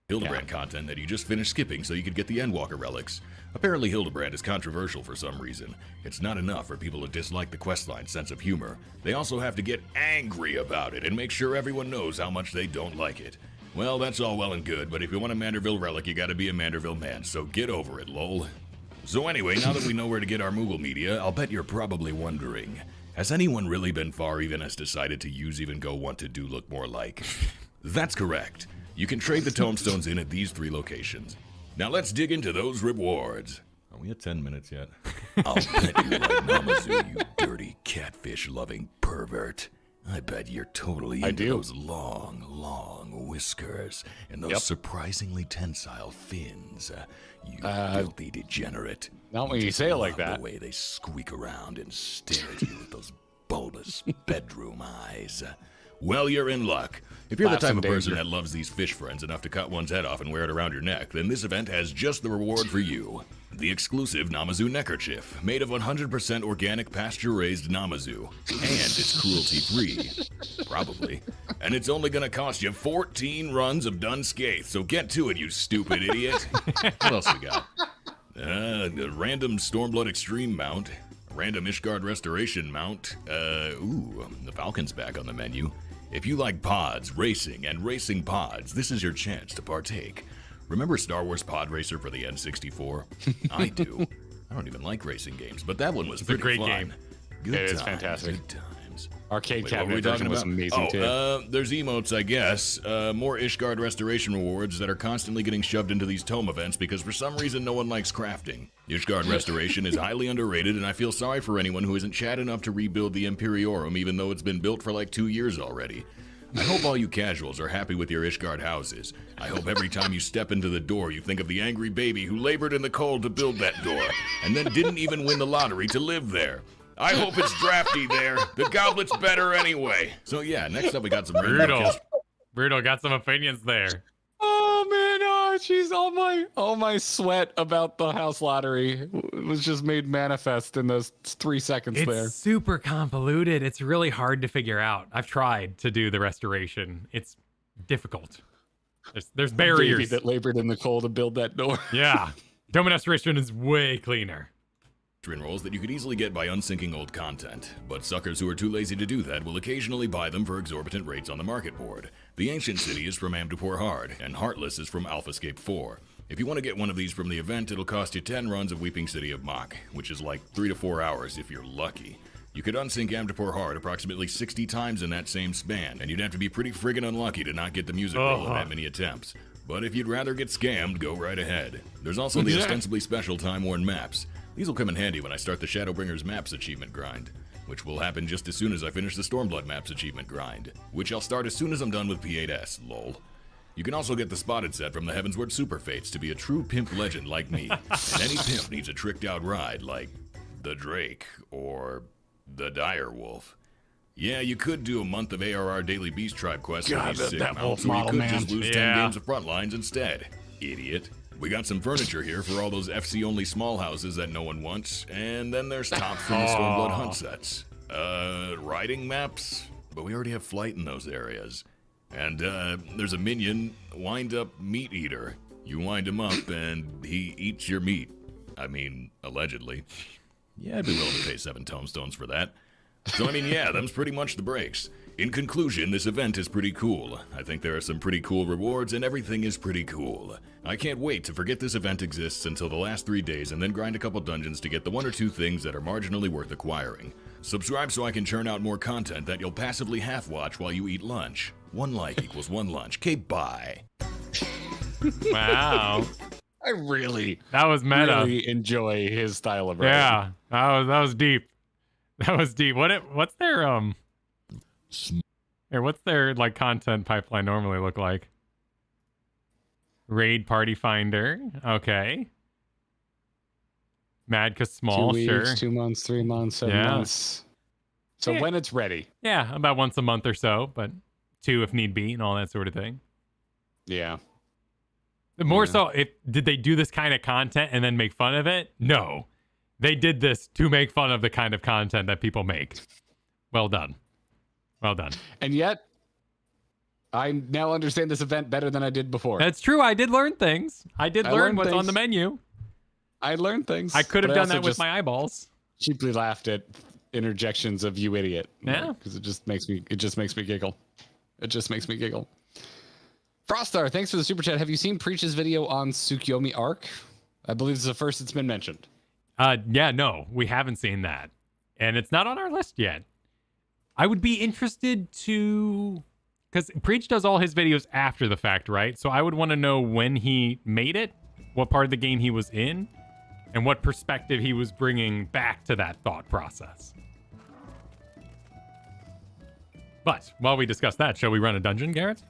Hildebrand content that you just finished skipping so you could get the Endwalker relics. Apparently Hildebrand is controversial for some reason. It's not enough for people to dislike the questline's sense of humor. They also have to get angry about it and make sure everyone knows how much they don't like it. Well, that's all well and good, but if you want a Manderville relic, you gotta be a Manderville man, so get over it, lol. So anyway, now that we know where to get our Moogle media, I'll bet you're probably wondering, has anyone really been far even as decided to use even go want to do look more like? That's correct. You can trade the tomestones in at these 3 locations. Now let's dig into those rewards. Are we at 10 minutes yet? I'll bet you like Namazu, you dirty catfish-loving pervert. I bet you're totally into those long, long whiskers and those surprisingly tensile fins. You filthy degenerate. Not when you say it like that. The way they squeak around and stare at you with those bulbous bedroom eyes. Well, you're in luck. If you're the type of person that loves these fish friends enough to cut one's head off and wear it around your neck, then this event has just the reward for you. The exclusive Namazu neckerchief, made of 100% organic pasture-raised Namazu. And it's cruelty-free. Probably. And it's only gonna cost you 14 runs of done scathe, so get to it, you stupid idiot. What else we got? A random Stormblood Extreme mount. A random Ishgard Restoration mount. The Falcon's back on the menu. If you like pods, racing, and racing pods, this is your chance to partake. Remember Star Wars Pod Racer for the N64? I do. I don't even like racing games, but that one was pretty great fun. Game. Good it times, is fantastic. Good times. Arcade Wait, cabinet version was amazing too. There's emotes, I guess. More Ishgard Restoration rewards that are constantly getting shoved into these tome events because for some reason no one likes crafting. Ishgard Restoration is highly underrated, and I feel sorry for anyone who isn't Chad enough to rebuild the Imperiorum even though it's been built for like 2 years already. I hope all you casuals are happy with your Ishgard houses. I hope every time you step into the door you think of the angry baby who labored in the cold to build that door, and then didn't even win the lottery to live there. I hope it's drafty there. The goblet's better anyway. So yeah, next up we got some Brutal got some opinions there. Oh man, jeez, all my sweat about the house lottery was just made manifest in those 3 seconds there. It's super convoluted. It's really hard to figure out. I've tried to do the restoration. It's difficult. There's barriers. Baby that labored in the cold to build that door. Yeah, Domain restoration is way cleaner. Rolls that you could easily get by unsyncing old content, but suckers who are too lazy to do that will occasionally buy them for exorbitant rates on the market board. The Ancient City is from Amdapor Hard, and Heartless is from Alphascape 4. If you want to get one of these from the event, it'll cost you 10 runs of Weeping City of Mach, which is like 3 to 4 hours if you're lucky. You could unsync Amdapor Hard approximately 60 times in that same span, and you'd have to be pretty friggin' unlucky to not get the music roll in that many attempts. But if you'd rather get scammed, go right ahead. There's also the ostensibly special Time-Worn maps. These will come in handy when I start the Shadowbringers maps achievement grind, which will happen just as soon as I finish the Stormblood maps achievement grind, which I'll start as soon as I'm done with P8S, lol. You can also get the Spotted set from the Heavensward Super Fates to be a true pimp legend like me, and any pimp needs a tricked out ride like the Drake or the Dire Wolf. Yeah, you could do a month of ARR Daily Beast Tribe quests with these sick mounts, or you could just lose 10 games of Frontlines instead. Idiot. We got some furniture here for all those FC-only small houses that no one wants, and then there's tops from the Stormblood hunt sets. Riding maps? But we already have flight in those areas. And, there's a minion, Wind-Up Meat Eater. You wind him up, and he eats your meat. I mean, allegedly. Yeah, I'd be willing to pay 7 tomestones for that. So, I mean, yeah, them's pretty much the breaks. In conclusion, this event is pretty cool. I think there are some pretty cool rewards, and everything is pretty cool. I can't wait to forget this event exists until the last 3 days and then grind a couple dungeons to get the 1 or 2 things that are marginally worth acquiring. Subscribe so I can churn out more content that you'll passively half-watch while you eat lunch. 1 like equals 1 lunch. Okay, bye. Wow. I really, that was meta. Really enjoy his style of writing. Yeah, that was deep. That was deep. What's their what's their like content pipeline normally look like? Raid Party Finder. Okay. Mad Cause Small, 2 weeks, sure. 2 months, 3 months, 7 months. So when it's ready. Yeah, about once a month or so, but 2 if need be and all that sort of thing. Yeah. More so, did they do this kind of content and then make fun of it? No. They did this to make fun of the kind of content that people make. Well done. Well done. And yet, I now understand this event better than I did before. That's true. I did learn things. I did learn what's on the menu. I learned things. I could have but done also that with just my eyeballs. Cheaply laughed at interjections of "you idiot." Yeah, because it just makes me giggle. It just makes me giggle. Frostar, thanks for the super chat. Have you seen Preach's video on Tsukuyomi Arc? I believe it's the first it's been mentioned. Yeah, no, we haven't seen that, and it's not on our list yet. I would be interested to, because Preach does all his videos after the fact, right? So I would want to know when he made it, what part of the game he was in, and what perspective he was bringing back to that thought process. But while we discuss that, shall we run a dungeon, Garrett?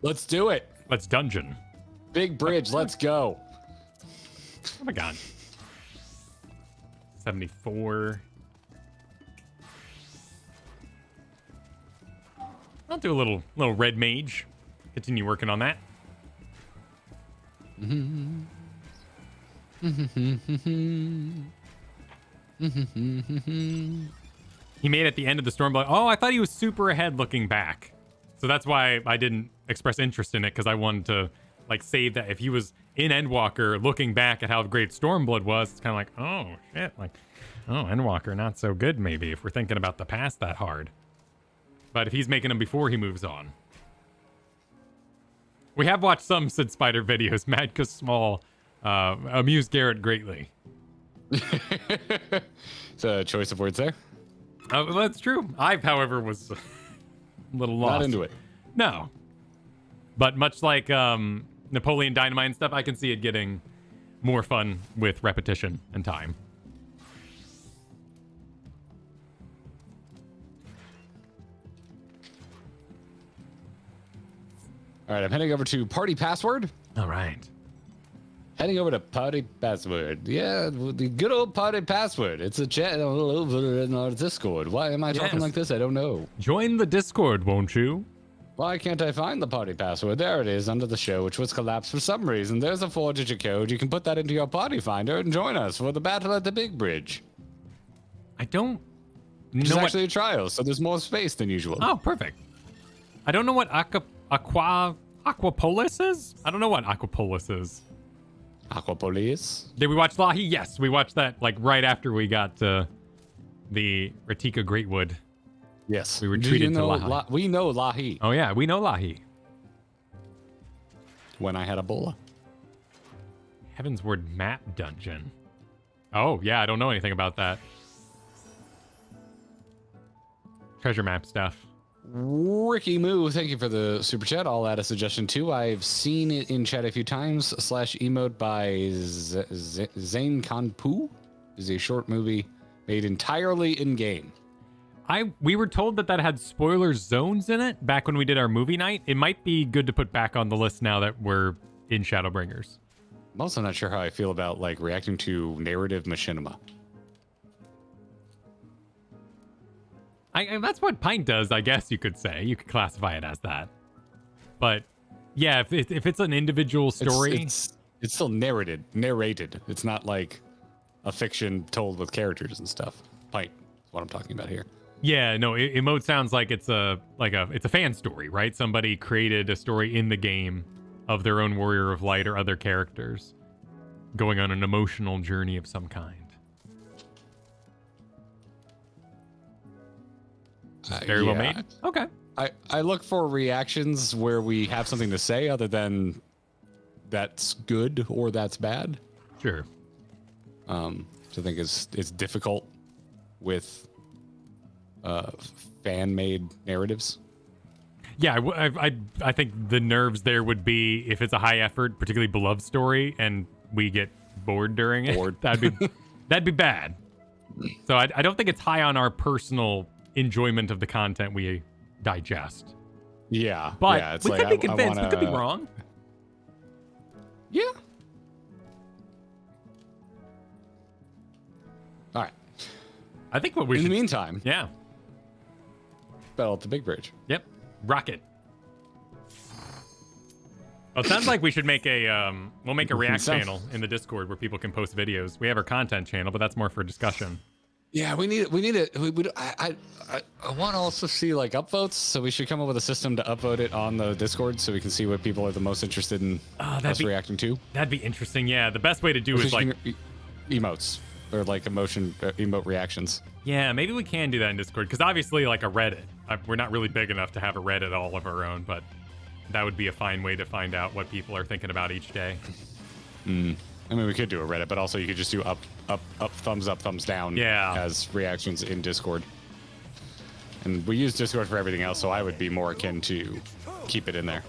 Let's do it. Let's dungeon. Big bridge, let's go. Oh my god. 74. I'll do a little red mage. Continue working on that. He made at the end of the Stormblood. Oh, I thought he was super ahead looking back. So that's why I didn't express interest in it, because I wanted to like save that. If he was in Endwalker looking back at how great Stormblood was, it's kind of like, oh shit, like, oh, Endwalker not so good maybe if we're thinking about the past that hard. But if he's making them before he moves on. We have watched some Sid Spider videos. Mad Cause Small amused Garrett greatly. It's a choice of words there. Well, that's true. I, however, was a little lost. Not into it. No. But much like Napoleon Dynamite and stuff, I can see it getting more fun with repetition and time. All right, I'm heading over to party password. All right. Heading over to party password. Yeah, the good old party password. It's a channel over in our Discord. Why am I talking like this? I don't know. Join the Discord, won't you? Why can't I find the party password? There it is under the show, which was collapsed for some reason. There's a 4-digit code. You can put that into your party finder and join us for the battle at the Big Bridge. I don't It's know actually a trial, so there's more space than usual. Oh, perfect. I don't know what Aquapolis is? I don't know what Aquapolis is. Aquapolis? Did we watch Lahi? Yes, we watched that like right after we got the Ratika Greatwood. Yes. We were treated to Lahi. We know Lahi. Oh yeah, we know Lahi. When I had Ebola. Heaven's Word map dungeon. Oh yeah, I don't know anything about that. Treasure map stuff. Ricky Moo, thank you for the super chat. I'll add a suggestion too. I've seen it in chat a few times. /emote by Zane Kanpu is a short movie made entirely in game. We were told that had spoiler zones in it back when we did our movie night. It might be good to put back on the list now that we're in Shadowbringers. I'm also not sure how I feel about like reacting to narrative machinima. That's what Pint does, I guess you could say. You could classify it as that. But yeah, if it's an individual story, it's still narrated. It's not like a fiction told with characters and stuff. Pint is what I'm talking about here. Yeah, no, emote sounds like it's a fan story, right? Somebody created a story in the game of their own Warrior of Light or other characters going on an emotional journey of some kind. Very well made. Okay. I look for reactions where we have something to say other than that's good or that's bad. Sure. So I think it's difficult with fan-made narratives. Yeah, I think the nerves there would be if it's a high effort, particularly beloved story, and we get bored during it. That'd be bad. So I don't think it's high on our personal enjoyment of the content we digest. Yeah, but yeah, it's we like, could be convinced. We could be wrong. Yeah. All right. I think what we in should... the meantime. Yeah. Battle at the Big Bridge. Yep. Rocket. Well, it sounds like we should make we'll make a React channel in the Discord where people can post videos. We have our content channel, but that's more for discussion. Yeah, we need it. I want to also see like upvotes, so we should come up with a system to upvote it on the Discord so we can see what people are the most interested in us reacting to. That'd be interesting. Yeah, the best way to do is like emotes or like emote reactions. Yeah, maybe we can do that in Discord because obviously like a Reddit, we're not really big enough to have a Reddit all of our own, but that would be a fine way to find out what people are thinking about each day. I mean, we could do a Reddit, but also you could just do up, thumbs down as reactions in Discord. And we use Discord for everything else, so I would be more akin to keep it in there.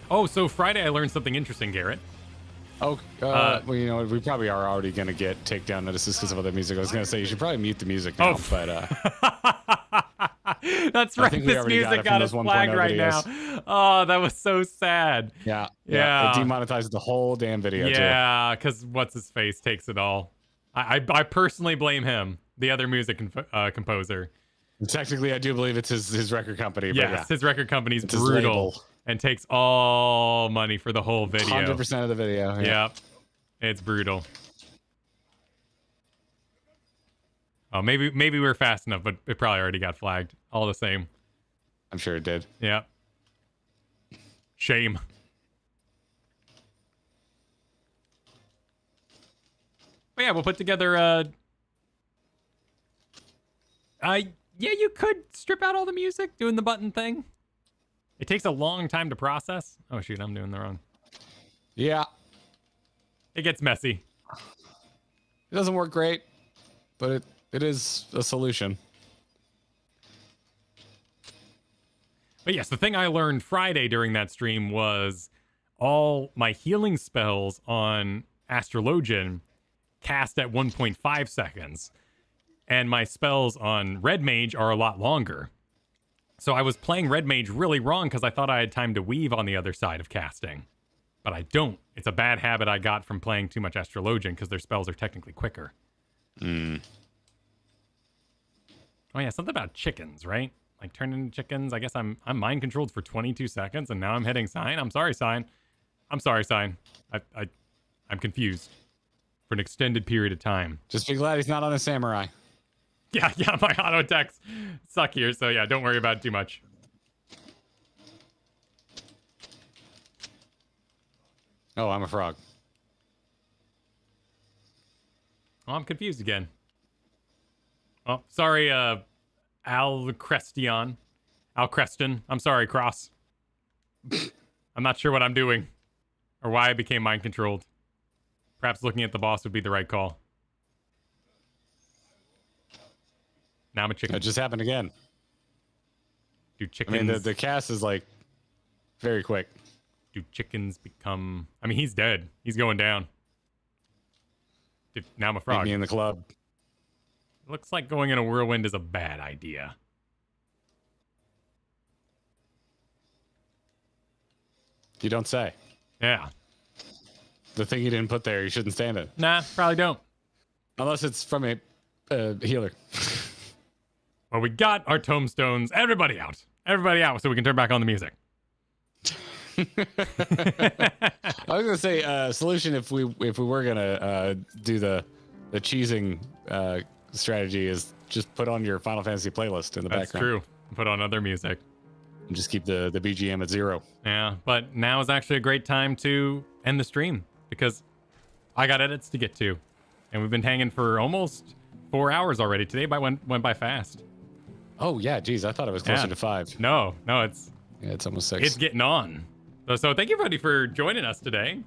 Oh, so Friday I learned something interesting, Garrett. Oh, well, you know, we probably are already going to get takedown notices because of other music. I was going to say, you should probably mute the music now, but... That's right, this music got us flagged right now. Oh, that was so sad. Yeah. It demonetized the whole damn video, too. Yeah, because What's-His-Face takes it all. I personally blame him, the other music composer. Technically, I do believe it's his record company. Yes, but yeah. his record company's brutal and takes all money for the whole video. 100% of the video. Yeah. Yep. It's brutal. Oh, maybe we're fast enough, but it probably already got flagged. All the same. I'm sure it did. Yeah. Shame. But yeah, we'll put together yeah, you could strip out all the music doing the button thing. It takes a long time to process. Oh shoot, I'm doing the wrong. Yeah. It gets messy. It doesn't work great, but it is a solution. But yes, the thing I learned Friday during that stream was all my healing spells on Astrologian cast at 1.5 seconds. And my spells on Red Mage are a lot longer. So I was playing Red Mage really wrong because I thought I had time to weave on the other side of casting. But I don't. It's a bad habit I got from playing too much Astrologian because their spells are technically quicker. Oh yeah, something about chickens, right? Like turn into chickens. I guess I'm mind controlled for 22 seconds and now I'm hitting Sign. I'm sorry, Sign. I'm confused for an extended period of time. Just be glad he's not on a samurai. Yeah, my auto attacks suck here, so yeah, don't worry about it too much. Oh, I'm a frog. Oh, I'm confused again. Oh, sorry, Al Creston. I'm sorry, Cross. I'm not sure what I'm doing or why I became mind controlled. Perhaps looking at the boss would be the right call. Now I'm a chicken. It just happened again. Do chickens... I mean, the cast is like very quick. Do chickens become... I mean, he's dead. He's going down. Now I'm a frog. Meet me in the club. Looks like going in a whirlwind is a bad idea. You don't say. Yeah. The thing you didn't put there, you shouldn't stand it. Nah, probably don't. Unless it's from a healer. Well, we got our tombstones. Everybody out so we can turn back on the music. I was gonna say solution if we were gonna do the cheesing strategy is just put on your Final Fantasy playlist in the background. That's true. Put on other music. And just keep the BGM at 0. Yeah, but now is actually a great time to end the stream because I got edits to get to. And we've been hanging for almost 4 hours already. Today went by fast. Oh, yeah, geez. I thought it was closer to 5. No, it's... Yeah, it's almost 6. It's getting on. So thank you, everybody, for joining us today.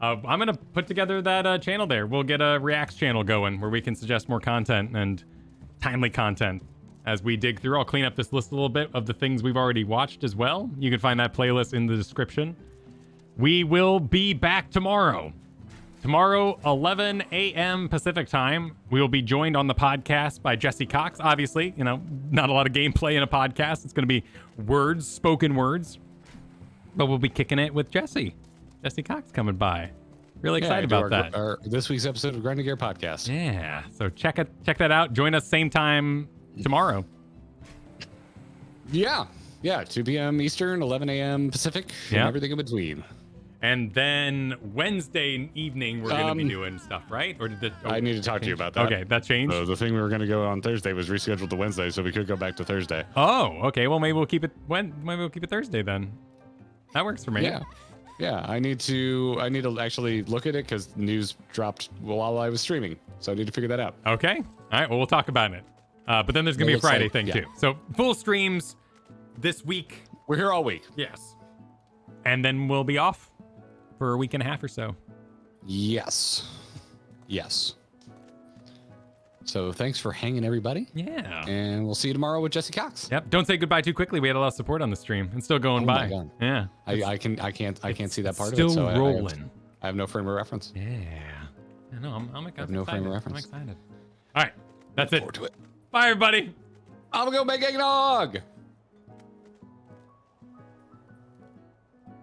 I'm going to put together that channel there. We'll get a Reacts channel going where we can suggest more content and timely content as we dig through. I'll clean up this list a little bit of the things we've already watched as well. You can find that playlist in the description. We will be back tomorrow. Tomorrow, 11 a.m. Pacific time, we will be joined on the podcast by Jesse Cox. Obviously, not a lot of gameplay in a podcast. It's going to be spoken words. But we'll be kicking it with Jesse. Jesse Cox coming by. Really excited about that. Our this week's episode of Grinding Gear Podcast. Yeah. So check that out. Join us same time tomorrow. Yeah. 2 p.m. Eastern, 11 a.m. Pacific, and everything in between. And then Wednesday evening, we're going to be doing stuff, right? Or did the, I need to talk to you about that. Okay, that changed? The thing we were going to go on Thursday was rescheduled to Wednesday, so we could go back to Thursday. Oh, okay. Well, maybe we'll keep it Thursday then. That works for me. Yeah. I need to actually look at it because news dropped while I was streaming, so I need to figure that out. Okay. All right. Well, we'll talk about it. But then there's going to be a Friday thing too. So full streams this week. We're here all week. Yes. And then we'll be off for a week and a half or so. Yes. So thanks for hanging, everybody. Yeah. And we'll see you tomorrow with Jesse Cox. Yep. Don't say goodbye too quickly. We had a lot of support on the stream. It's still going by. My God. Yeah. I can't see that part of still it. So rolling. I have no frame of reference. Yeah. I know. I'm excited. no frame of reference. I'm excited. All right. That's it. Forward to it. Bye, everybody. I'm gonna go make eggnog.